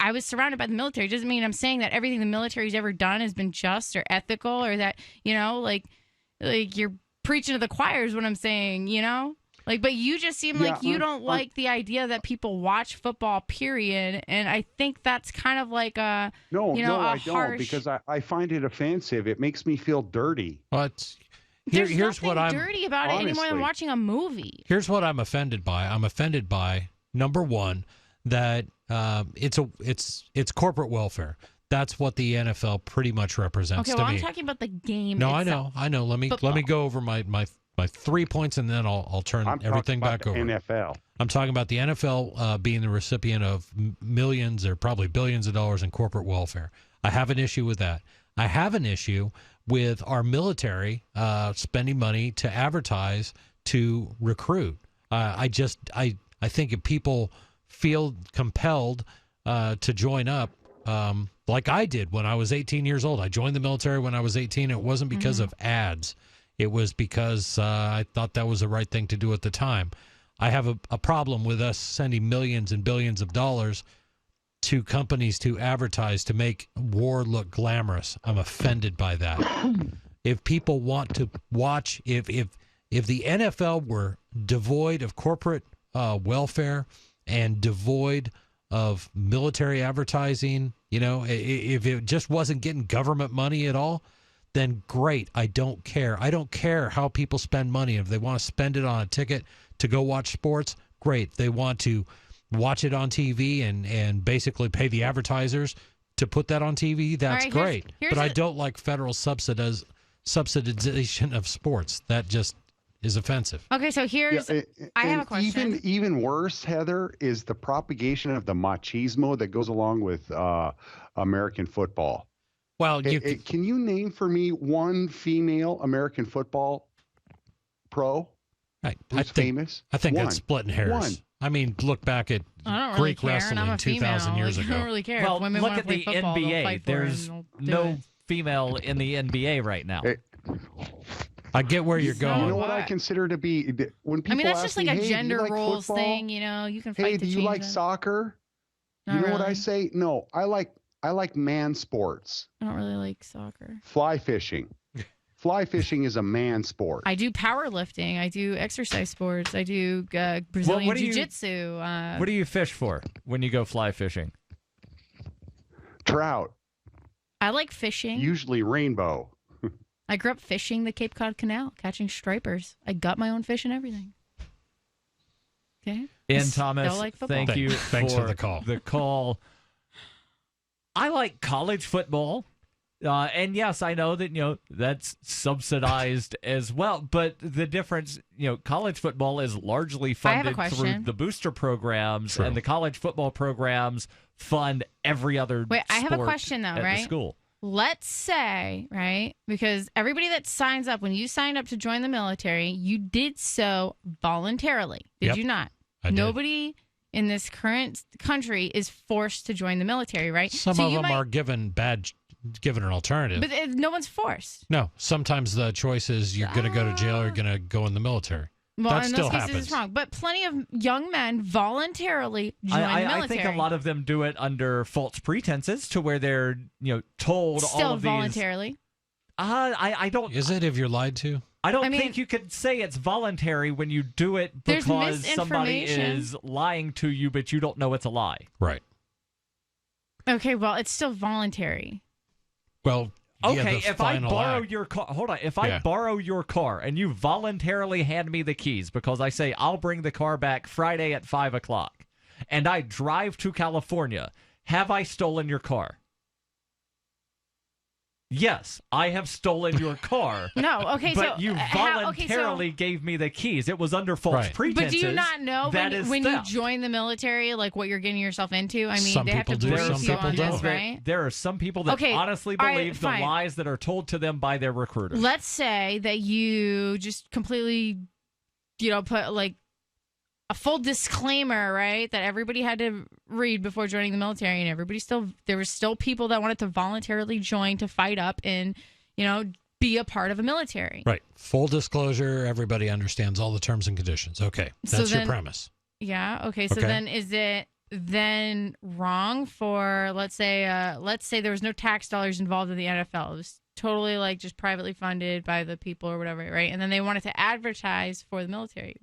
Speaker 9: I was surrounded by the military. It doesn't mean I'm saying that everything the military's ever done has been just or ethical, or that you're preaching to the choir is what I'm saying. But you just seem like you don't like the idea that people watch football, period. And I think that's kind of like a
Speaker 1: I
Speaker 9: harsh...
Speaker 1: don't, because I find it offensive. It makes me feel dirty.
Speaker 10: But
Speaker 9: here's what I'm dirty about it any more than watching a movie.
Speaker 10: Here's what I'm offended by. I'm offended by, number one, that it's corporate welfare. That's what the NFL pretty much represents to me.
Speaker 9: I'm talking about the game.
Speaker 10: No,
Speaker 9: itself.
Speaker 10: I know. Let me go over my 3 points, and then I'll turn everything back over.
Speaker 1: NFL.
Speaker 10: I'm talking about the NFL being the recipient of millions or probably billions of dollars in corporate welfare. I have an issue with that. I have an issue with our military spending money to advertise, to recruit. I think if people feel compelled to join up, like I did when I was 18 years old. I joined the military when I was 18. It wasn't because of ads. It was because I thought that was the right thing to do at the time. I have a problem with us sending millions and billions of dollars to companies to advertise to make war look glamorous. I'm offended by that. If people want to watch, if the NFL were devoid of corporate welfare and devoid of military advertising, if it just wasn't getting government money at all, then great. I don't care. I don't care how people spend money. If they want to spend it on a ticket to go watch sports, great. They want to watch it on TV and basically pay the advertisers to put that on TV, that's great. But I don't like federal subsidization of sports. That just is offensive.
Speaker 9: Okay, so I have a question.
Speaker 1: Even worse, Heather, is the propagation of the machismo that goes along with American football.
Speaker 10: Well,
Speaker 1: can you name for me one female American football pro who's famous?
Speaker 10: I think that's splitting hairs.
Speaker 1: One.
Speaker 10: I mean, look back at Greek wrestling 2,000 years ago.
Speaker 9: I don't really care.
Speaker 3: Well,
Speaker 9: if women
Speaker 3: look
Speaker 9: want
Speaker 3: at
Speaker 9: to play
Speaker 3: the
Speaker 9: football,
Speaker 3: NBA. There's no female in the NBA right now.
Speaker 10: I get where you're going.
Speaker 1: You know what I consider to be when people
Speaker 9: that's
Speaker 1: ask
Speaker 9: just like
Speaker 1: me,
Speaker 9: a
Speaker 1: hey,
Speaker 9: gender
Speaker 1: do you like
Speaker 9: roles
Speaker 1: football?
Speaker 9: thing. You can fight
Speaker 1: Hey,
Speaker 9: to
Speaker 1: do you
Speaker 9: change
Speaker 1: like
Speaker 9: it.
Speaker 1: soccer?
Speaker 9: Not
Speaker 1: You know what I
Speaker 9: really.
Speaker 1: say? No, I like man sports.
Speaker 9: I don't really like soccer.
Speaker 1: Fly fishing. Fly fishing is a man sport.
Speaker 9: I do powerlifting. I do exercise sports. I do Brazilian
Speaker 3: what do you-
Speaker 9: jiu-jitsu.
Speaker 3: What do you fish for when you go fly fishing?
Speaker 1: Trout.
Speaker 9: I like fishing.
Speaker 1: Usually rainbow.
Speaker 9: I grew up fishing the Cape Cod Canal, catching stripers. I got my own fish and everything. Okay.
Speaker 3: Ian Thomas,
Speaker 9: Still like football.
Speaker 3: thank you
Speaker 10: Thanks for the call.
Speaker 3: The call. I like college football. And yes, I know that, that's subsidized as well. But the difference, college football is largely funded through the booster programs, and the college football programs fund every other
Speaker 9: Wait, I have a
Speaker 3: sport
Speaker 9: question, though,
Speaker 3: at
Speaker 9: right?
Speaker 3: the school.
Speaker 9: Let's say, right, because everybody that signs up, when you signed up to join the military, you did so voluntarily. Did you not?
Speaker 10: I did.
Speaker 9: Nobody in this current country is forced to join the military, right?
Speaker 10: Some of them are given an alternative.
Speaker 9: But no one's forced.
Speaker 10: No, sometimes the choice is you're going to go to jail or you're going to go in the military.
Speaker 9: Well,
Speaker 10: that
Speaker 9: in
Speaker 10: still
Speaker 9: those cases,
Speaker 10: happens.
Speaker 9: it's wrong. But plenty of young men voluntarily join the military.
Speaker 3: I think a lot of them do it under false pretenses, to where they're told
Speaker 9: Still
Speaker 3: all of these.
Speaker 9: voluntarily.
Speaker 3: I don't.
Speaker 10: Is it if you're lied to?
Speaker 3: I don't think you could say it's voluntary when you do it
Speaker 9: There's
Speaker 3: because somebody
Speaker 9: misinformation.
Speaker 3: is lying to you, but you don't know it's a lie.
Speaker 10: Right.
Speaker 9: Okay, well, it's still voluntary.
Speaker 10: Well,
Speaker 3: okay, if I borrow your car, I
Speaker 10: Yeah.
Speaker 3: borrow your car and you voluntarily hand me the keys because I say I'll bring the car back Friday at 5:00, and I drive to California, have I stolen your car? Yes, I have stolen your car.
Speaker 9: No, okay,
Speaker 3: but
Speaker 9: so
Speaker 3: you voluntarily gave me the keys. It was under false pretenses.
Speaker 9: But do you not know when you
Speaker 3: theft.
Speaker 9: join the military, like what you're getting yourself into? I mean,
Speaker 3: Some
Speaker 9: they have to
Speaker 3: people do,
Speaker 9: brief
Speaker 3: some
Speaker 9: you
Speaker 3: people
Speaker 9: on
Speaker 3: don't.
Speaker 9: this, right?
Speaker 3: There are some people that
Speaker 9: Okay,
Speaker 3: honestly
Speaker 9: all right,
Speaker 3: believe the
Speaker 9: fine.
Speaker 3: lies that are told to them by their recruiters.
Speaker 9: Let's say that you just completely, put like a full disclaimer, right? That everybody had to read before joining the military, and there were still people that wanted to voluntarily join to fight up and, be a part of a military.
Speaker 10: Right. Full disclosure. Everybody understands all the terms and conditions. Okay. That's your premise.
Speaker 9: Yeah. Okay. So then is it then wrong for, let's say there was no tax dollars involved in the NFL. It was totally like just privately funded by the people or whatever, right? And then they wanted to advertise for the military.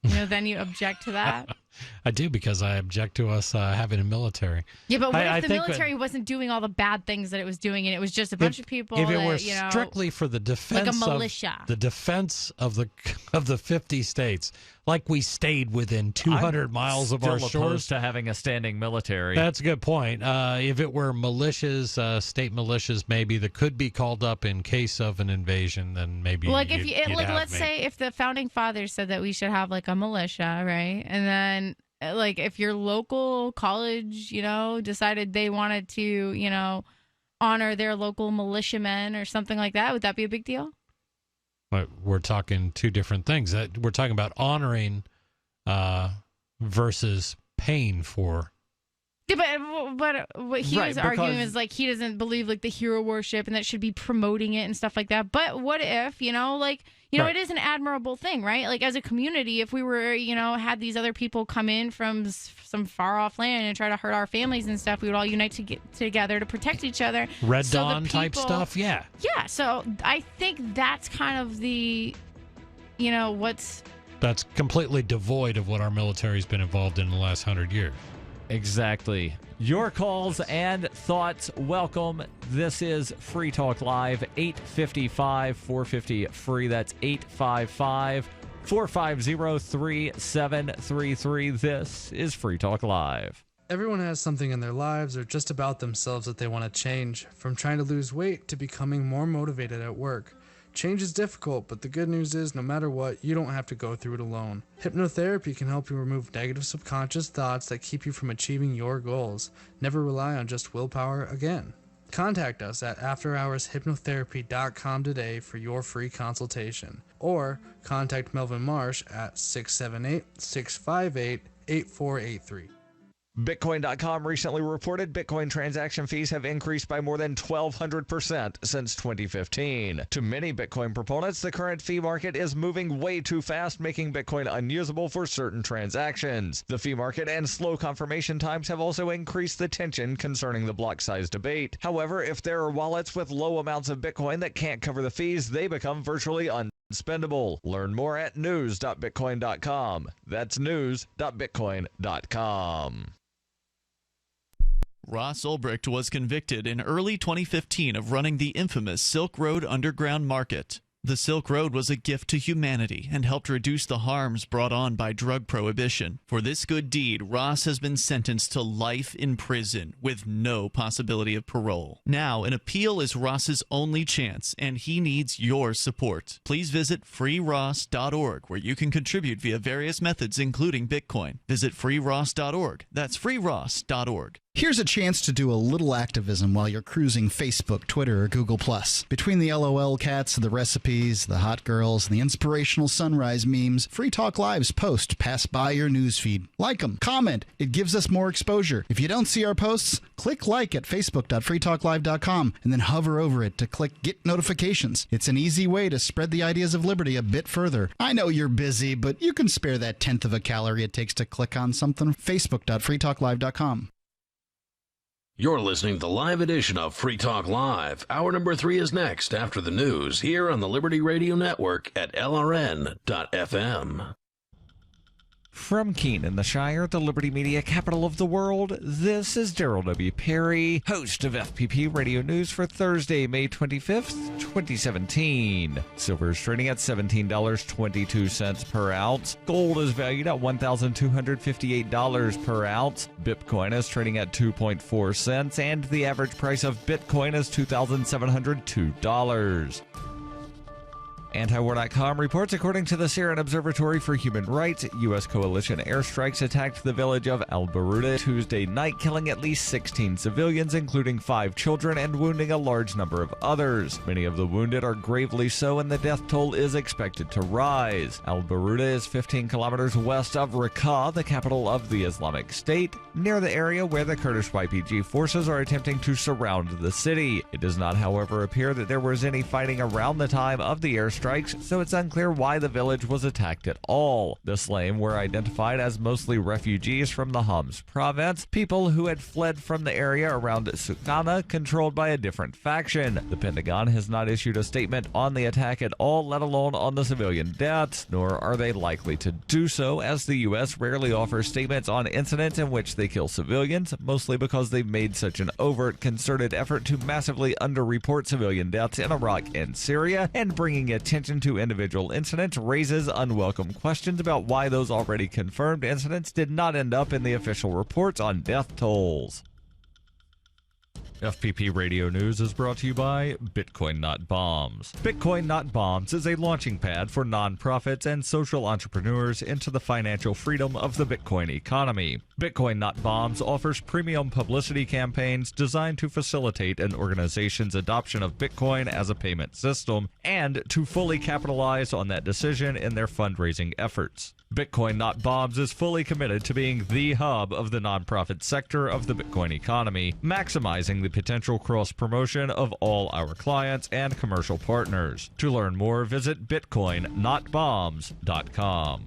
Speaker 9: Then you object to that?
Speaker 10: I do, because I object to us having a military.
Speaker 9: Yeah, but what
Speaker 10: I
Speaker 9: if the
Speaker 10: think
Speaker 9: military wasn't doing all the bad things that it was doing, and it was just a bunch of people
Speaker 10: If it
Speaker 9: that,
Speaker 10: were strictly for the defense
Speaker 9: like a militia.
Speaker 10: of the defense of the 50 states, like we stayed within 200 miles of our
Speaker 3: Still
Speaker 10: shores.
Speaker 3: opposed to having a standing military.
Speaker 10: That's a good point. If it were militias, state militias, maybe that could be called up in case of an invasion, then maybe.
Speaker 9: Like if
Speaker 10: you'd have
Speaker 9: let's
Speaker 10: me.
Speaker 9: say if the founding fathers said that we should have like a militia, right? And then like if your local college, decided they wanted to, honor their local militiamen or something like that, would that be a big deal?
Speaker 10: But we're talking two different things. We're talking about honoring versus paying for.
Speaker 9: Yeah, but what he was arguing is like he doesn't believe like the hero worship and that should be promoting it and stuff like that. But what if, it is an admirable thing, right? Like as a community, if we were, had these other people come in from some far off land and try to hurt our families and stuff, we would all unite to get together to protect each other.
Speaker 10: Red
Speaker 9: So the
Speaker 10: Dawn type
Speaker 9: people-
Speaker 10: stuff, yeah.
Speaker 9: Yeah, so I think that's kind of the, what's...
Speaker 10: That's completely devoid of what our military's been involved in the last 100 years.
Speaker 3: Exactly. Your calls and thoughts welcome. This is Free Talk Live, 855-450-FREE. That's 855-450-3733. This is Free Talk Live.
Speaker 7: Everyone has something in their lives or just about themselves that they want to change, from trying to lose weight to becoming more motivated at work. Change is difficult, but the good news is no matter what, you don't have to go through it alone. Hypnotherapy can help you remove negative subconscious thoughts that keep you from achieving your goals. Never rely on just willpower again. Contact us at afterhourshypnotherapy.com today for your free consultation. Or contact Melvin Marsh at 678-658-8483.
Speaker 3: Bitcoin.com recently reported Bitcoin transaction fees have increased by more than 1,200% since 2015. To many Bitcoin proponents, the current fee market is moving way too fast, making Bitcoin unusable for certain transactions. The fee market and slow confirmation times have also increased the tension concerning the block size debate. However, if there are wallets with low amounts of Bitcoin that can't cover the fees, they become virtually unspendable. Learn more at news.bitcoin.com. That's news.bitcoin.com.
Speaker 13: Ross Ulbricht was convicted in early 2015 of running the infamous Silk Road Underground Market. The Silk Road was a gift to humanity and helped reduce the harms brought on by drug prohibition. For this good deed, Ross has been sentenced to life in prison with no possibility of parole. Now, an appeal is Ross's only chance, and he needs your support. Please visit freeross.org, where you can contribute via various methods, including Bitcoin. Visit freeross.org. That's freeross.org.
Speaker 14: Here's a chance to do a little activism while you're cruising Facebook, Twitter, or Google+. Between the LOL cats, the recipes, the hot girls, and the inspirational sunrise memes, Free Talk Live's posts pass by your newsfeed. Like them, comment. It gives us more exposure. If you don't see our posts, click like at facebook.freetalklive.com and then hover over it to click Get Notifications. It's an easy way to spread the ideas of liberty a bit further. I know you're busy, but you can spare that 1/10 of a calorie it takes to click on something. facebook.freetalklive.com.
Speaker 20: You're listening to the live edition of Free Talk Live. Hour number 3 is next after the news here on the Liberty Radio Network at LRN.FM.
Speaker 3: From Keene in the Shire, the Liberty Media capital of the world, this is Darryl W. Perry, host of FPP Radio News for Thursday, May 25th, 2017. Silver is trading at $17.22 per ounce. Gold is valued at $1,258 per ounce. Bitcoin is trading at 2.4 cents, and the average price of Bitcoin is $2,702. Antiwar.com reports, according to the Syrian Observatory for Human Rights, U.S. coalition airstrikes attacked the village of Al-Baruda Tuesday night, killing at least 16 civilians, including 5 children, and wounding a large number of others. Many of the wounded are gravely so, and the death toll is expected to rise. Al-Baruda is 15 kilometers west of Raqqa, the capital of the Islamic State, near the area where the Kurdish YPG forces are attempting to surround the city. It does not, however, appear that there was any fighting around the time of the airstrike, so it's unclear why the village was attacked at all. The slain were identified as mostly refugees from the Homs province, people who had fled from the area around Suqana, controlled by a different faction. The Pentagon has not issued a statement on the attack at all, let alone on the civilian deaths, nor are they likely to do so, as the U.S. rarely offers statements on incidents in which they kill civilians, mostly because they've made such an overt, concerted effort to massively underreport civilian deaths in Iraq and Syria, and bringing attention to individual incidents raises unwelcome questions about why those already confirmed incidents did not end up in the official reports on death tolls. FPP Radio News is brought to you by Bitcoin Not Bombs. Bitcoin Not Bombs is a launching pad for nonprofits and social entrepreneurs into the financial freedom of the Bitcoin economy. Bitcoin Not Bombs offers premium publicity campaigns designed to facilitate an organization's adoption of Bitcoin as a payment system and to fully capitalize on that decision in their fundraising efforts. Bitcoin Not Bombs is fully committed to being the hub of the nonprofit sector of the Bitcoin economy, maximizing the potential cross-promotion of all our clients and commercial partners. To learn more, visit bitcoinnotbombs.com.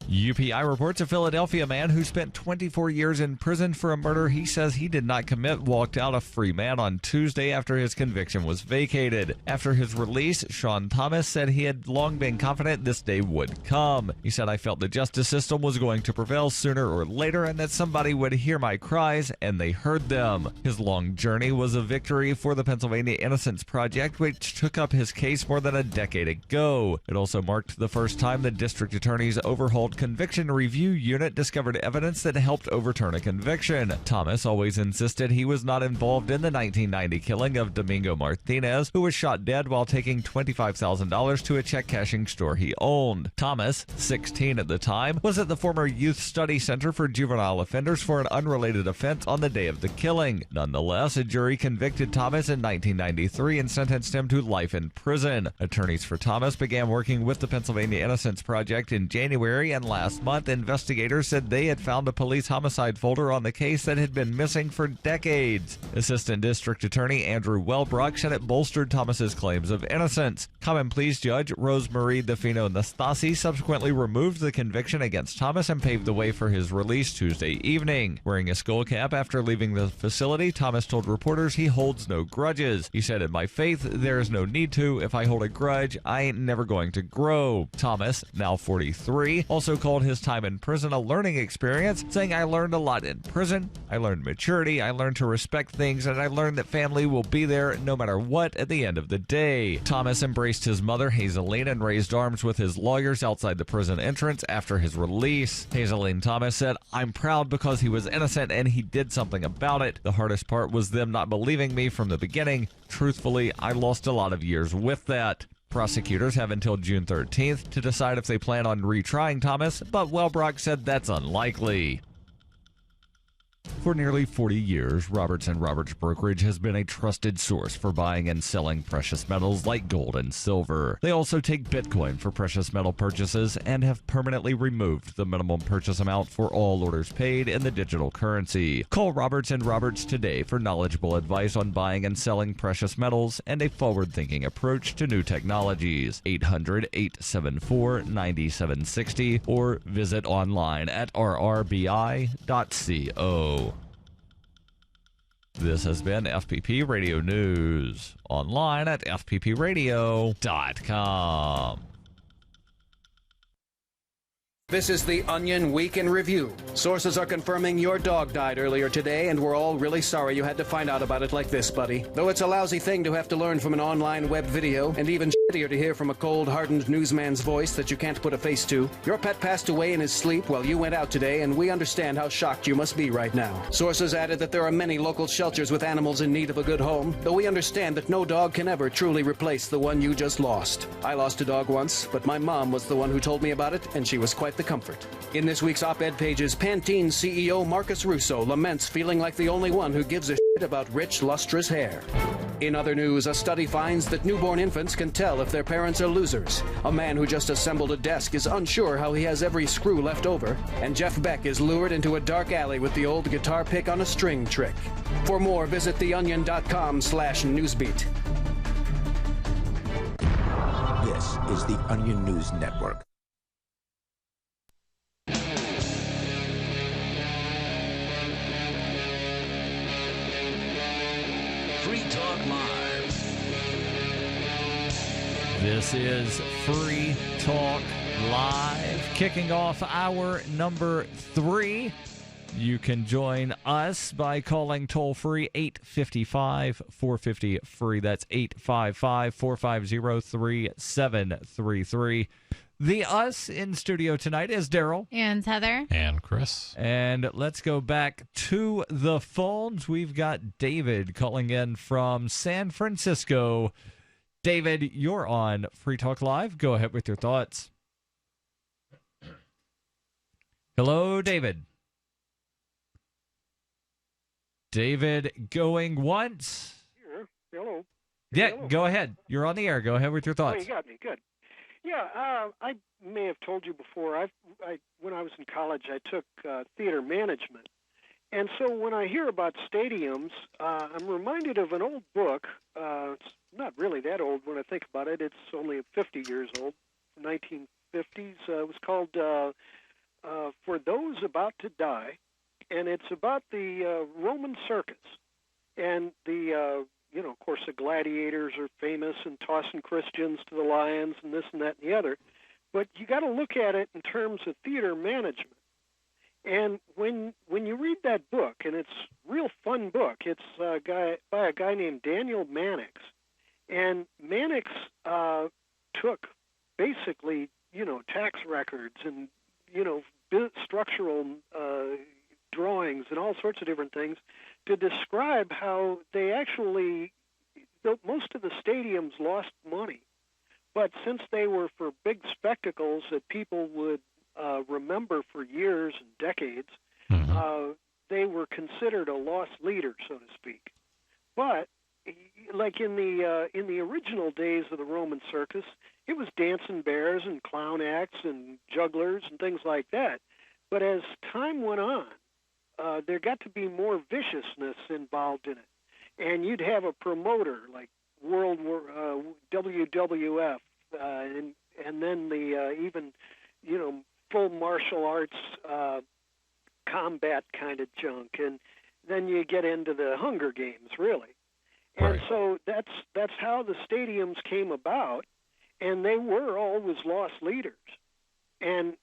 Speaker 3: UPI reports a Philadelphia man who spent 24 years in prison for a murder he says he did not commit walked out a free man on Tuesday after his conviction was vacated. After his release, Sean Thomas said he had long been confident this day would come. He said, "I felt the justice system was going to prevail sooner or later and that somebody would hear my cries, and they heard them." His long journey was a victory for the Pennsylvania Innocence Project, which took up his case more than a decade ago. It also marked the first time the district attorney's overhauled conviction review unit discovered evidence that helped overturn a conviction. Thomas always insisted he was not involved in the 1990 killing of Domingo Martinez, who was shot dead while taking $25,000 to a check-cashing store he owned. Thomas, 16 at the time, was at the former Youth Study Center for Juvenile Offenders for an unrelated offense on the day of the killing. Nonetheless, a jury convicted Thomas in 1993 and sentenced him to life in prison. Attorneys for Thomas began working with the Pennsylvania Innocence Project in January and last month, investigators said they had found a police homicide folder on the case that had been missing for decades. Assistant District Attorney Andrew Wellbrock said it bolstered Thomas's claims of innocence. Common Pleas Judge Rosemarie Defino Nastasi subsequently removed the conviction against Thomas and paved the way for his release Tuesday evening. Wearing a skull cap after leaving the facility, Thomas told reporters he holds no grudges. He said, "In my faith, there is no need to. If I hold a grudge, I ain't never going to grow." Thomas, now 43, also called his time in prison a learning experience, saying, "I learned a lot in prison. I learned maturity. I learned to respect things, and I learned that family will be there no matter what at the end of the day." Thomas embraced his mother, Hazeline, and raised arms with his lawyers outside the prison entrance after his release. Hazeline Thomas said, "I'm proud because he was innocent and he did something about it. The hardest part was them not believing me from the beginning. Truthfully, I lost a lot of years with that." Prosecutors have until June 13th to decide if they plan on retrying Thomas, but Wellbrock said that's unlikely. For nearly 40 years, Roberts & Roberts Brokerage has been a trusted source for buying and selling precious metals like gold and silver. They also take Bitcoin for precious metal purchases and have permanently removed the minimum purchase amount for all orders paid in the digital currency. Call Roberts & Roberts today for knowledgeable advice on buying and selling precious metals and a forward-thinking approach to new technologies. 800-874-9760 or visit online at rrbi.co. This has been FPP Radio News, online at fppradio.com.
Speaker 11: This is the Onion Week in Review. Sources are confirming your dog died earlier today, and we're all really sorry you had to find out about it like this, buddy. Though it's a lousy thing to have to learn from an online web video, and even shittier to hear from a cold, hardened newsman's voice that you can't put a face to, your pet passed away in his sleep while you went out today, and we understand how shocked you must be right now. Sources added that there are many local shelters with animals in need of a good home, though we understand that no dog can ever truly replace the one you just lost. I lost a dog once, but my mom was the one who told me about it, and she was quite the comfort. In this week's op-ed pages, Pantene CEO Marcus Russo laments feeling like the only one who gives a shit about rich, lustrous hair. In other news, a study finds that newborn infants can tell if their parents are losers. A man who just assembled a desk is unsure how he has every screw left over. And Jeff Beck is lured into a dark alley with the old guitar pick on a string trick. For more, visit theonion.com/newsbeat.
Speaker 12: This is the Onion News Network.
Speaker 20: Free Talk Live.
Speaker 3: This is Free Talk Live, kicking off hour number 3. You can join us by calling toll-free 855-450-FREE. That's 855-450-3733. The us in studio tonight is Darryl.
Speaker 9: And Heather.
Speaker 10: And Chris.
Speaker 3: And let's go back to the phones. We've got David calling in from San Francisco. David, you're on Free Talk Live. Go ahead with your thoughts. Hello, David. David going once.
Speaker 21: Here. Hello.
Speaker 3: Yeah,
Speaker 21: Hello.
Speaker 3: Go ahead. You're on the air. Go ahead with your
Speaker 21: Oh,
Speaker 3: thoughts.
Speaker 21: you got me. Good. Yeah, I may have told you before. When I was in college, I took theater management, and so when I hear about stadiums, I'm reminded of an old book. It's not really that old when I think about it. It's only 50 years old, 1950s. It was called "For Those About to Die," and it's about the Roman circus, and the of course, the gladiators are famous and tossing Christians to the lions and this and that and the other. But you got to look at it in terms of theater management. And when you read that book, and it's a real fun book, it's by a guy named Daniel Mannix. And Mannix took basically, tax records and, structural drawings and all sorts of different things to describe how they actually, most of the stadiums lost money. But since they were for big spectacles that people would remember for years and decades, they were considered a lost leader, so to speak. But like in the original days of the Roman circus, it was dancing bears and clown acts and jugglers and things like that. But as time went on, there got to be more viciousness involved in it. And you'd have a promoter like World War WWF, and then the even full martial arts combat kind of junk, and then you get into the Hunger Games, really. And so that's how the stadiums came about, and they were always lost leaders. And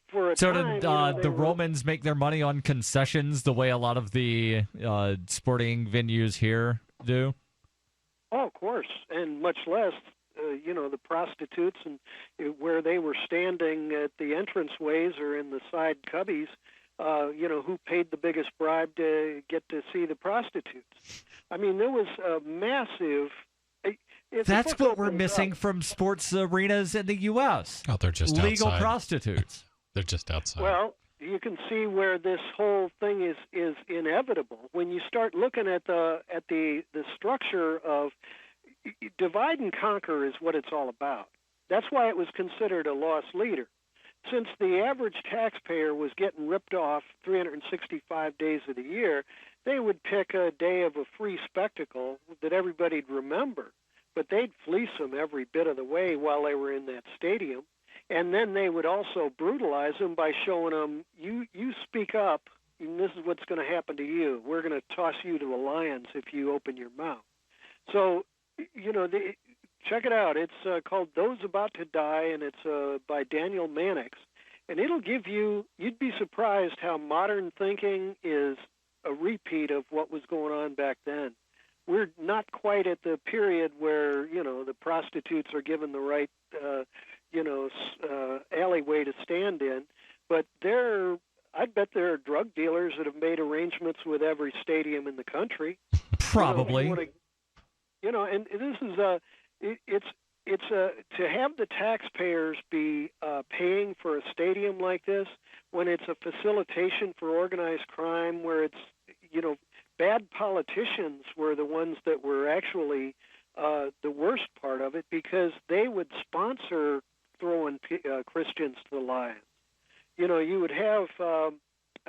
Speaker 21: for a time,
Speaker 3: did the Romans make their money on concessions the way a lot of the sporting venues here do?
Speaker 21: Oh, of course, and much less, the prostitutes and where they were standing at the entranceways or in the side cubbies, who paid the biggest bribe to get to see the prostitutes. I mean, there was a massive...
Speaker 3: That's what we're missing from sports arenas in the U.S.
Speaker 10: Oh, they're just
Speaker 3: legal
Speaker 10: outside.
Speaker 3: Prostitutes.
Speaker 10: They're just outside.
Speaker 21: Well, you can see where this whole thing is inevitable. When you start looking at the structure of divide and conquer is what it's all about. That's why it was considered a lost leader. Since the average taxpayer was getting ripped off 365 days of the year, they would pick a day of a free spectacle that everybody'd remember, but they'd fleece them every bit of the way while they were in that stadium. And then they would also brutalize them by showing them, you speak up, and this is what's going to happen to you. We're going to toss you to the lions if you open your mouth. So, check it out. It's called Those About to Die, and it's by Daniel Mannix. And it'll give you'd be surprised how modern thinking is a repeat of what was going on back then. We're not quite at the period where, the prostitutes are given the right, alleyway to stand in, but I bet there are drug dealers that have made arrangements with every stadium in the country.
Speaker 3: Probably.
Speaker 21: And this is to have the taxpayers be paying for a stadium like this when it's a facilitation for organized crime, where it's bad politicians were the ones that were actually the worst part of it, because they would sponsor throwing Christians to the lions. You would have, I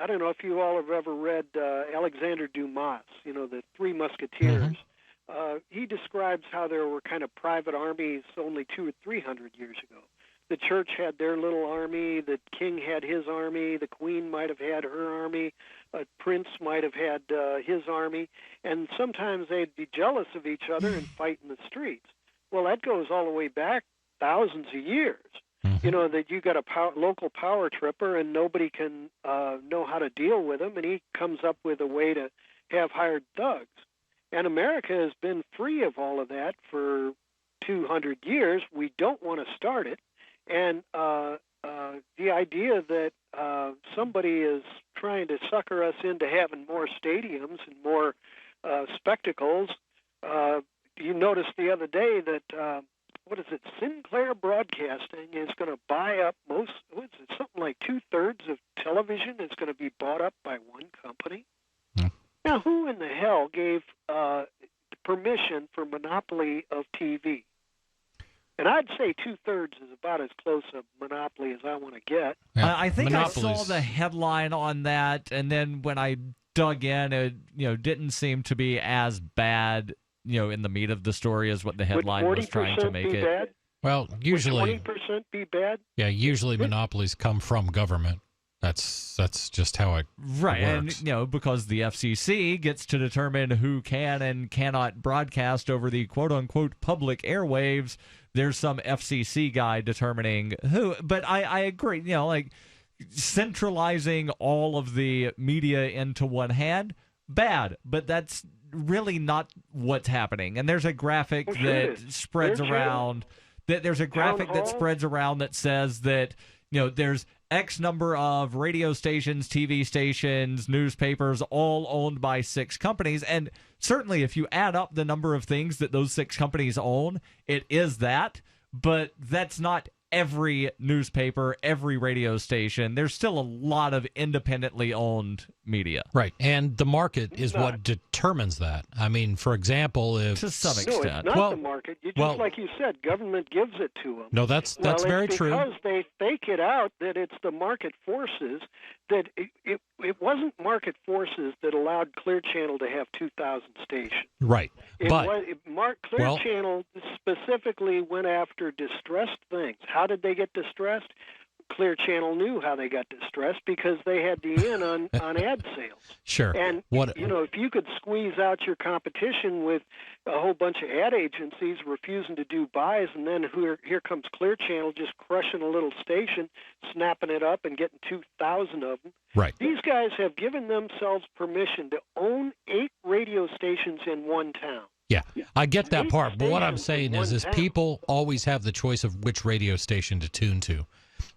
Speaker 21: don't know if you all have ever read Alexander Dumas, the Three Musketeers.
Speaker 10: Mm-hmm.
Speaker 21: He describes how there were kind of private armies only 200 or 300 years ago. The church had their little army, the king had his army, the queen might have had her army, a prince might have had his army, and sometimes they'd be jealous of each other and fight in the streets. Well, that goes all the way back thousands of years. Mm-hmm. That you got a local power tripper and nobody can know how to deal with him, and he comes up with a way to have hired thugs. And America has been free of all of that for 200 years. We don't want to start it. And the idea that somebody is trying to sucker us into having more stadiums and more spectacles. You noticed the other day that, Sinclair Broadcasting is going to buy up something like 2/3 of television is going to be bought up by one company? Now, who in the hell gave permission for monopoly of TV? And I'd say 2/3 is about as close a monopoly as I want to get.
Speaker 3: Yeah. I think I saw the headline on that, and then when I dug in, it didn't seem to be as bad, in the meat of the story as what the headline was trying to make it.
Speaker 21: Bad?
Speaker 10: Well, usually
Speaker 21: would 20% be bad?
Speaker 10: Yeah, usually monopolies come from government. That's just how it works.
Speaker 3: And because the FCC gets to determine who can and cannot broadcast over the quote-unquote public airwaves, there's some FCC guy determining who. But I agree, centralizing all of the media into one hand, bad. But that's really not what's happening. And there's a graphic that spreads around. There's a graphic that spreads around that says that there's X number of radio stations, TV stations, newspapers, all owned by 6 companies. And certainly if you add up the number of things that those 6 companies own, it is that. But that's not every newspaper, every radio station. There's still a lot of independently owned media.
Speaker 10: Right. And the market is what determines that. I mean, for example, if...
Speaker 3: To some
Speaker 21: No,
Speaker 3: extent.
Speaker 21: it's not the market. Just like you said, government gives it to them.
Speaker 10: No, that's very true.
Speaker 21: Because they fake it out that it's the market forces, that it wasn't market forces that allowed Clear Channel to have 2,000 stations.
Speaker 10: Right.
Speaker 21: Clear Channel specifically went after distressed things. How did they get distressed? Clear Channel knew how they got distressed because they had the in on ad sales.
Speaker 10: Sure.
Speaker 21: And, if you could squeeze out your competition with a whole bunch of ad agencies refusing to do buys, and then here comes Clear Channel just crushing a little station, snapping it up and getting 2,000 of them.
Speaker 10: Right.
Speaker 21: These guys have given themselves permission to own 8 radio stations in one town.
Speaker 10: Yeah, I get that part. But what I'm saying is people always have the choice of which radio station to tune to.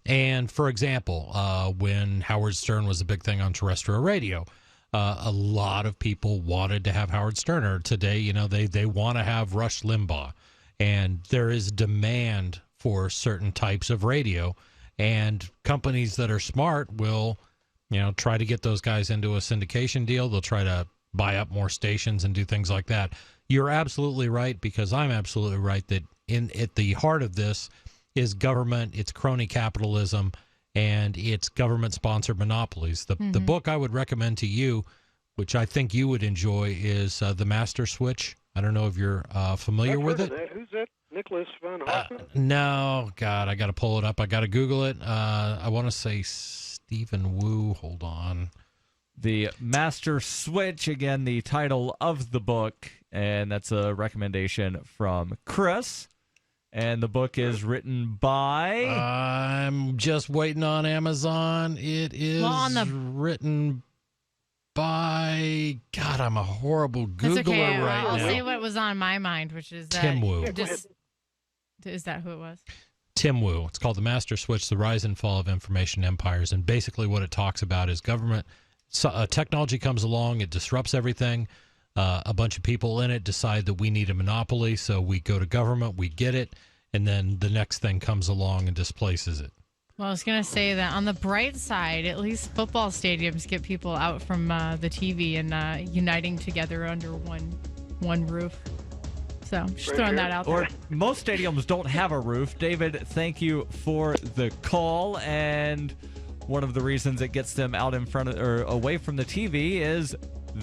Speaker 10: And, for example, when Howard Stern was a big thing on terrestrial radio, a lot of people wanted to have Howard Stern. Or today, they want to have Rush Limbaugh. And there is demand for certain types of radio. And companies that are smart will, try to get those guys into a syndication deal. They'll try to buy up more stations and do things like that. You're absolutely right, because I'm absolutely right that at the heart of this is government, it's crony capitalism, and it's government-sponsored monopolies. The book I would recommend to you, which I think you would enjoy, is The Master Switch. I don't know if you're familiar with it.
Speaker 21: Who's that? Nicholas von Hoffman?
Speaker 10: No, God, I got to pull it up. I got to Google it. I want to say Stephen Wu. Hold on.
Speaker 3: The Master Switch, again, the title of the book, and that's a recommendation from Chris. And the book is written by...
Speaker 10: I'm just waiting on Amazon. It is written by... God, I'm a horrible Googler right now.
Speaker 9: I'll say what was on my mind, which is that...
Speaker 10: Tim Wu.
Speaker 9: Is that who it was?
Speaker 10: Tim Wu. It's called The Master Switch, The Rise and Fall of Information Empires. And basically what it talks about is government... technology comes along, it disrupts everything. A bunch of people in it decide that we need a monopoly, so we go to government, we get it, and then the next thing comes along and displaces it.
Speaker 9: Well, I was going to say that on the bright side, at least football stadiums get people out from the TV and uniting together under one roof. So just throwing that out there.
Speaker 3: Or most stadiums don't have a roof. David, thank you for the call. And one of the reasons it gets them out in front of, or away from the TV is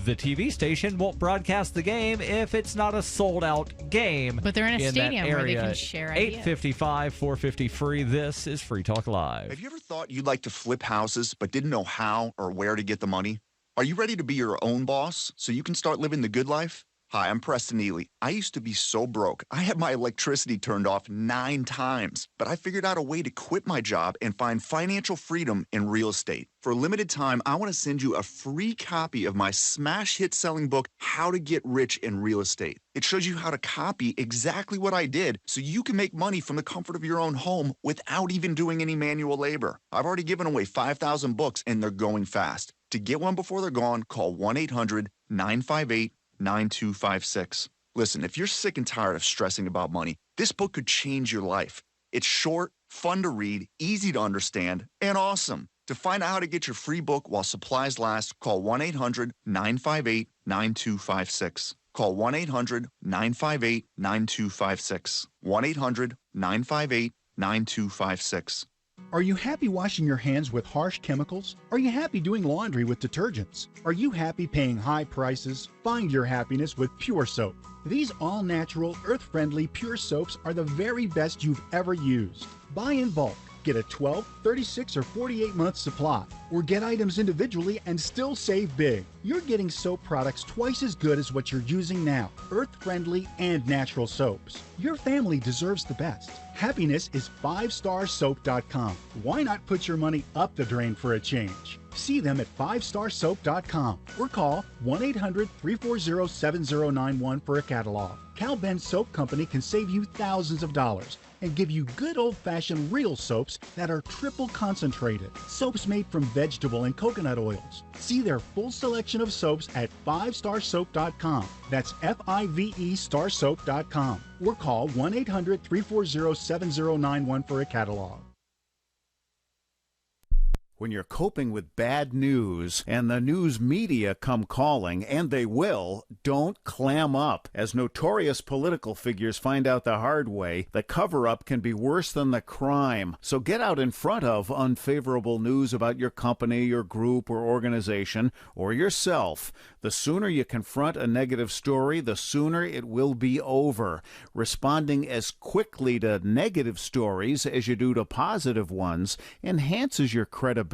Speaker 3: the TV station won't broadcast the game if it's not a sold-out game.
Speaker 9: But they're in a stadium where they can share ideas.
Speaker 3: 855-450 free. This is Free Talk Live.
Speaker 15: Have you ever thought you'd like to flip houses but didn't know how or where to get the money? Are you ready to be your own boss so you can start living the good life? Hi, I'm Preston Ely. I used to be so broke. I had my electricity turned off 9 times, but I figured out a way to quit my job and find financial freedom in real estate. For a limited time, I want to send you a free copy of my smash hit selling book, How to Get Rich in Real Estate. It shows you how to copy exactly what I did so you can make money from the comfort of your own home without even doing any manual labor. I've already given away 5,000 books and they're going fast. To get one before they're gone, call 1-800-958-9256. Listen, if you're sick and tired of stressing about money, this book could change your life. It's short, fun to read, easy to understand, and awesome. To find out how to get your free book while supplies last, call 1-800-958-9256. Call 1-800-958-9256. 1-800-958-9256.
Speaker 22: Are you happy washing your hands with harsh chemicals? Are you happy doing laundry with detergents? Are you happy paying high prices? Find your happiness with Pure Soap. These all-natural, earth-friendly Pure Soaps are the very best you've ever used. Buy in bulk. Get a 12, 36, or 48-month supply. Or get items individually and still save big. You're getting soap products twice as good as what you're using now. Earth-friendly and natural soaps. Your family deserves the best. Happiness is 5starsoap.com. Why not put your money up the drain for a change? See them at 5starsoap.com or call 1-800-340-7091 for a catalog. Cal Ben Soap Company can save you thousands of dollars and give you good old-fashioned real soaps that are triple concentrated. Soaps made from vegetable, and coconut oils. See their full selection of soaps at 5starsoap.com. That's FIVE starsoap.com. Or call 1-800-340-7091 for a catalog.
Speaker 5: When you're coping with bad news and the news media come calling, and they will, don't clam up. As notorious political figures find out the hard way, the cover-up can be worse than the crime. So get out in front of unfavorable news about your company, your group, or organization, or yourself. The sooner you confront a negative story, the sooner it will be over. Responding as quickly to negative stories as you do to positive ones enhances your credibility.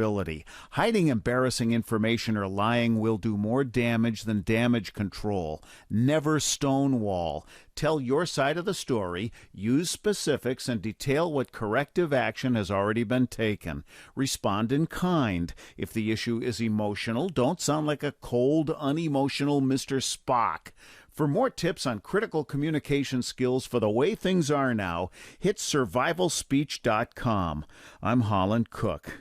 Speaker 5: Hiding embarrassing information or lying will do more damage than damage control. Never stonewall. Tell your side of the story, use specifics, and detail what corrective action has already been taken. Respond in kind. If the issue is emotional, don't sound like a cold, unemotional Mr. Spock. For more tips on critical communication skills for the way things are now, hit survivalspeech.com. I'm Holland Cook.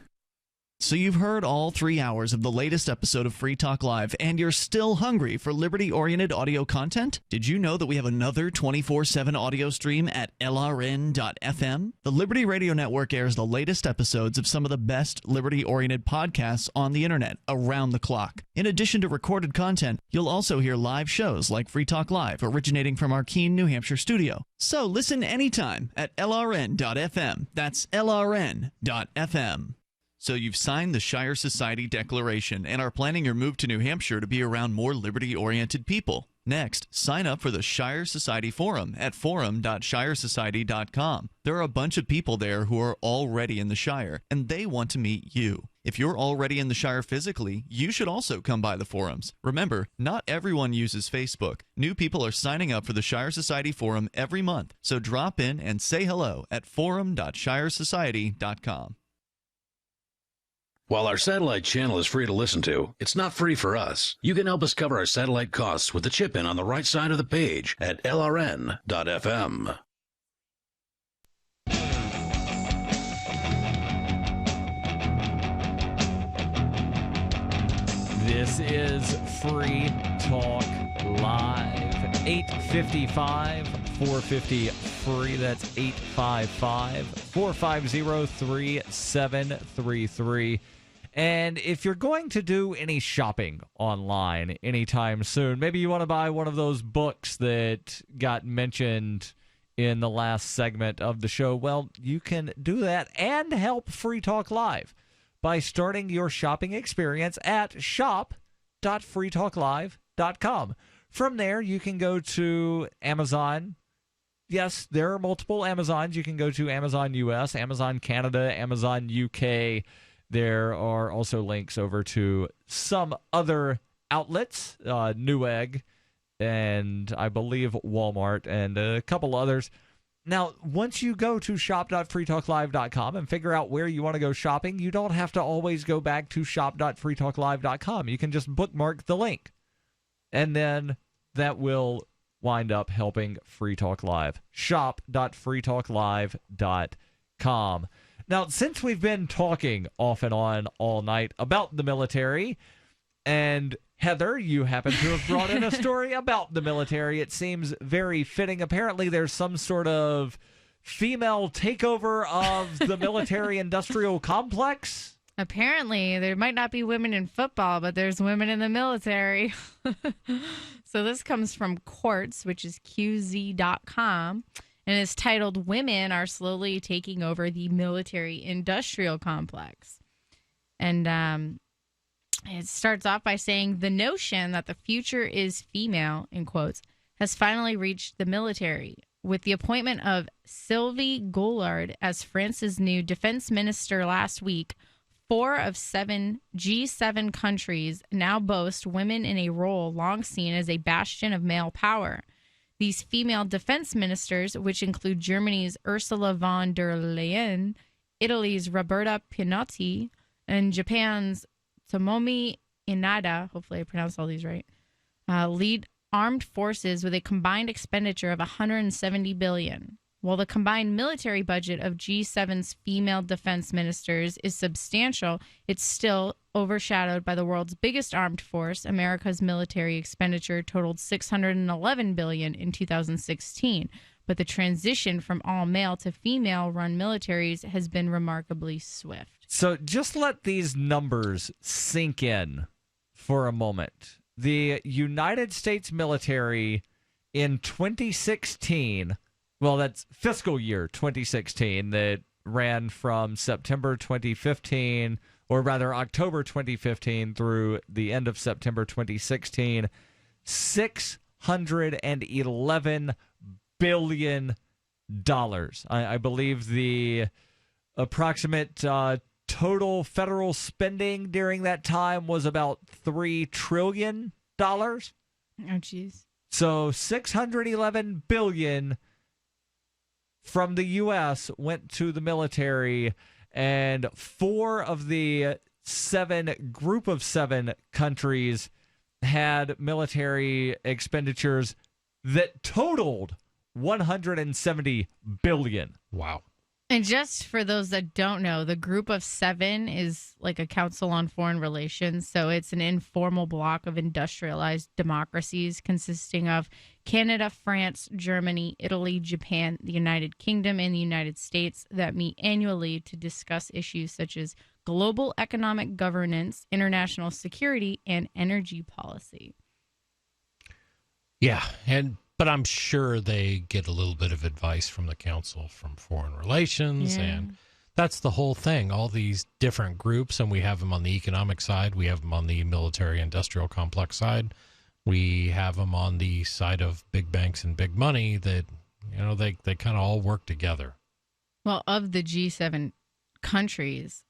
Speaker 13: So you've heard all 3 hours of the latest episode of Free Talk Live, and you're still hungry for liberty-oriented audio content? Did you know that we have another 24/7 audio stream at LRN.FM? The Liberty Radio Network airs the latest episodes of some of the best liberty-oriented podcasts on the internet around the clock. In addition to recorded content, you'll also hear live shows like Free Talk Live, originating from our Keene, New Hampshire studio. So listen anytime at LRN.FM. That's LRN.FM. So you've signed the Shire Society Declaration and are planning your move to New Hampshire to be around more liberty-oriented people. Next, sign up for the Shire Society Forum at forum.shiresociety.com. There are a bunch of people there who are already in the Shire, and they want to meet you. If you're already in the Shire physically, you should also come by the forums. Remember, not everyone uses Facebook. New people are signing up for the Shire Society Forum every month, so drop in and say hello at forum.shiresociety.com.
Speaker 20: While our satellite channel is free to listen to, it's not free for us. You can help us cover our satellite costs with the chip-in on the right side of the page at LRN.FM.
Speaker 3: This is Free Talk Live. 855 450 free. That's 855 450 3733. And if you're going to do any shopping online anytime soon, maybe you want to buy one of those books that got mentioned in the last segment of the show, well, you can do that and help Free Talk Live by starting your shopping experience at shop.freetalklive.com. From there, you can go to Amazon. Yes, there are multiple Amazons. You can go to Amazon US, Amazon Canada, Amazon UK. There are also links over to some other outlets, Newegg, and I believe Walmart, and a couple others. Now, once you go to shop.freetalklive.com and figure out where you want to go shopping, you don't have to always go back to shop.freetalklive.com. You can just bookmark the link, and then that will wind up helping Free Talk Live. Shop.freetalklive.com. Now, since we've been talking off and on all night about the military, and Heather, you happen to have brought in a story about the military. It seems very fitting. Apparently, there's some sort of female takeover of the military-industrial complex.
Speaker 9: Apparently, there might not be women in football, but there's women in the military. So this comes from Quartz, which is QZ.com. And it's titled, Women Are Slowly Taking Over the Military-Industrial Complex. And it starts off by saying, the notion that the future is female, in quotes, has finally reached the military. With the appointment of Sylvie Goulard as France's new defense minister last week, 4 of 7 G7 countries now boast women in a role long seen as a bastion of male power. These female defense ministers, which include Germany's Ursula von der Leyen, Italy's Roberta Pinotti, and Japan's Tomomi Inada, hopefully I pronounced all these right, lead armed forces with a combined expenditure of $170 billion. While the combined military budget of G7's female defense ministers is substantial, it's still overshadowed by the world's biggest armed force. America's military expenditure totaled $611 billion in 2016, but the transition from all male to female-run militaries has been remarkably swift.
Speaker 3: So just let these numbers sink in for a moment. The United States military in 2016, well, that's fiscal year 2016, that ran from September 2015, or rather October 2015 through the end of September 2016, $611 billion. I believe the approximate total federal spending during that time was about $3 trillion. Oh,
Speaker 9: jeez.
Speaker 3: So $611 billion from the U.S. went to the military, and 4 of the group of 7 countries had military expenditures that totaled $170 billion.
Speaker 10: Wow.
Speaker 9: And just for those that don't know, the Group of 7 is like a Council on Foreign Relations. So it's an informal bloc of industrialized democracies consisting of Canada, France, Germany, Italy, Japan, the United Kingdom, and the United States that meet annually to discuss issues such as global economic governance, international security, and energy policy.
Speaker 10: Yeah, but I'm sure they get a little bit of advice from the Council from Foreign Relations, and that's the whole thing. All these different groups, and we have them on the economic side, we have them on the military-industrial complex side, we have them on the side of big banks and big money that, they kind of all work together.
Speaker 9: Well, of the G7 countries,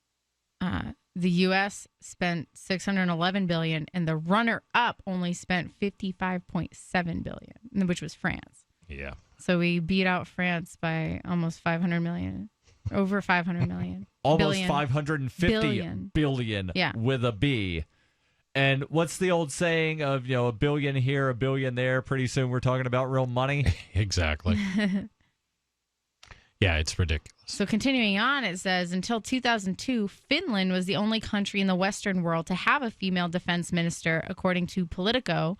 Speaker 9: the U.S. spent $611 billion, and the runner-up only spent $55.7 billion, which was France.
Speaker 10: Yeah.
Speaker 9: So we beat out France by almost $500 million, over $500 million.
Speaker 3: Almost $550 billion with a B. And what's the old saying of, a billion here, a billion there? Pretty soon we're talking about real money.
Speaker 10: Exactly. Yeah, it's ridiculous.
Speaker 9: So continuing on, it says, until 2002, Finland was the only country in the Western world to have a female defense minister, according to Politico.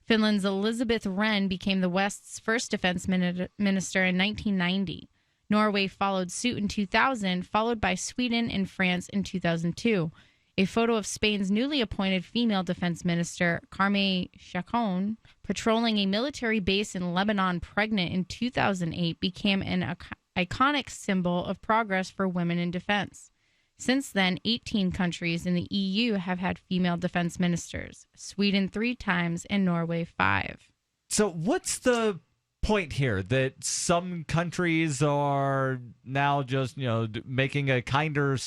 Speaker 9: Finland's Elizabeth Wren became the West's first defense minister in 1990. Norway followed suit in 2000, followed by Sweden and France in 2002. A photo of Spain's newly appointed female defense minister, Carme Chacon, patrolling a military base in Lebanon pregnant in 2008 became an iconic symbol of progress for women in defense. Since then, 18 countries in the EU have had female defense ministers, Sweden 3 times and Norway 5.
Speaker 3: So what's the point here that some countries are now just, making a kinder,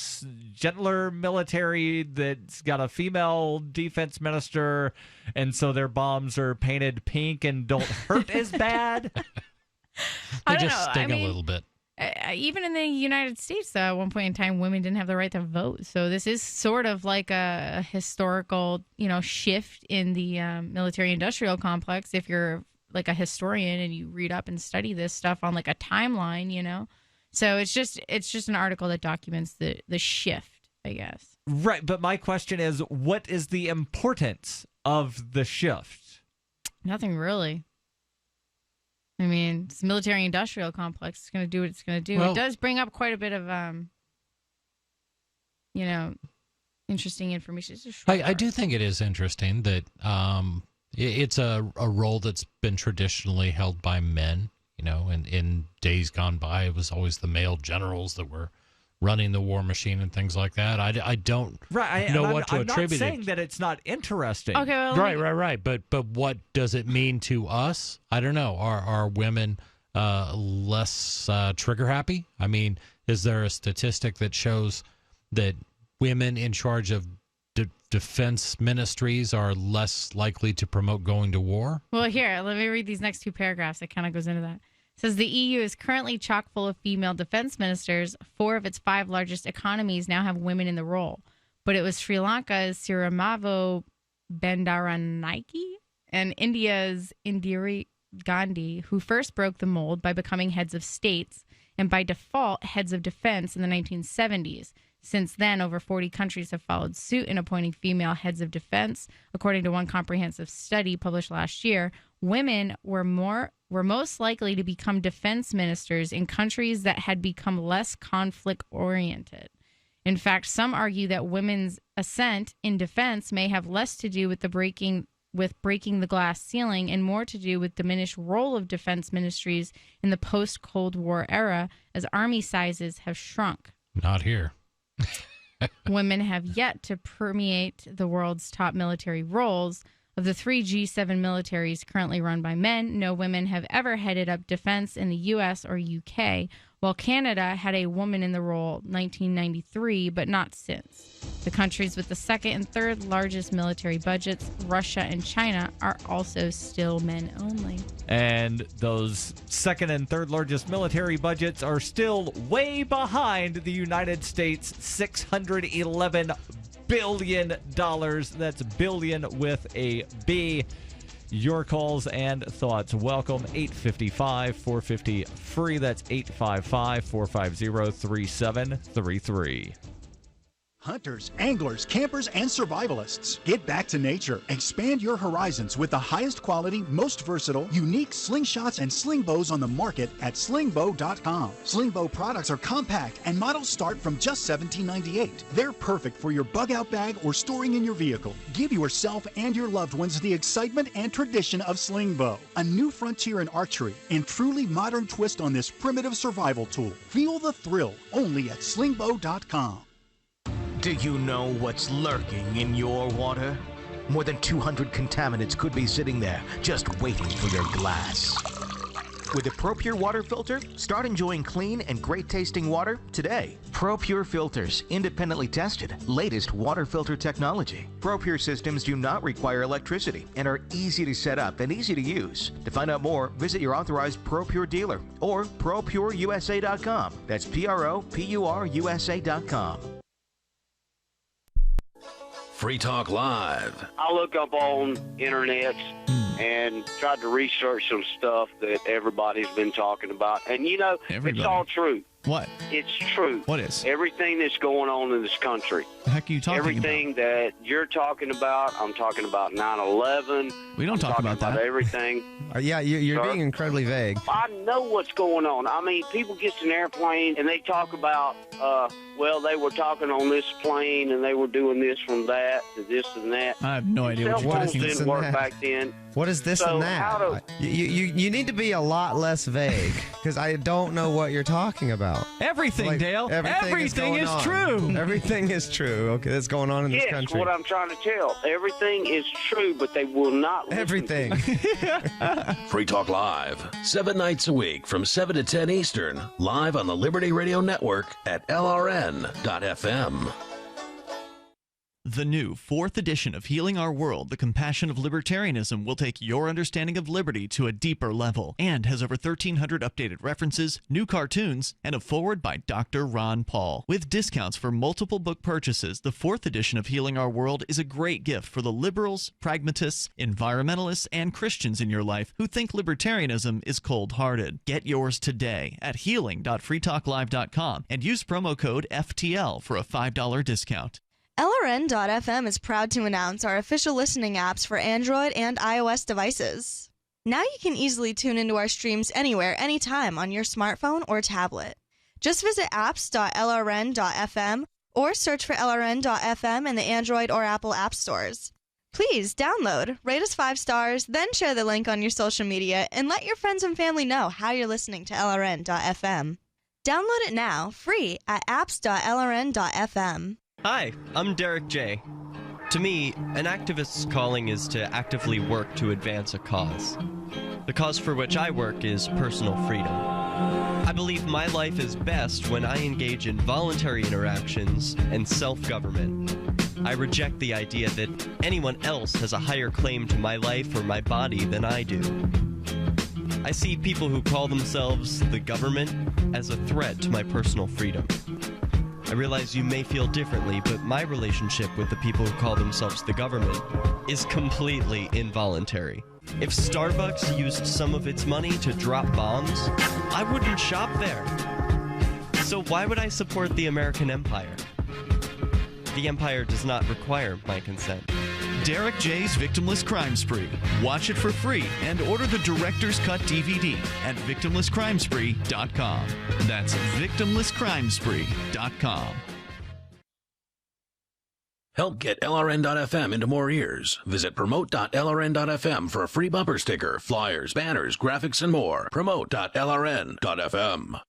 Speaker 3: gentler military that's got a female defense minister, and so their bombs are painted pink and don't hurt as bad?
Speaker 10: They just sting a little bit.
Speaker 9: Even in the United States, though, at one point in time, women didn't have the right to vote. So this is sort of like a historical, shift in the military-industrial complex. If you're like a historian and you read up and study this stuff on like a timeline, So it's just an article that documents the shift, I guess.
Speaker 3: Right, but my question is, what is the importance of the shift?
Speaker 9: Nothing really. I mean, it's a military-industrial complex. It's going to do what it's going to do. Well, it does bring up quite a bit of, interesting information.
Speaker 10: I do think it is interesting that it's a role that's been traditionally held by men. And in days gone by, it was always the male generals that were running the war machine and things like that. I don't know what to attribute it.
Speaker 3: I'm not saying that it's not interesting.
Speaker 9: Okay, well,
Speaker 10: right. But what does it mean to us? I don't know. Are women less trigger happy? I mean, is there a statistic that shows that women in charge of defense ministries are less likely to promote going to war?
Speaker 9: Well, here, let me read these next 2 paragraphs. It kind of goes into that. It says the EU is currently chock full of female defense ministers. 4 of its 5 largest economies now have women in the role. But it was Sri Lanka's Sirimavo Bandaranaike and India's Indira Gandhi, who first broke the mold by becoming heads of states and by default heads of defense in the 1970s. Since then, over 40 countries have followed suit in appointing female heads of defense. According to one comprehensive study published last year, women were most likely to become defense ministers in countries that had become less conflict-oriented. In fact, some argue that women's ascent in defense may have less to do with breaking the glass ceiling and more to do with diminished role of defense ministries in the post-Cold War era as army sizes have shrunk.
Speaker 10: Not here.
Speaker 9: Women have yet to permeate the world's top military roles. Of the 3 G7 militaries currently run by men, no women have ever headed up defense in the U.S. or U.K., while Canada had a woman in the role 1993, but not since. The countries with the second and third largest military budgets, Russia and China, are also still men only.
Speaker 3: And those second and third largest military budgets are still way behind the United States' $611 billion. That's billion with a B. Your calls and thoughts. Welcome. 855-450-FREE. That's 855-450-3733.
Speaker 22: Hunters, anglers, campers, and survivalists. Get back to nature. Expand your horizons with the highest quality, most versatile, unique slingshots and sling bows on the market at slingbow.com. Slingbow products are compact and models start from just $17.98. They're perfect for your bug-out bag or storing in your vehicle. Give yourself and your loved ones the excitement and tradition of Slingbow, a new frontier in archery and truly modern twist on this primitive survival tool. Feel the thrill only at slingbow.com.
Speaker 6: Do you know what's lurking in your water? More than 200 contaminants could be sitting there, just waiting for your glass. With a ProPure water filter, start enjoying clean and great-tasting water today. ProPure filters, independently tested, latest water filter technology. ProPure systems do not require electricity and are easy to set up and easy to use. To find out more, visit your authorized ProPure dealer or ProPureUSA.com. That's ProPureUSA.com.
Speaker 20: Free Talk Live.
Speaker 8: I look up on internet and tried to research some stuff that everybody's been talking about. And, you know, it's all true.
Speaker 13: What?
Speaker 8: It's true.
Speaker 13: What is?
Speaker 8: Everything that's going on in this country.
Speaker 13: The heck are you talking
Speaker 8: Everything
Speaker 13: about?
Speaker 8: that you're talking about, I'm talking about 9/11.
Speaker 13: We don't talk about that.
Speaker 8: Everything.
Speaker 23: Yeah, you're being incredibly vague.
Speaker 8: I know what's going on. I mean, people get in an airplane and they talk about, well, they were talking on this plane and they were doing this from that to this and that.
Speaker 13: I have no idea
Speaker 8: Cell
Speaker 13: what you're
Speaker 8: phones
Speaker 13: talking
Speaker 8: didn't
Speaker 13: about.
Speaker 8: work back then.
Speaker 23: What is this
Speaker 8: So
Speaker 23: and that?
Speaker 8: how do-
Speaker 23: You need to be a lot less vague because I don't know what you're talking about.
Speaker 3: Everything, Dale. Everything is true.
Speaker 23: Everything is true. Okay, that's going on in this
Speaker 8: Yes,
Speaker 23: country.
Speaker 8: what I'm trying to tell. Everything is true, but they will not listen.
Speaker 23: Everything.
Speaker 20: Free Talk Live, 7 nights a week from 7 to 10 Eastern, live on the Liberty Radio Network at LRN.FM.
Speaker 13: The new 4th edition of Healing Our World, The Compassion of Libertarianism, will take your understanding of liberty to a deeper level and has over 1,300 updated references, new cartoons, and a foreword by Dr. Ron Paul. With discounts for multiple book purchases, the 4th edition of Healing Our World is a great gift for the liberals, pragmatists, environmentalists, and Christians in your life who think libertarianism is cold-hearted. Get yours today at healing.freetalklive.com and use promo code FTL for a $5 discount.
Speaker 24: LRN.FM is proud to announce our official listening apps for Android and iOS devices. Now you can easily tune into our streams anywhere, anytime on your smartphone or tablet. Just visit apps.lrn.fm or search for LRN.FM in the Android or Apple app stores. Please download, rate us 5 stars, then share the link on your social media and let your friends and family know how you're listening to LRN.FM. Download it now, free at apps.lrn.fm.
Speaker 25: Hi, I'm Derek J. To me, an activist's calling is to actively work to advance a cause. The cause for which I work is personal freedom. I believe my life is best when I engage in voluntary interactions and self-government. I reject the idea that anyone else has a higher claim to my life or my body than I do. I see people who call themselves the government as a threat to my personal freedom. I realize you may feel differently, but my relationship with the people who call themselves the government is completely involuntary. If Starbucks used some of its money to drop bombs, I wouldn't shop there. So why would I support the American empire? The empire does not require my consent.
Speaker 13: Derek J's Victimless Crime Spree. Watch it for free and order the Director's Cut DVD at victimlesscrimespree.com. That's victimlesscrimespree.com.
Speaker 20: Help get LRN.FM into more ears. Visit promote.lrn.fm for a free bumper sticker, flyers, banners, graphics, and more. Promote.lrn.fm.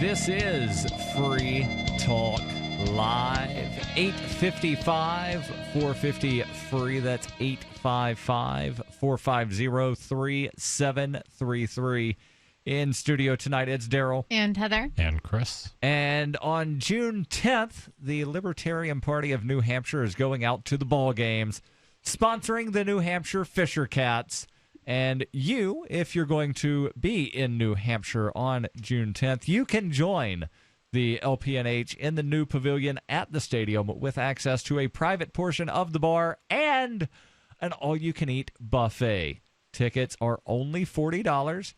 Speaker 3: This is Free Talk Live. 855 450 free. That's 855 450 3733. In studio tonight, it's Darryl.
Speaker 9: And Heather.
Speaker 10: And Chris.
Speaker 3: And on June 10th, the Libertarian Party of New Hampshire is going out to the ball games, sponsoring the New Hampshire Fisher Cats. And you, if you're going to be in New Hampshire on June 10th, you can join the LPNH in the new pavilion at the stadium with access to a private portion of the bar and an all-you-can-eat buffet. Tickets are only $40.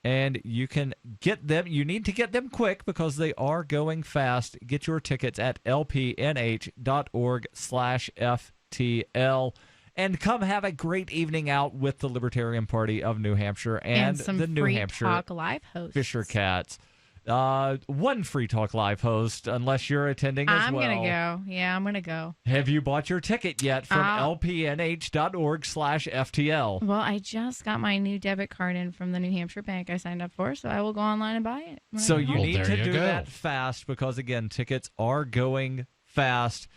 Speaker 3: And you can get them. You need to get them quick because they are going fast. Get your tickets at lpnh.org/FTL. And come have a great evening out with the Libertarian Party of New Hampshire and
Speaker 9: some
Speaker 3: the New
Speaker 9: Free
Speaker 3: Hampshire
Speaker 9: Talk Live hosts.
Speaker 3: Fisher Cats. One Free Talk Live host, unless you're attending as well.
Speaker 9: I'm going to go. Yeah, I'm going to go.
Speaker 3: Have you bought your ticket yet from lpnh.org/FTL?
Speaker 9: Well, I just got my new debit card in from the New Hampshire bank I signed up for, so I will go online and buy it.
Speaker 3: So you need to do that fast because, again, tickets are going fast.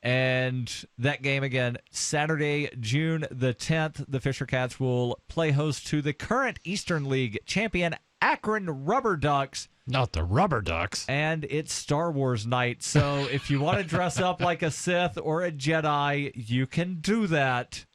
Speaker 3: And that game, again, Saturday, June the 10th, the Fisher Cats will play host to the current Eastern League champion Akron Rubber Ducks.
Speaker 10: Not the Rubber Ducks.
Speaker 3: And it's Star Wars night, so if you want to dress up like a Sith or a Jedi, you can do that.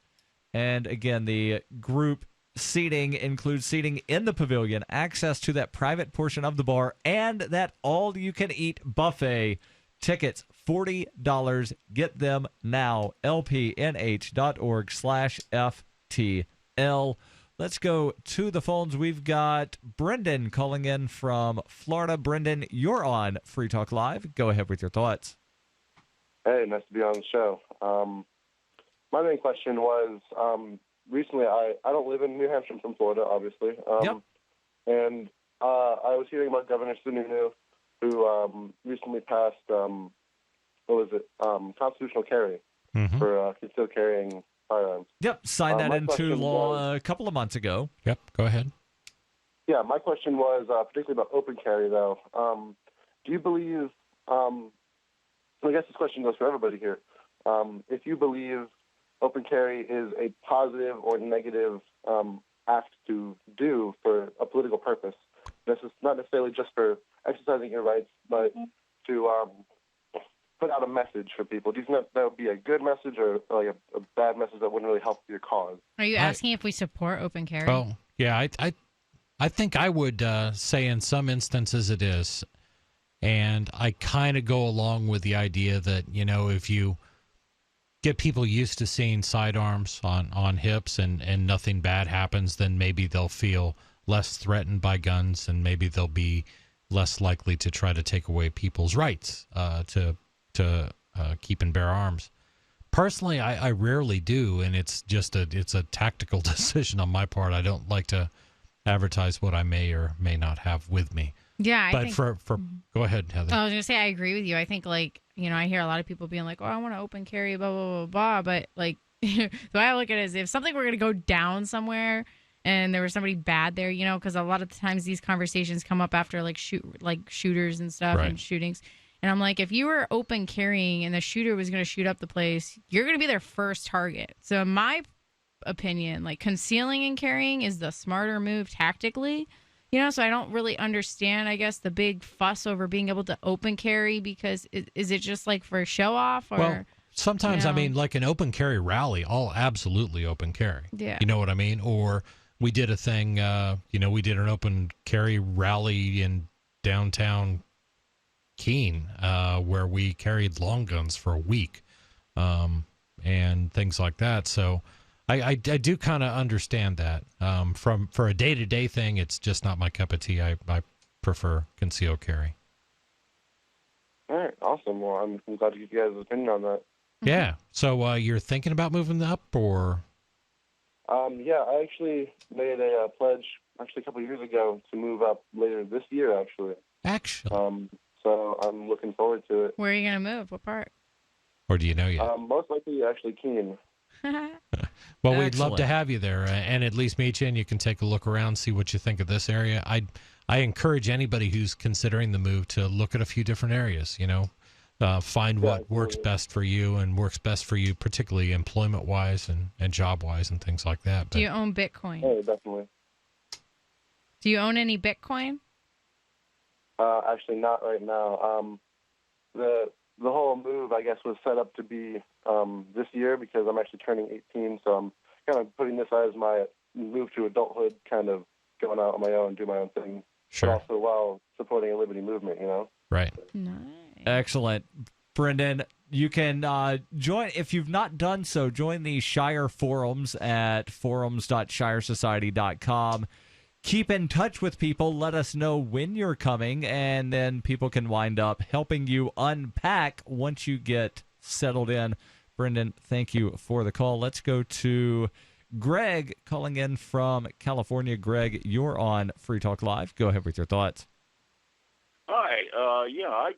Speaker 3: And again, the group seating includes seating in the pavilion, access to that private portion of the bar, and that all-you-can-eat buffet. Tickets, $40. Get them now. lpnh.org/FTL. Let's go to the phones. We've got Brendan calling in from Florida. Brendan, you're on Free Talk Live. Go ahead with your thoughts.
Speaker 2: Hey, nice to be on the show. My main question was, recently I don't live in New Hampshire. I'm from Florida, obviously. And I was hearing about Governor Sununu, who recently passed, constitutional carry for concealed carrying firearms.
Speaker 3: Yep, signed that into law a couple of months ago.
Speaker 10: Yep, go ahead.
Speaker 2: Yeah, my question was particularly about open carry, though. Do you believe, I guess this question goes for everybody here, if you believe open carry is a positive or negative act to do for a political purpose? This is not necessarily just for exercising your rights, but to put out a message for people. Do you think that would be a good message or like a bad message that wouldn't really help your cause?
Speaker 9: Are you asking if we support open carry?
Speaker 10: Oh, yeah. I think I would say in some instances it is. And I kind of go along with the idea that, if you get people used to seeing sidearms on hips and nothing bad happens, then maybe they'll feel less threatened by guns and maybe they'll be less likely to try to take away people's rights to keep and bear arms. Personally, I rarely do, and it's a tactical decision on my part. I don't like to advertise what I may or may not have with me.
Speaker 9: Yeah,
Speaker 10: but go ahead, Heather.
Speaker 9: I was gonna say I agree with you. I think I hear a lot of people being like, "Oh, I want to open carry, blah blah blah blah," but the way I look at it is, if something were gonna go down somewhere and there was somebody bad there, because a lot of the times these conversations come up after shooters and stuff and shootings. And I'm like, if you were open carrying and the shooter was going to shoot up the place, you're going to be their first target. So in my opinion, concealing and carrying is the smarter move tactically. So I don't really understand, I guess, the big fuss over being able to open carry, because is it just for a show off? Or,
Speaker 10: well, sometimes, like an open carry rally, I'll absolutely open carry.
Speaker 9: Yeah.
Speaker 10: You know what I mean? Or we did a thing, we did an open carry rally in downtown Keene, where we carried long guns for a week, and things like that. So I do kind of understand that. For a day-to-day thing, it's just not my cup of tea. I prefer concealed carry.
Speaker 2: All right, awesome. Well, I'm glad to get you guys' opinion on that.
Speaker 10: Yeah. So you're thinking about moving up, or?
Speaker 2: Yeah, I actually made a pledge a couple of years ago to move up later this year, actually. So I'm looking forward to it.
Speaker 9: Where are you going to move? What part?
Speaker 10: Or do you know yet?
Speaker 2: Most likely, actually, Keene.
Speaker 10: Well, we'd love to have you there and at least meet you, and you can take a look around, see what you think of this area. I encourage anybody who's considering the move to look at a few different areas, find what works best for you and works best for you, particularly employment-wise and job-wise and things like that.
Speaker 9: Do you own Bitcoin?
Speaker 2: Oh, definitely.
Speaker 9: Do you own any Bitcoin?
Speaker 2: Actually, not right now. The whole move, I guess, was set up to be this year because I'm actually turning 18, so I'm kind of putting this as my move to adulthood, kind of going out on my own, do my own thing,
Speaker 10: sure.
Speaker 2: But also while supporting a liberty movement,
Speaker 10: Right.
Speaker 9: Nice.
Speaker 3: Excellent. Brendan, you can join, if you've not done so, join the Shire forums at forums.shiresociety.com. Keep in touch with people. Let us know when you're coming, and then people can wind up helping you unpack once you get settled in. Brendan, thank you for the call. Let's go to Greg calling in from California. Greg, you're on Free Talk Live. Go ahead with your thoughts.
Speaker 4: Hi. I've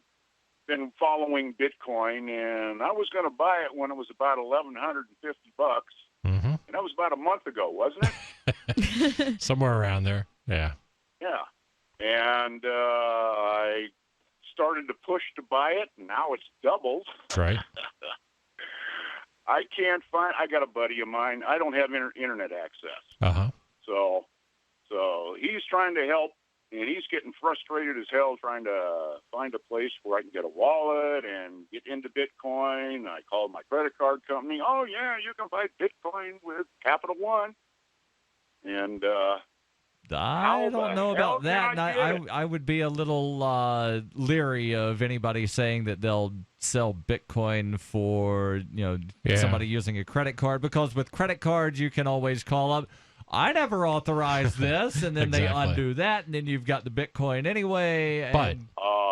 Speaker 4: been following Bitcoin, and I was going to buy it when it was about $1,150.
Speaker 10: Mm-hmm.
Speaker 4: And that was about a month ago, wasn't it?
Speaker 10: Somewhere around there. Yeah.
Speaker 4: Yeah. And I started to push to buy it, and now it's doubled.
Speaker 10: Right.
Speaker 4: I can't find. I got a buddy of mine. I don't have internet access.
Speaker 10: Uh-huh.
Speaker 4: So he's trying to help, and he's getting frustrated as hell trying to find a place where I can get a wallet and get into Bitcoin. I called my credit card company. Oh, yeah, you can buy Bitcoin with Capital One. And
Speaker 3: I don't know about that. And I would be a little leery of anybody saying that they'll sell Bitcoin for somebody using a credit card, because with credit cards you can always call up, I never authorized this, and then they undo that, and then you've got the Bitcoin anyway.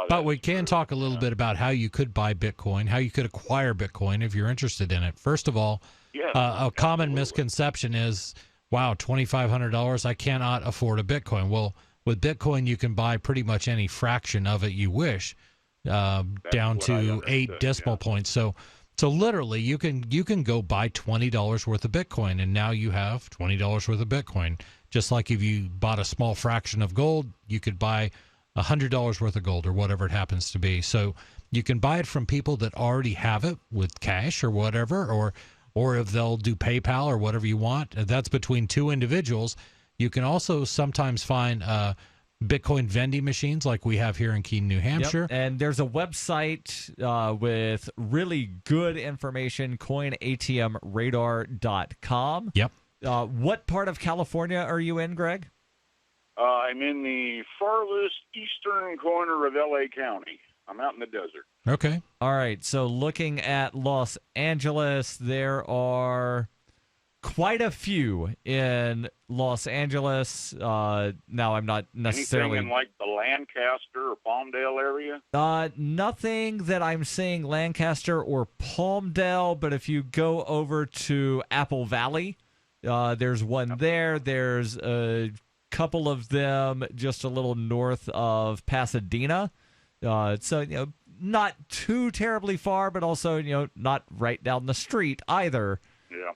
Speaker 10: But we can talk a little bit about how you could buy Bitcoin, how you could acquire Bitcoin if you're interested in it. First of all, a common misconception is, wow, $2,500, I cannot afford a Bitcoin. Well, with Bitcoin, you can buy pretty much any fraction of it you wish, down to 8 decimal points. So literally, you can go buy $20 worth of Bitcoin, and now you have $20 worth of Bitcoin. Just like if you bought a small fraction of gold, you could buy $100 worth of gold or whatever it happens to be. So you can buy it from people that already have it with cash or whatever, or if they'll do PayPal or whatever you want. That's between 2 individuals. You can also sometimes find Bitcoin vending machines like we have here in Keene, New Hampshire.
Speaker 3: Yep. And there's a website with really good information, coinatmradar.com.
Speaker 10: Yep.
Speaker 3: What part of California are you in, Greg?
Speaker 4: I'm in the farthest eastern corner of L.A. County. I'm out in the desert.
Speaker 10: Okay.
Speaker 3: All right. So looking at Los Angeles, there are quite a few in Los Angeles. Now, I'm not necessarily...
Speaker 4: Anything in like the Lancaster or Palmdale area?
Speaker 3: Nothing that I'm seeing Lancaster or Palmdale, but if you go over to Apple Valley, there's one there. There's a couple of them just a little north of Pasadena. So, not too terribly far, but also, not right down the street either.
Speaker 4: Yeah.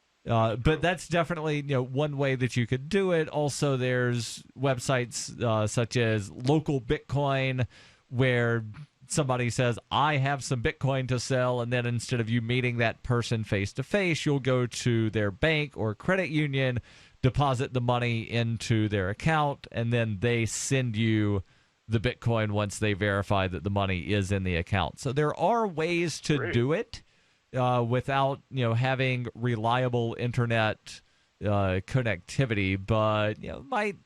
Speaker 3: But that's definitely, one way that you could do it. Also, there's websites such as Local Bitcoin, where somebody says, I have some Bitcoin to sell, and then instead of you meeting that person face-to-face, you'll go to their bank or credit union, deposit the money into their account, and then they send you the Bitcoin once they verify that the money is in the account. So there are ways to do it without, having reliable internet connectivity, but it might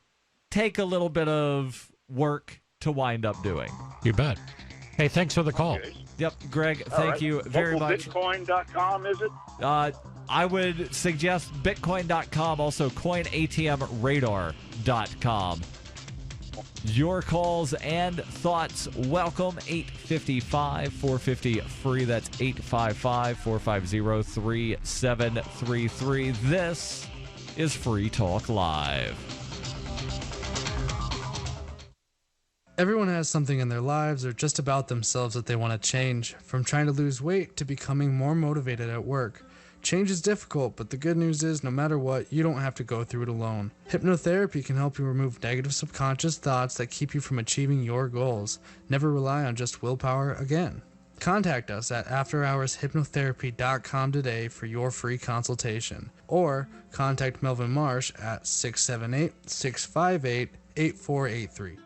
Speaker 3: take a little bit of work to wind up doing.
Speaker 10: You bet. Hey, thanks for the call.
Speaker 4: Okay.
Speaker 3: Yep, Greg, thank you very much.
Speaker 4: Bitcoin.com, is it?
Speaker 3: I would suggest Bitcoin.com, also CoinATMRadar.com. Your calls and thoughts welcome. 855-450-FREE. That's 855-450-3733. This is Free Talk Live.
Speaker 7: Everyone has something in their lives or just about themselves that they want to change, from trying to lose weight to becoming more motivated at work. Change is difficult, but the good news is no matter what, you don't have to go through it alone. Hypnotherapy can help you remove negative subconscious thoughts that keep you from achieving your goals. Never rely on just willpower again. Contact us at afterhourshypnotherapy.com today for your free consultation, or contact Melvin Marsh at 678-658-8483.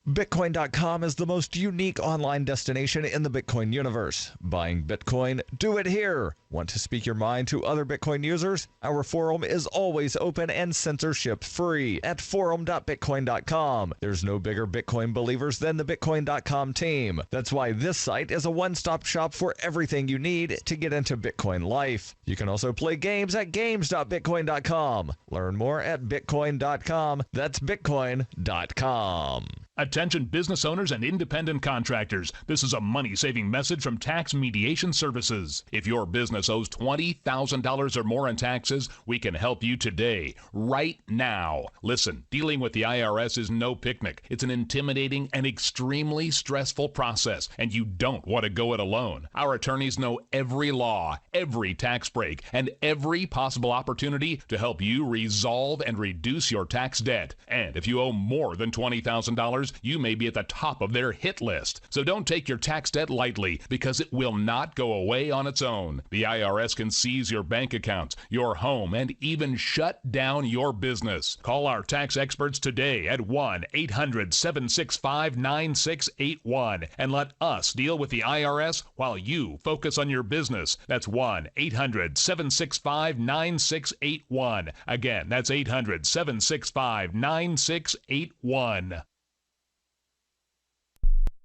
Speaker 3: Bitcoin.com is the most unique online destination in the Bitcoin universe. Buying Bitcoin? Do it here. Want to speak your mind to other Bitcoin users? Our forum is always open and censorship-free at forum.bitcoin.com. There's no bigger Bitcoin believers than the Bitcoin.com team. That's why this site is a one-stop shop for everything you need to get into Bitcoin life. You can also play games at games.bitcoin.com. Learn more at bitcoin.com. That's bitcoin.com.
Speaker 1: Attention business owners and independent contractors. This is a money-saving message from Tax Mediation Services. If your business owes $20,000 or more in taxes, we can help you today, right now. Listen, dealing with the IRS is no picnic. It's an intimidating and extremely stressful process, and you don't want to go it alone. Our attorneys know every law, every tax break, and every possible opportunity to help you resolve and reduce your tax debt. And if you owe more than $20,000, you may be at the top of their hit list. So don't take your tax debt lightly, because it will not go away on its own. The IRS can seize your bank accounts, your home, and even shut down your business. Call our tax experts today at 1-800-765-9681 and let us deal with the IRS while you focus on your business. That's 1-800-765-9681. Again, that's 800-765-9681.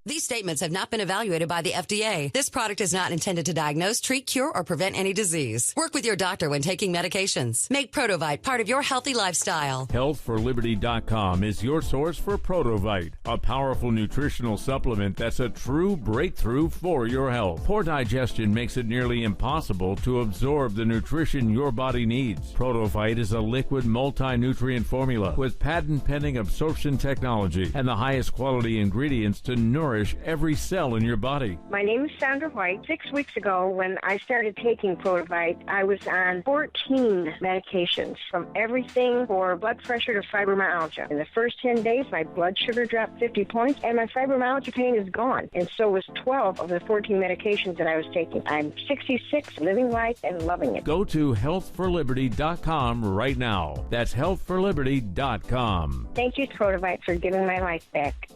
Speaker 16: These statements have not been evaluated by the FDA. This product is not intended to diagnose, treat, cure, or prevent any disease. Work with your doctor when taking medications. Make Protovite part of your healthy lifestyle.
Speaker 17: HealthForLiberty.com is your source for Protovite, a powerful nutritional supplement that's a true breakthrough for your health. Poor digestion makes it nearly impossible to absorb the nutrition your body needs. Protovite is a liquid multi-nutrient formula with patent-pending absorption technology and the highest quality ingredients to nourish every cell in your body.
Speaker 18: My name is Sandra White. 6 weeks ago, when I started taking Protovite, I was on 14 medications, from everything for blood pressure to fibromyalgia. In the first 10 days, my blood sugar dropped 50 points, and my fibromyalgia pain is gone. And so was 12 of the 14 medications that I was taking. I'm 66, living life and loving it.
Speaker 17: Go to healthforliberty.com right now. That's healthforliberty.com.
Speaker 18: Thank you, Protovite, for giving my life back.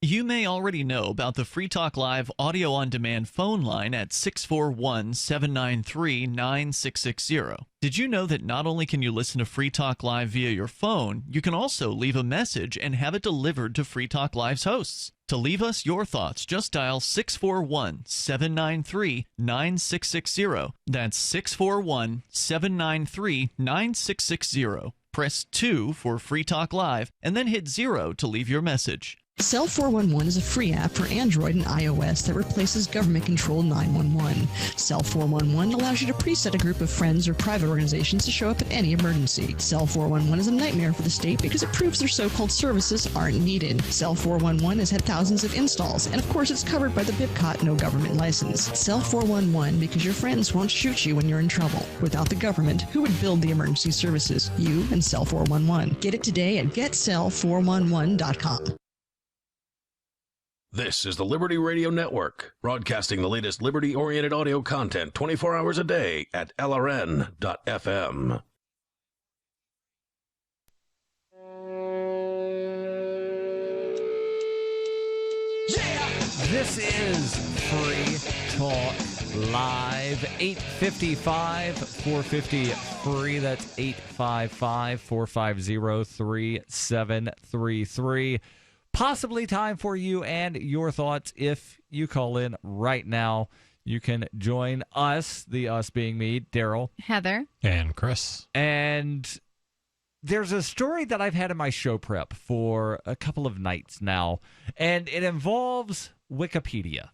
Speaker 13: You may already know about the Free Talk Live audio-on-demand phone line at 641-793-9660. Did you know that not only can you listen to Free Talk Live via your phone, you can also leave a message and have it delivered to Free Talk Live's hosts? To leave us your thoughts, just dial 641-793-9660. That's 641-793-9660. Press 2 for Free Talk Live, and then hit 0 to leave your message.
Speaker 19: Cell 411 is a free app for Android and iOS that replaces government-controlled 911. Cell 411 allows you to preset a group of friends or private organizations to show up at any emergency. Cell 411 is a nightmare for the state because it proves their so-called services aren't needed. Cell 411 has had thousands of installs, and of course it's covered by the Bigot no government license. Cell 411 because your friends won't shoot you when you're in trouble. Without the government, who would build the emergency services? You and Cell 411. Get it today at getcell411.com.
Speaker 20: This is the Liberty Radio Network, broadcasting the latest liberty-oriented audio content 24 hours a day at LRN.FM.
Speaker 3: This is Free Talk Live, 855-450-FREE. That's 855-450-3733. possibly time for you and your thoughts if you call in right now. You can join us, the us being me, Darryl,
Speaker 9: Heather,
Speaker 10: and Chris.
Speaker 3: And there's a story that I've had in my show prep for a couple of nights now, and it involves Wikipedia.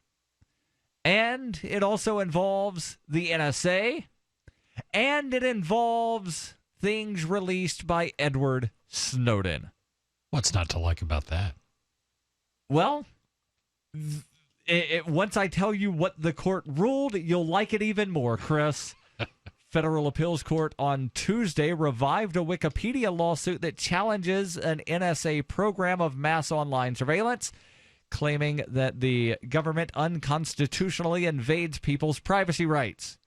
Speaker 3: And it also involves the NSA, and it involves things released by Edward Snowden.
Speaker 10: What's not to like about that?
Speaker 3: Well, once I tell you what the court ruled, you'll like it even more, Chris. Federal Appeals Court on Tuesday revived a Wikipedia lawsuit that challenges an NSA program of mass online surveillance, claiming that the government unconstitutionally invades people's privacy rights.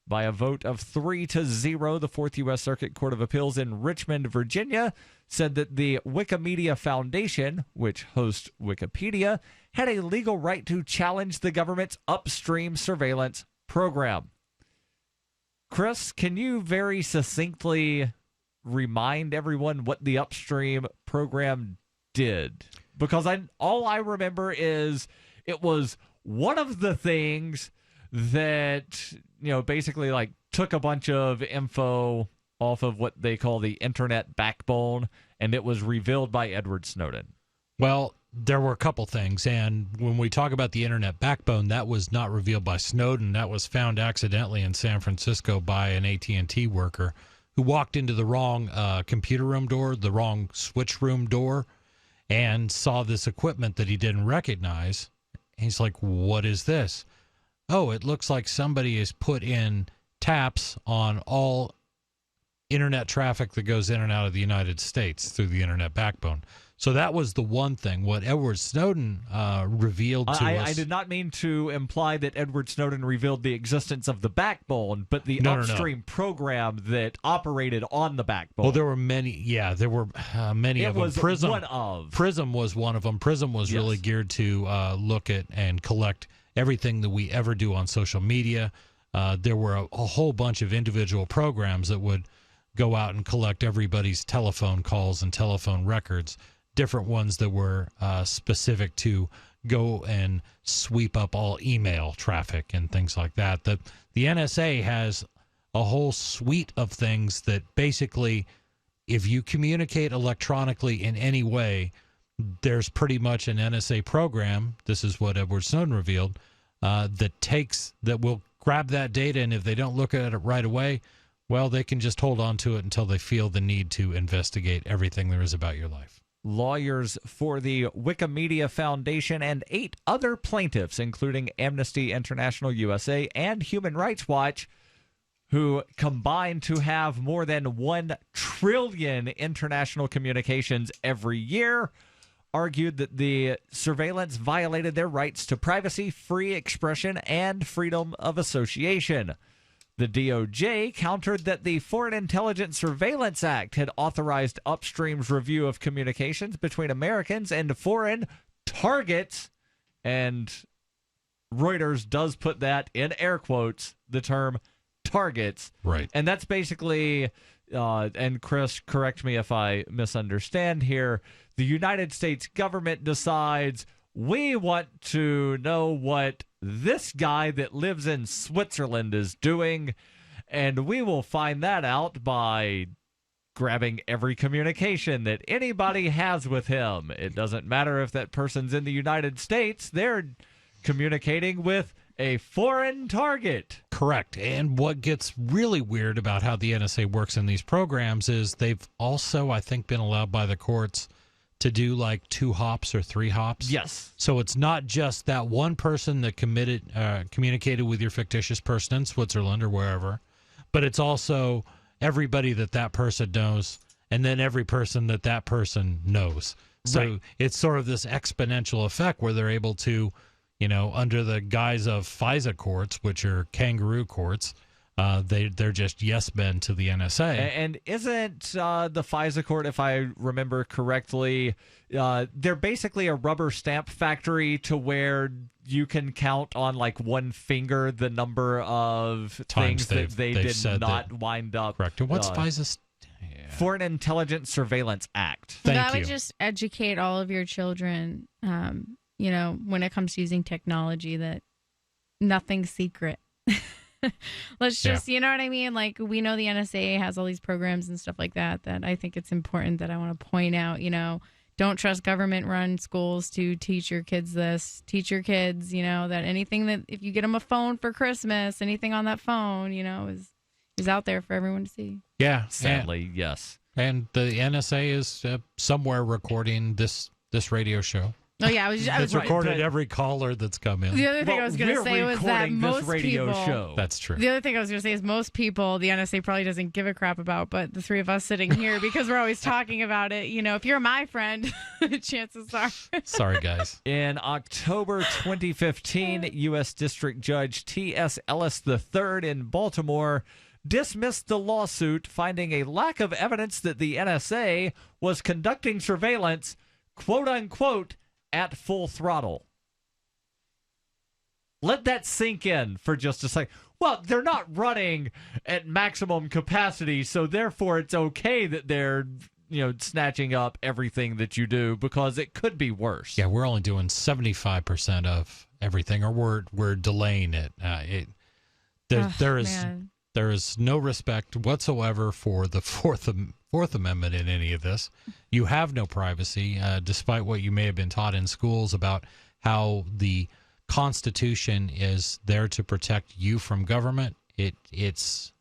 Speaker 3: By a vote of 3-0, the Fourth U.S. Circuit Court of Appeals in Richmond, Virginia, said that the Wikimedia Foundation, which hosts Wikipedia, had a legal right to challenge the government's upstream surveillance program. Chris, can you very succinctly remind everyone what the upstream program did? Because all I remember is it was one of the things that, basically like took a bunch of info off of what they call the internet backbone, and it was revealed by Edward Snowden.
Speaker 10: Well, there were a couple things, and when we talk about the internet backbone, that was not revealed by Snowden. That was found accidentally in San Francisco by an AT&T worker who walked into the wrong computer room door, the wrong switch room door, and saw this equipment that he didn't recognize. He's like, what is this? Oh, it looks like somebody has put in taps on all internet traffic that goes in and out of the United States through the internet backbone. So that was the one thing. What Edward Snowden revealed to us...
Speaker 3: I did not mean to imply that Edward Snowden revealed the existence of the backbone, but the upstream program that operated on the backbone.
Speaker 10: Well, there were many. Yeah, there were many of them. Prism was one of them. Prism was really geared to look at and collect everything that we ever do on social media. There were a whole bunch of individual programs that would go out and collect everybody's telephone calls and telephone records. Different ones that were specific to go and sweep up all email traffic and things like that. The NSA has a whole suite of things that basically, if you communicate electronically in any way, there's pretty much an NSA program, this is what Edward Snowden revealed, that will grab that data, and if they don't look at it right away, well, they can just hold on to it until they feel the need to investigate everything there is about your life.
Speaker 3: Lawyers for the Wikimedia Foundation and 8 other plaintiffs, including Amnesty International USA and Human Rights Watch, who combined to have more than 1 trillion international communications every year, argued that the surveillance violated their rights to privacy, free expression, and freedom of association. The DOJ countered that the Foreign Intelligence Surveillance Act had authorized upstream's review of communications between Americans and foreign targets, and Reuters does put that in air quotes, the term targets.
Speaker 10: Right.
Speaker 3: And that's basically, and Chris, correct me if I misunderstand here, the United States government decides we want to know what this guy that lives in Switzerland is doing, and we will find that out by grabbing every communication that anybody has with him. It doesn't matter if that person's in the United States, they're communicating with a foreign target.
Speaker 10: Correct. And what gets really weird about how the NSA works in these programs is they've also, I think, been allowed by the courts to do like 2 hops or 3 hops.
Speaker 3: Yes.
Speaker 10: So it's not just that one person that communicated with your fictitious person in Switzerland or wherever, but it's also everybody that person knows, and then every person that person knows. So it's sort of this exponential effect where they're able to, under the guise of FISA courts, which are kangaroo courts, they're just yes men to the NSA.
Speaker 3: And isn't the FISA court, if I remember correctly, they're basically a rubber stamp factory to where you can count on like one finger the number of things that they did not wind up.
Speaker 10: Correct. And what's FISA?
Speaker 3: Foreign Intelligence Surveillance Act.
Speaker 9: That would just educate all of your children, when it comes to using technology, that nothing's secret. Let's just, you know what I mean? Like, we know the NSA has all these programs and stuff like that I think it's important that I want to point out, don't trust government-run schools to teach your kids this. Teach your kids, that anything that, if you get them a phone for Christmas, anything on that phone, is out there for everyone to see.
Speaker 10: Yeah.
Speaker 3: Sadly, yes.
Speaker 10: And the NSA is somewhere recording this radio show.
Speaker 9: Oh, yeah.
Speaker 10: It's recorded every caller that's come in.
Speaker 9: The other thing I was going to say was that most people...
Speaker 3: show.
Speaker 10: That's true.
Speaker 9: The other thing I was going to say is most people, the NSA probably doesn't give a crap about, but the three of us sitting here, because we're always talking about it, if you're my friend, chances are...
Speaker 10: Sorry, guys.
Speaker 3: In October 2015, U.S. District Judge T.S. Ellis III in Baltimore dismissed the lawsuit, finding a lack of evidence that the NSA was conducting surveillance, quote-unquote, at full throttle. Let that sink in for just a second. Well, they're not running at maximum capacity, so therefore it's okay that they're, snatching up everything that you do, because it could be worse.
Speaker 10: Yeah, we're only doing 75% of everything, or we're delaying it. There is no respect whatsoever for the Fourth Amendment in any of this. You have no privacy, despite what you may have been taught in schools about how the Constitution is there to protect you from government. It's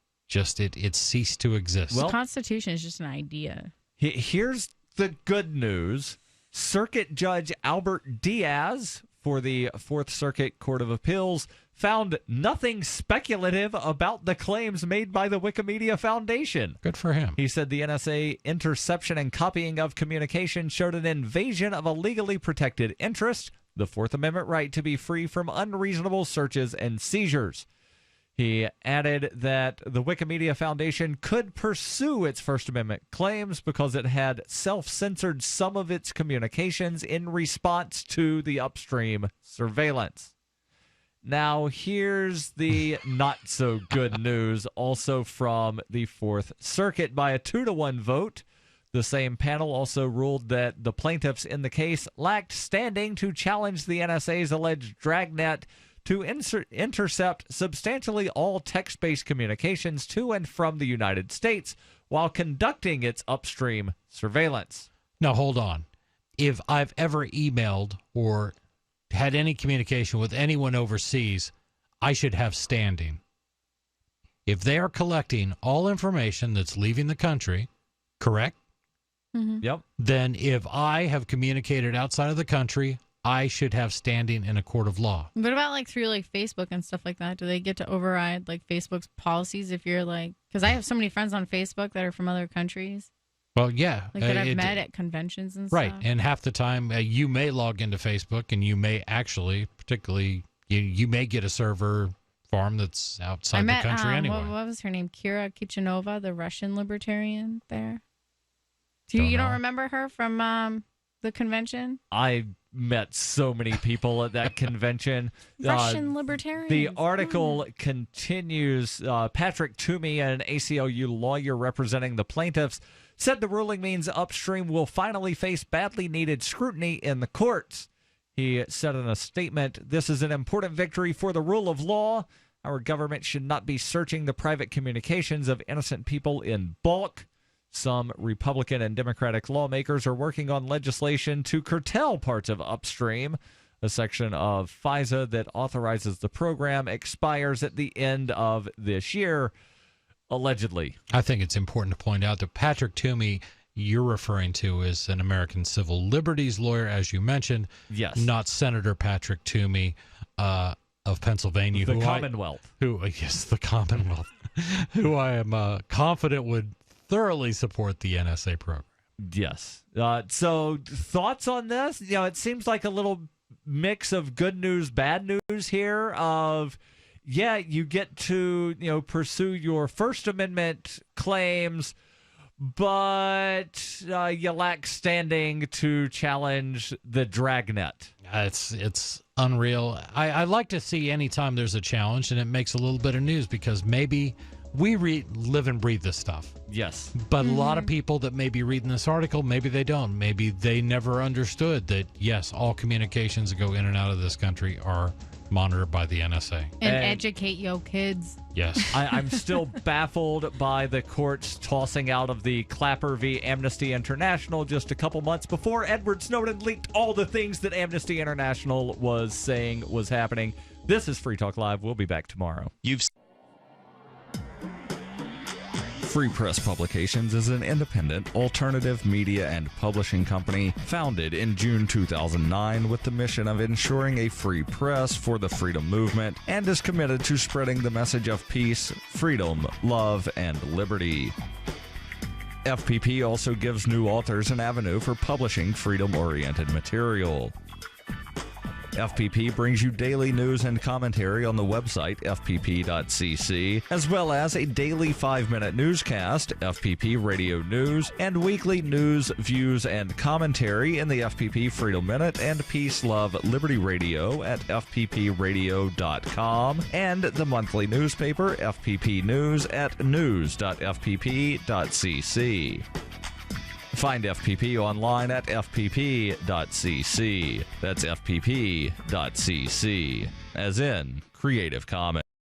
Speaker 10: ceased to exist.
Speaker 9: Well, the Constitution is just an idea.
Speaker 3: Here's the good news. Circuit Judge Albert Diaz for the Fourth Circuit Court of Appeals found nothing speculative about the claims made by the Wikimedia Foundation.
Speaker 10: Good for him.
Speaker 3: He said the NSA interception and copying of communication showed an invasion of a legally protected interest, the Fourth Amendment right to be free from unreasonable searches and seizures. He added that the Wikimedia Foundation could pursue its First Amendment claims because it had self-censored some of its communications in response to the upstream surveillance. Now, here's the not-so-good news, also from the Fourth Circuit. By a 2-to-1 vote, the same panel also ruled that the plaintiffs in the case lacked standing to challenge the NSA's alleged dragnet to intercept substantially all text-based communications to and from the United States while conducting its upstream surveillance.
Speaker 10: Now, hold on. If I've ever emailed or had any communication with anyone overseas, I should have standing. If they are collecting all information that's leaving the country, correct?
Speaker 9: Mm-hmm.
Speaker 3: Yep.
Speaker 10: Then if I have communicated outside of the country, I should have standing in a court of law.
Speaker 9: What about through Facebook and stuff like that? Do they get to override Facebook's policies if you're because I have so many friends on Facebook that are from other countries?
Speaker 10: Well, yeah.
Speaker 9: That I've met at conventions and
Speaker 10: right.
Speaker 9: stuff.
Speaker 10: Right. And half the time you may log into Facebook and you may actually, particularly, you may get a server farm that's outside the country anyway.
Speaker 9: What was her name? Kira Kichinova, the Russian libertarian there. You don't remember her from the convention?
Speaker 3: I met so many people at that convention.
Speaker 9: Russian libertarians.
Speaker 3: The article continues. Patrick Toomey, an ACLU lawyer representing the plaintiffs, said the ruling means Upstream will finally face badly needed scrutiny in the courts. He said in a statement, "This is an important victory for the rule of law. Our government should not be searching the private communications of innocent people in bulk. Some Republican and Democratic lawmakers are working on legislation to curtail parts of Upstream. A section of FISA that authorizes the program expires at the end of this year, allegedly."
Speaker 10: I think it's important to point out that Patrick Toomey, you're referring to, is an American civil liberties lawyer, as you mentioned.
Speaker 3: Yes.
Speaker 10: Not Senator Patrick Toomey of Pennsylvania.
Speaker 3: The Commonwealth.
Speaker 10: Yes, the Commonwealth. who I am confident would thoroughly support the NSA program.
Speaker 3: Yes. So thoughts on this? It seems like a little mix of good news, bad news here of, you get to, pursue your First Amendment claims, but you lack standing to challenge the dragnet.
Speaker 10: It's unreal. I like to see anytime there's a challenge and it makes a little bit of news, because maybe we live and breathe this stuff.
Speaker 3: Yes.
Speaker 10: But a lot of people that may be reading this article, maybe they don't. Maybe they never understood that, yes, all communications that go in and out of this country are monitored by the NSA.
Speaker 9: And educate your kids.
Speaker 10: Yes.
Speaker 3: I'm still baffled by the courts tossing out of the Clapper v. Amnesty International just a couple months before Edward Snowden leaked all the things that Amnesty International was saying was happening. This is Free Talk Live. We'll be back tomorrow. Free Press Publications is an independent, alternative media and publishing company founded in June 2009 with the mission of ensuring a free press for the freedom movement and is committed to spreading the message of peace, freedom, love, and liberty. FPP also gives new authors an avenue for publishing freedom-oriented material. FPP brings you daily news and commentary on the website, fpp.cc, as well as a daily 5-minute newscast, FPP Radio News, and weekly news, views, and commentary in the FPP Freedom Minute and Peace, Love, Liberty Radio at fppradio.com, and the monthly newspaper, FPP News, at news.fpp.cc. Find FPP online at fpp.cc. That's fpp.cc, as in Creative Commons.